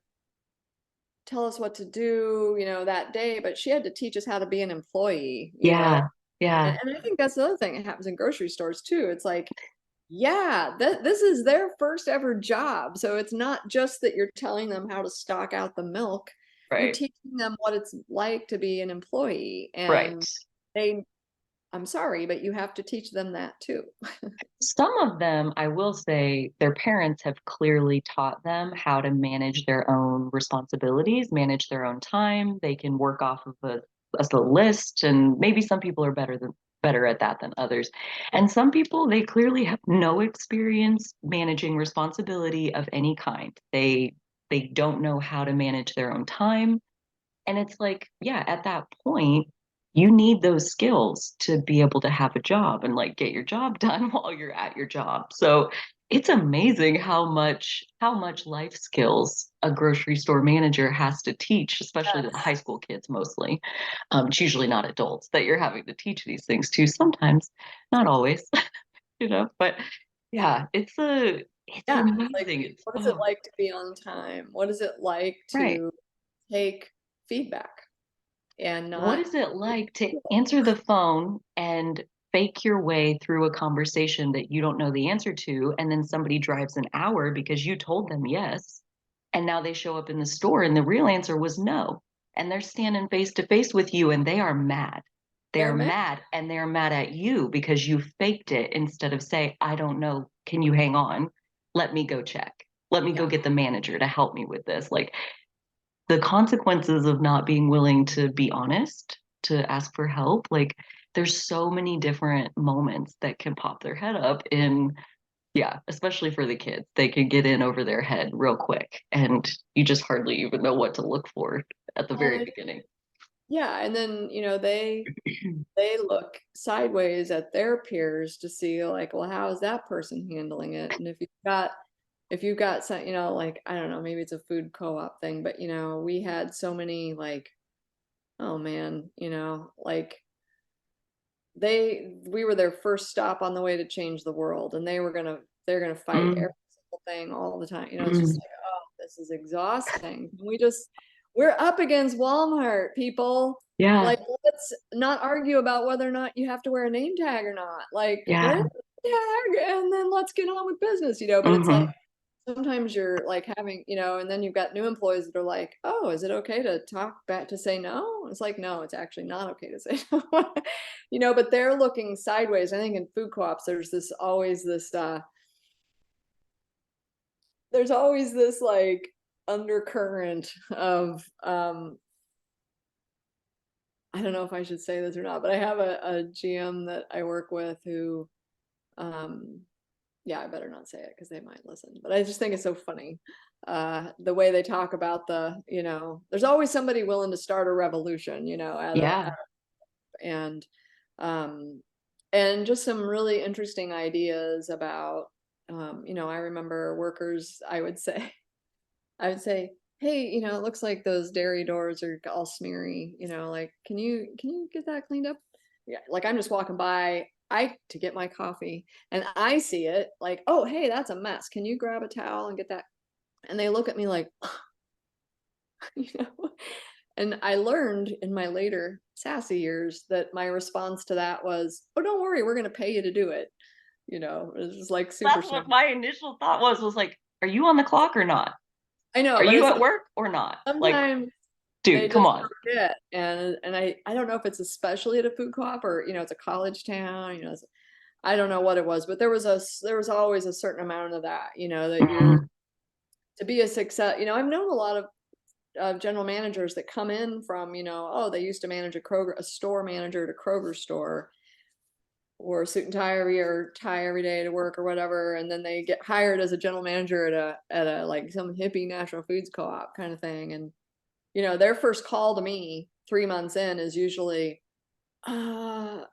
tell us what to do, that day, but she had to teach us how to be an employee, Yeah. Yeah. And I think that's the other thing that happens in grocery stores too. It's like, yeah, this is their first ever job. So it's not just that you're telling them how to stock out the milk. You're Right. teaching them what it's like to be an employee. Right. And they I'm sorry, but you have to teach them that too. Some of them, I will say, their parents have clearly taught them how to manage their own responsibilities, manage their own time. They can work off of a list, and maybe some people are better at that than others. And some people, they clearly have no experience managing responsibility of any kind. They don't know how to manage their own time. And it's like, yeah, at that point, you need those skills to be able to have a job and like get your job done while you're at your job. So it's amazing how much life skills a grocery store manager has to teach, especially to the high school kids mostly. It's usually not adults that you're having to teach these things to sometimes, not always, but yeah, it's Yeah, like, amazing. It's what is it like to be on time? What is it like right. to take feedback and What not is it like to answer the phone and fake your way through a conversation that you don't know the answer to, and then somebody drives an hour because you told them yes, and now they show up in the store and the real answer was no, and they're standing face to face with you and they are mad. they're They're mad. mad and they're mad at you because you faked it instead of say, I don't know, can you hang on? Let me go check. Let me go Yeah. get the manager to help me with this. Like the consequences of not being willing to be honest, to ask for help, like there's so many different moments that can pop their head up in, yeah, especially for the kids. They can get in over their head real quick and you just hardly even know what to look for at the very And beginning. yeah, and then, they look sideways at their peers to see like, well, how is that person handling it? And if you've got some, like, I don't know, maybe it's a food co-op thing, but we had so many like, oh man, like we were their first stop on the way to change the world, and they're gonna fight Mm, every single thing all the time. It's just mm, like, oh, this is exhausting. We're up against Walmart, people. yeah, Like, let's not argue about whether or not you have to wear a name tag or not. Like, wear yeah. the tag and then let's get on with business, but it's like Hmm. sometimes you're like having, and then you've got new employees that are like, oh, is it okay to talk back to say no? It's like, no, it's actually not okay to say no. But they're looking sideways. I think in food co-ops, there's always this like undercurrent of, I don't know if I should say this or not, but I have a GM that I work with who, um, yeah, I better not say it because they might listen. But I just think it's so funny, the way they talk about there's always somebody willing to start a revolution, Yeah. and um, and just some really interesting ideas about, I remember workers. I would say, hey, it looks like those dairy doors are all smeary. Like, can you get that cleaned up? Yeah, like I'm just walking by to get my coffee and I see it like, oh, hey, that's a mess. Can you grab a towel and get that? And they look at me like, you know. And I learned in my later sassy years that my response to that was, oh, don't worry, we're going to pay you to do it. It was like super That's smart. what my initial thought was like, are you on the clock or not? I know, Are but you it's at work or not? Like, sometimes they dude, come just on. forget. And I don't know if it's especially at a food co-op or, it's a college town, I don't know what it was, but there was always a certain amount of that, that you're Mhm. to be a success. I've known a lot of general managers that come in from, oh, they used to manage a store manager at a Kroger store, or suit and tie every day to work or whatever, and then they get hired as a general manager at a like some hippie National Foods Co-op kind of thing. And their first call to me 3 months in is usually, uh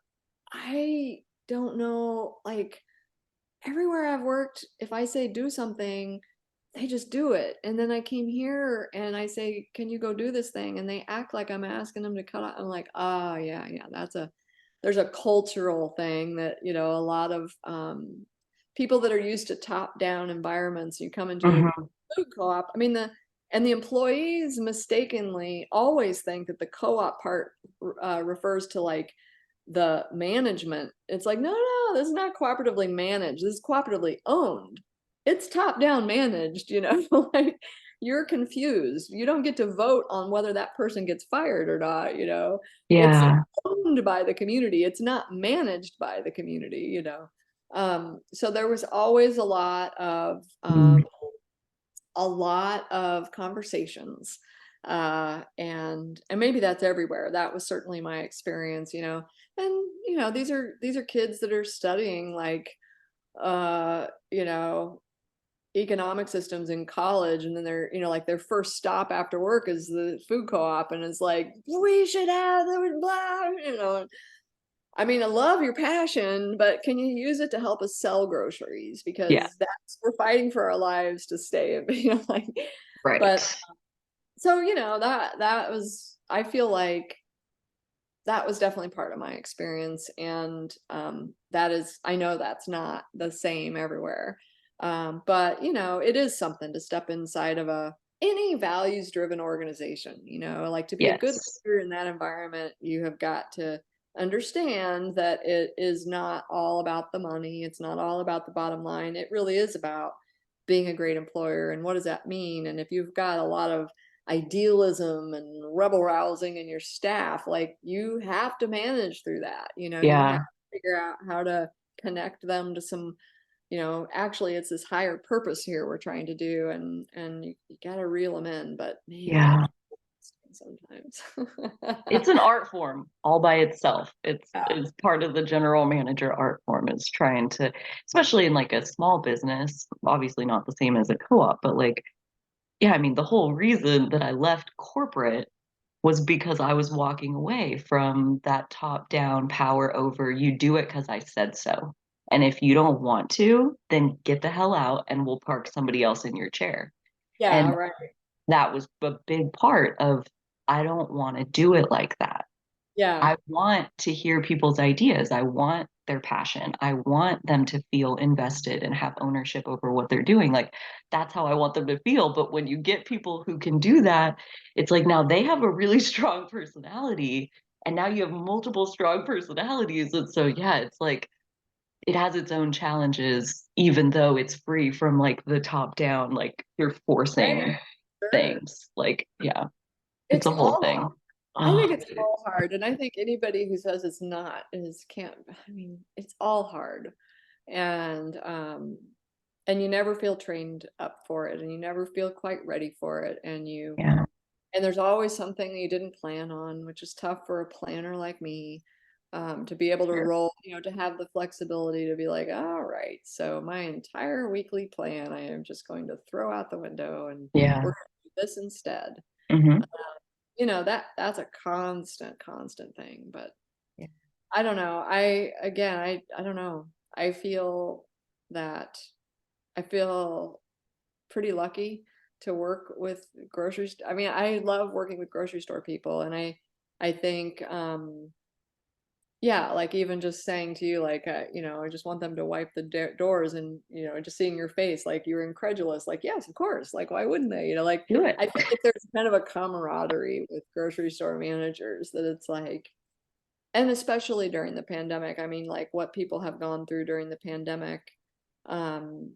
I don't know, like, everywhere I've worked, if I say do something, they just do it. And then I came here and I say, can you go do this thing? And they act like I'm asking them to cut out. I'm like, oh yeah, yeah, there's a cultural thing that, a lot of people that are used to top down environments, you come into a Mhm. food co-op. I mean, the employees mistakenly always think that the co-op part refers to like the management. It's like, no, no, this is not cooperatively managed. This is cooperatively owned. It's top down managed, like you're confused. You don't get to vote on whether that person gets fired or not, you know. It's Yeah. owned by the community. It's not managed by the community, you know. So there was always Mm. a lot of conversations, and maybe that's everywhere. That was certainly my experience, you know. And you know, these are kids that are studying like you know, economic systems in college, and then they're, you know, like their first stop after work is the food co-op, and it's like, we should have the blah, you know. I mean, I love your passion, but can you use it to help us sell groceries? Yeah. Because we're fighting for our lives to stay, you know, like, but Right. so, you know, that was, I feel like that was definitely part of my experience. And that is, I know that's not the same everywhere. But you know, it is something to step inside of any values driven organization, you know, like to be a good Yes. leader in that environment, you have got to understand that it is not all about the money. It's not all about the bottom line. It really is about being a great employer. And what does that mean? And if you've got a lot of idealism and rebel rousing in your staff, like you have to manage through that, you know. You have Yeah. to figure out how to connect them to some, you know, actually it's this higher purpose here we're trying to do, and you got to reel them in, but man, Yeah. it's sometimes. It's an art form all by itself. Yeah, It's part of the general manager art form is trying to, especially in like a small business, obviously not the same as a co-op, but like, yeah, I mean, the whole reason that I left corporate was because I was walking away from that top down power over you do it because I said so. And if you don't want to, then get the hell out and we'll park somebody else in your chair. yeah, And right, that was a big part of I don't want to do it like that. yeah, I want to hear people's ideas. I want their passion. I want them to feel invested and have ownership over what they're doing. Like that's how I want them to feel. But when you get people who can do that, it's like now they have a really strong personality. And now you have multiple strong personalities. And so, yeah, it's like it has its own challenges, even though it's free from like the top down, like you're right, forcing sure. things. Like, yeah, it's It's a whole all, thing. I think Oh, it's all hard, and I think anybody who says it's not is can't. I mean, it's all hard, and and you never feel trained up for it, and you never feel quite ready for it, yeah, and there's always something that you didn't plan on, which is tough for a planner like me, to be able to sure. roll, you know, to have the flexibility to be like, all right, so my entire weekly plan, I am just going to throw out the window, and we're Yeah. going to do this instead. Hmm. You know, that's a constant thing, but Yeah. I don't know. I don't know. I feel that I feel pretty lucky to work with I mean, I love working with grocery store people, and I think yeah, like even just saying to you like you know, I just want them to wipe the doors, and you know, just seeing your face like you're incredulous, like yes, of course, like why wouldn't they? You know, like Do it. I feel like there's kind of a camaraderie with grocery store managers that it's like, and especially during the pandemic, I mean, like what people have gone through during the pandemic, um,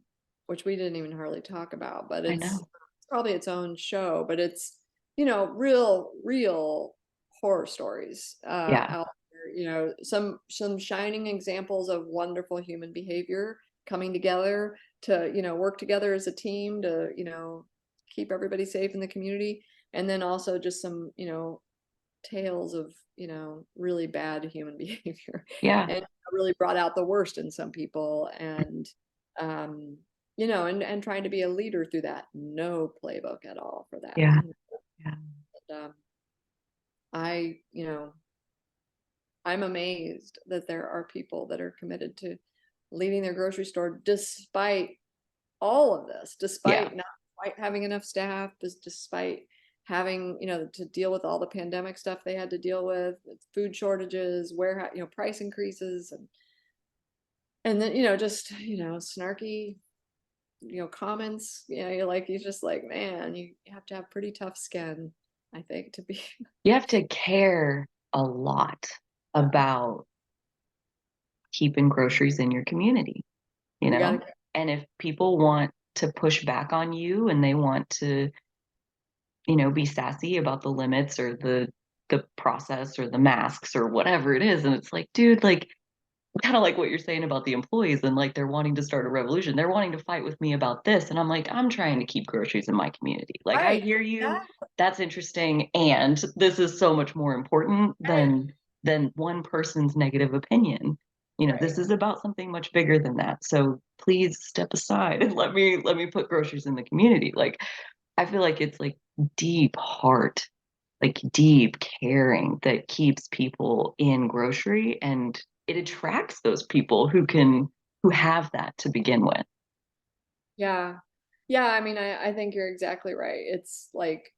which we didn't even hardly talk about, but I know. it's probably its own show, but it's, you know, real horror stories Yeah. out there, you know, some shining examples of wonderful human behavior coming together to, you know, work together as a team to, you know, keep everybody safe in the community. And then also just some, you know, tales of, you know, really bad human behavior, Yeah. and really brought out the worst in some people, and um you know, and trying to be a leader through that. No playbook at all for that. Yeah. And, Yeah. I, you know, I'm amazed that there are people that are committed to leading their grocery store despite all of this, Yeah. despite not quite having enough staff, despite having, you know, to deal with all the pandemic stuff they had to deal with food shortages, warehouse, you know, price increases, and then, you know, just, you know, snarky, you know, comments, you know, you're just like, man, you have to have pretty tough skin, I think, to be. You have to care a lot Yeah, about keeping groceries in your community, you you know? gotta. And if people want to push back on you and they want to be sassy about the limits or the process or the masks or whatever it is. And it's like, dude, like kind of like what you're saying about the employees and like they're wanting to start a revolution. They're wanting to fight with me about this. And I'm like, I'm trying to keep groceries in my community. Like I Right. hear you. Exactly. That's interesting. And this is so much more important Right. than one person's negative opinion. Right. This is about something much bigger than that. So please step aside and let me put groceries in the community. Like I feel like it's like deep heart, like deep caring that keeps people in grocery, and it attracts those people who have that to begin with. Yeah. Yeah. I mean, I think you're exactly right. It's like,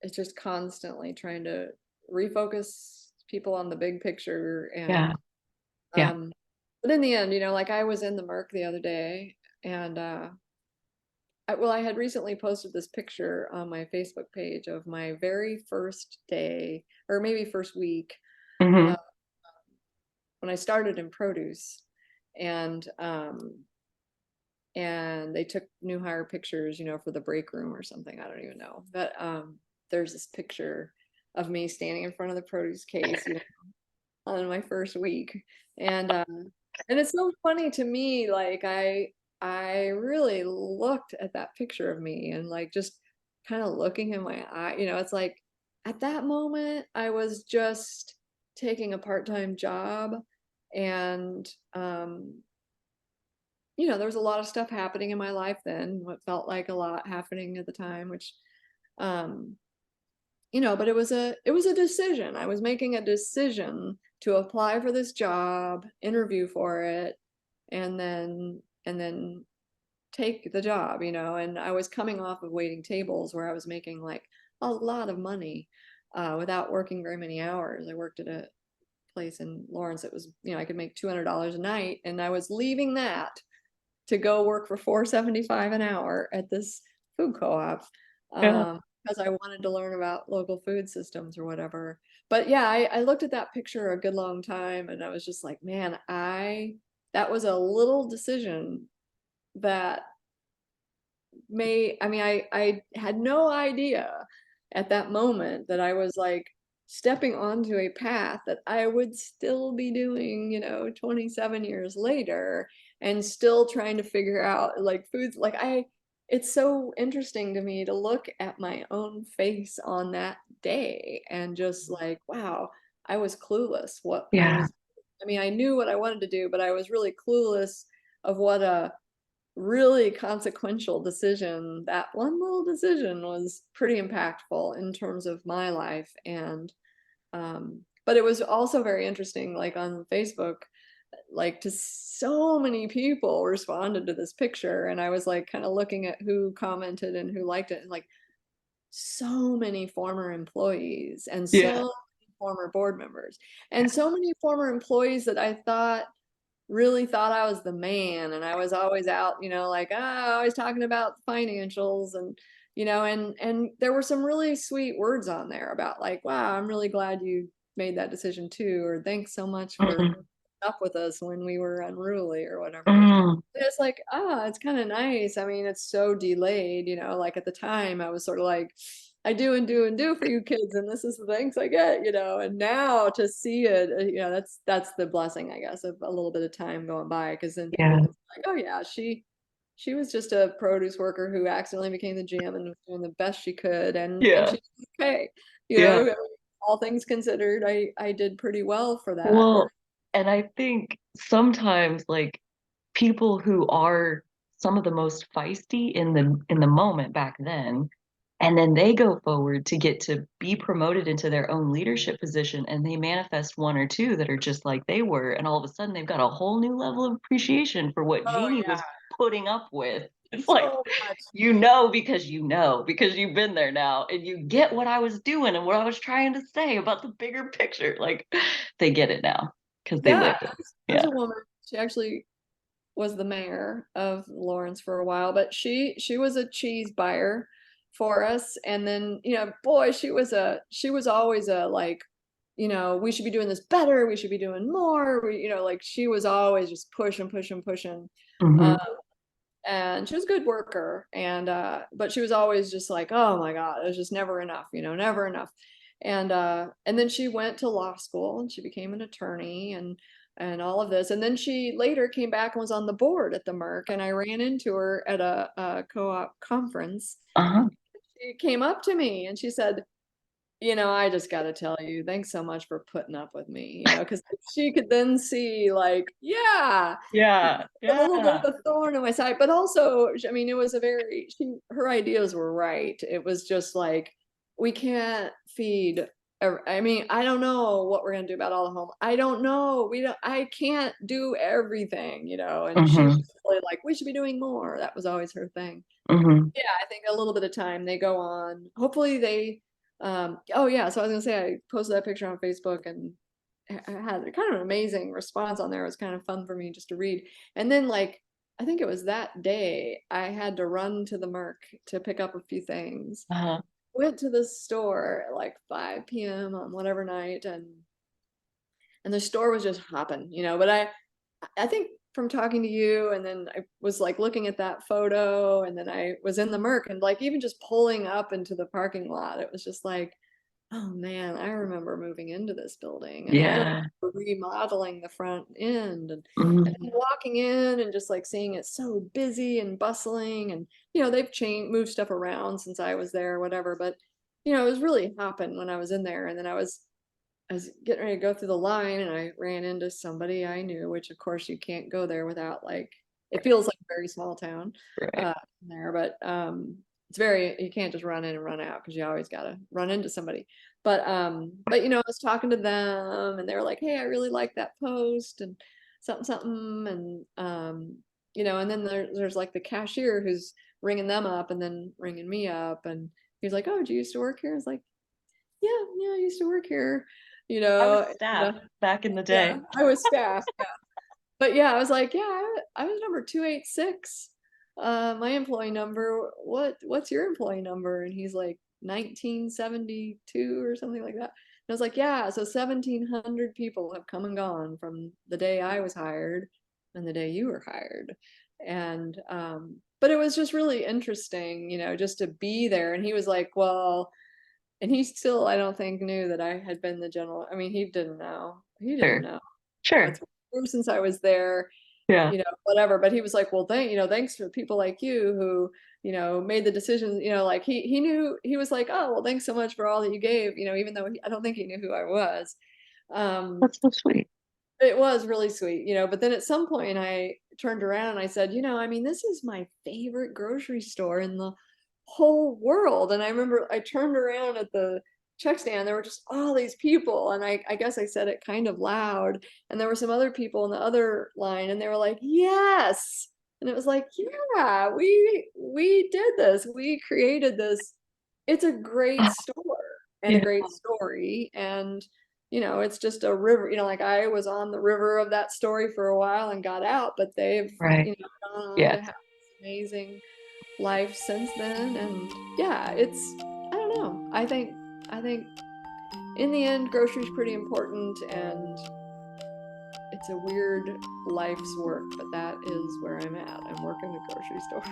it's just constantly trying to refocus people on the big picture. Yeah. And, Yeah. um, but in the end, like I was in the Merc the other day and, I had recently posted this picture on my Facebook page of my very first day, or maybe first week, Hmm. uh, when I started in produce, and they took new hire pictures, for the break room or something. I don't even know, but there's this picture of me standing in front of the produce case, on my first week, and it's so funny to me, like I really looked at that picture of me and like just kind of looking in my eye, it's like at that moment I was just taking a part-time job, and there was a lot of stuff happening in my life then, what felt like a lot happening at the time, which um but it was a decision. I was making a decision to apply for this job, interview for it, and then take the job, and I was coming off of waiting tables where I was making like a lot of money without working very many hours. I worked at a place in Lawrence that was, I could make $200 a night, and I was leaving that to go work for $4.75 an hour at this food co-op, Yeah. because I wanted to learn about local food systems or whatever. But yeah, I looked at that picture a good long time and I was just like, man, that was a little decision that I mean, I had no idea at that moment that I was like stepping onto a path that I would still be doing, 27 years later, and still trying to figure out like foods. It's so interesting to me to look at my own face on that day and just like, wow, I was clueless what I Yeah. was. I mean, I knew what I wanted to do, but I was really clueless of what a really consequential decision. That one little decision was pretty impactful in terms of my life. And but it was also very interesting, like on Facebook, like to so many people responded to this picture, and I was like kind of looking at who commented and who liked it, and like so many former employees and so Yeah. many former board members and so many former employees that I thought really thought I was the man, and I was always out, like, always talking about financials, and and there were some really sweet words on there about like, wow, I'm really glad you made that decision too, or thanks so much for Mm-hmm. up with us when we were unruly or whatever. Mm. And it's like, it's kind of nice. I mean, it's so delayed, like at the time I was sort of like, I do and do and do for you kids, and this is the thanks I get, and now to see it, that's the blessing, I guess, of a little bit of time going by, because then people Yeah. can say, like, oh yeah, she was just a produce worker who accidentally became the GM and was doing the best she could, and Yeah. she's okay, I Yeah. mean, all things considered, I did pretty well for that. Well, and I think sometimes like people who are some of the most feisty in the moment back then, and then they go forward to get to be promoted into their own leadership position, and they manifest one or two that are just like they were, and all of a sudden they've got a whole new level of appreciation for what Oh Jeannie yeah, was putting up with. It's like so much. because you've been there now and you get what I was doing and what I was trying to say about the bigger picture. Like they get it now because they Yeah, lived it. there's Yeah. a woman. She actually was the mayor of Lawrence for a while, but she was a cheese buyer for us. And then, boy, she was always a like, we should be doing this better, we should be doing more. Like she was always just pushing, pushing, pushing. Hmm. Um, and she was a good worker, and but she was always just like, oh my God, it was just never enough, never enough. And then she went to law school and she became an attorney and all of this. And then she later came back and was on the board at the Merck, and I ran into her at a co-op conference. Uh-huh. She came up to me and she said, I just got to tell you, thanks so much for putting up with me, because she could then see, like, yeah, Yeah. a little bit of Yeah. a thorn in my side, but also, I mean, it was her ideas were right. It was just like, we can't feed. I mean, I don't know what we're gonna do about all the home. I don't know. I can't do everything, and she was Mm-hmm. really like, we should be doing more. That was always her thing. Mm-hmm. Yeah, I think a little bit of time they go on. Hopefully they, oh yeah, so I was gonna say I posted that picture on Facebook and I had kind of an amazing response on there. It was kind of fun for me just to read. And then like, I think it was that day I had to run to the Merc to pick up a few things. Uh-huh. Went to the store at like 5 p.m. on whatever night, and the store was just hopping, but I think from talking to you, and then I was like looking at that photo, and then I was in the Merc, and like even just pulling up into the parking lot, it was just like, oh man, I remember moving into this building, and I remember Yeah. remodeling the front end, and Mm-hmm. walking in and just like seeing it so busy and bustling, and they've moved stuff around since I was there or whatever, but it was really hopping when I was in there. And then I was getting ready to go through the line and I ran into somebody I knew, which of course you can't go there without, like, it feels like a very small town Right. there, but you can't just run in and run out because you always gotta run into somebody. But I was talking to them and they were like, hey, I really like that post and something something, and then there's like the cashier who's ringing them up and then ringing me up, and he's like, oh, did you used to work here? I was like, yeah, I used to work here, you I was know, staff back in the yeah, day. I was staff. Yeah. But yeah, I was like, yeah, I was number 286. My employee number, what's your employee number? And he's like 1972 or something like that. And I was like, yeah, so 1,700 people have come and gone from the day I was hired and the day you were hired. And but it was just really interesting, just to be there. And he was like, well, and he still, I don't think, knew that I had been the general. I mean, he didn't know. He didn't Sure. know. Sure. It's been since I was there, Yeah. whatever. But he was like, well, thanks for people like you who, made the decisions, like he knew. He was like, oh, well, thanks so much for all that you gave, even though I don't think he knew who I was. That's so sweet. It was really sweet, but then at some point I turned around and I said, I mean, this is my favorite grocery store in the whole world. And I remember I turned around at the check stand, there were just all these people. And I guess I said it kind of loud. And there were some other people in the other line and they were like, yes. And it was like, yeah, we did this. We created this. It's a great store and a Yeah. great story. And it's just a river, like I was on the river of that story for a while and got out, but they've, Right. gone on to Yes. have this amazing life since then. And yeah, I don't know. I think in the end, grocery's pretty important, and it's a weird life's work, but that is where I'm at. I'm working the grocery store.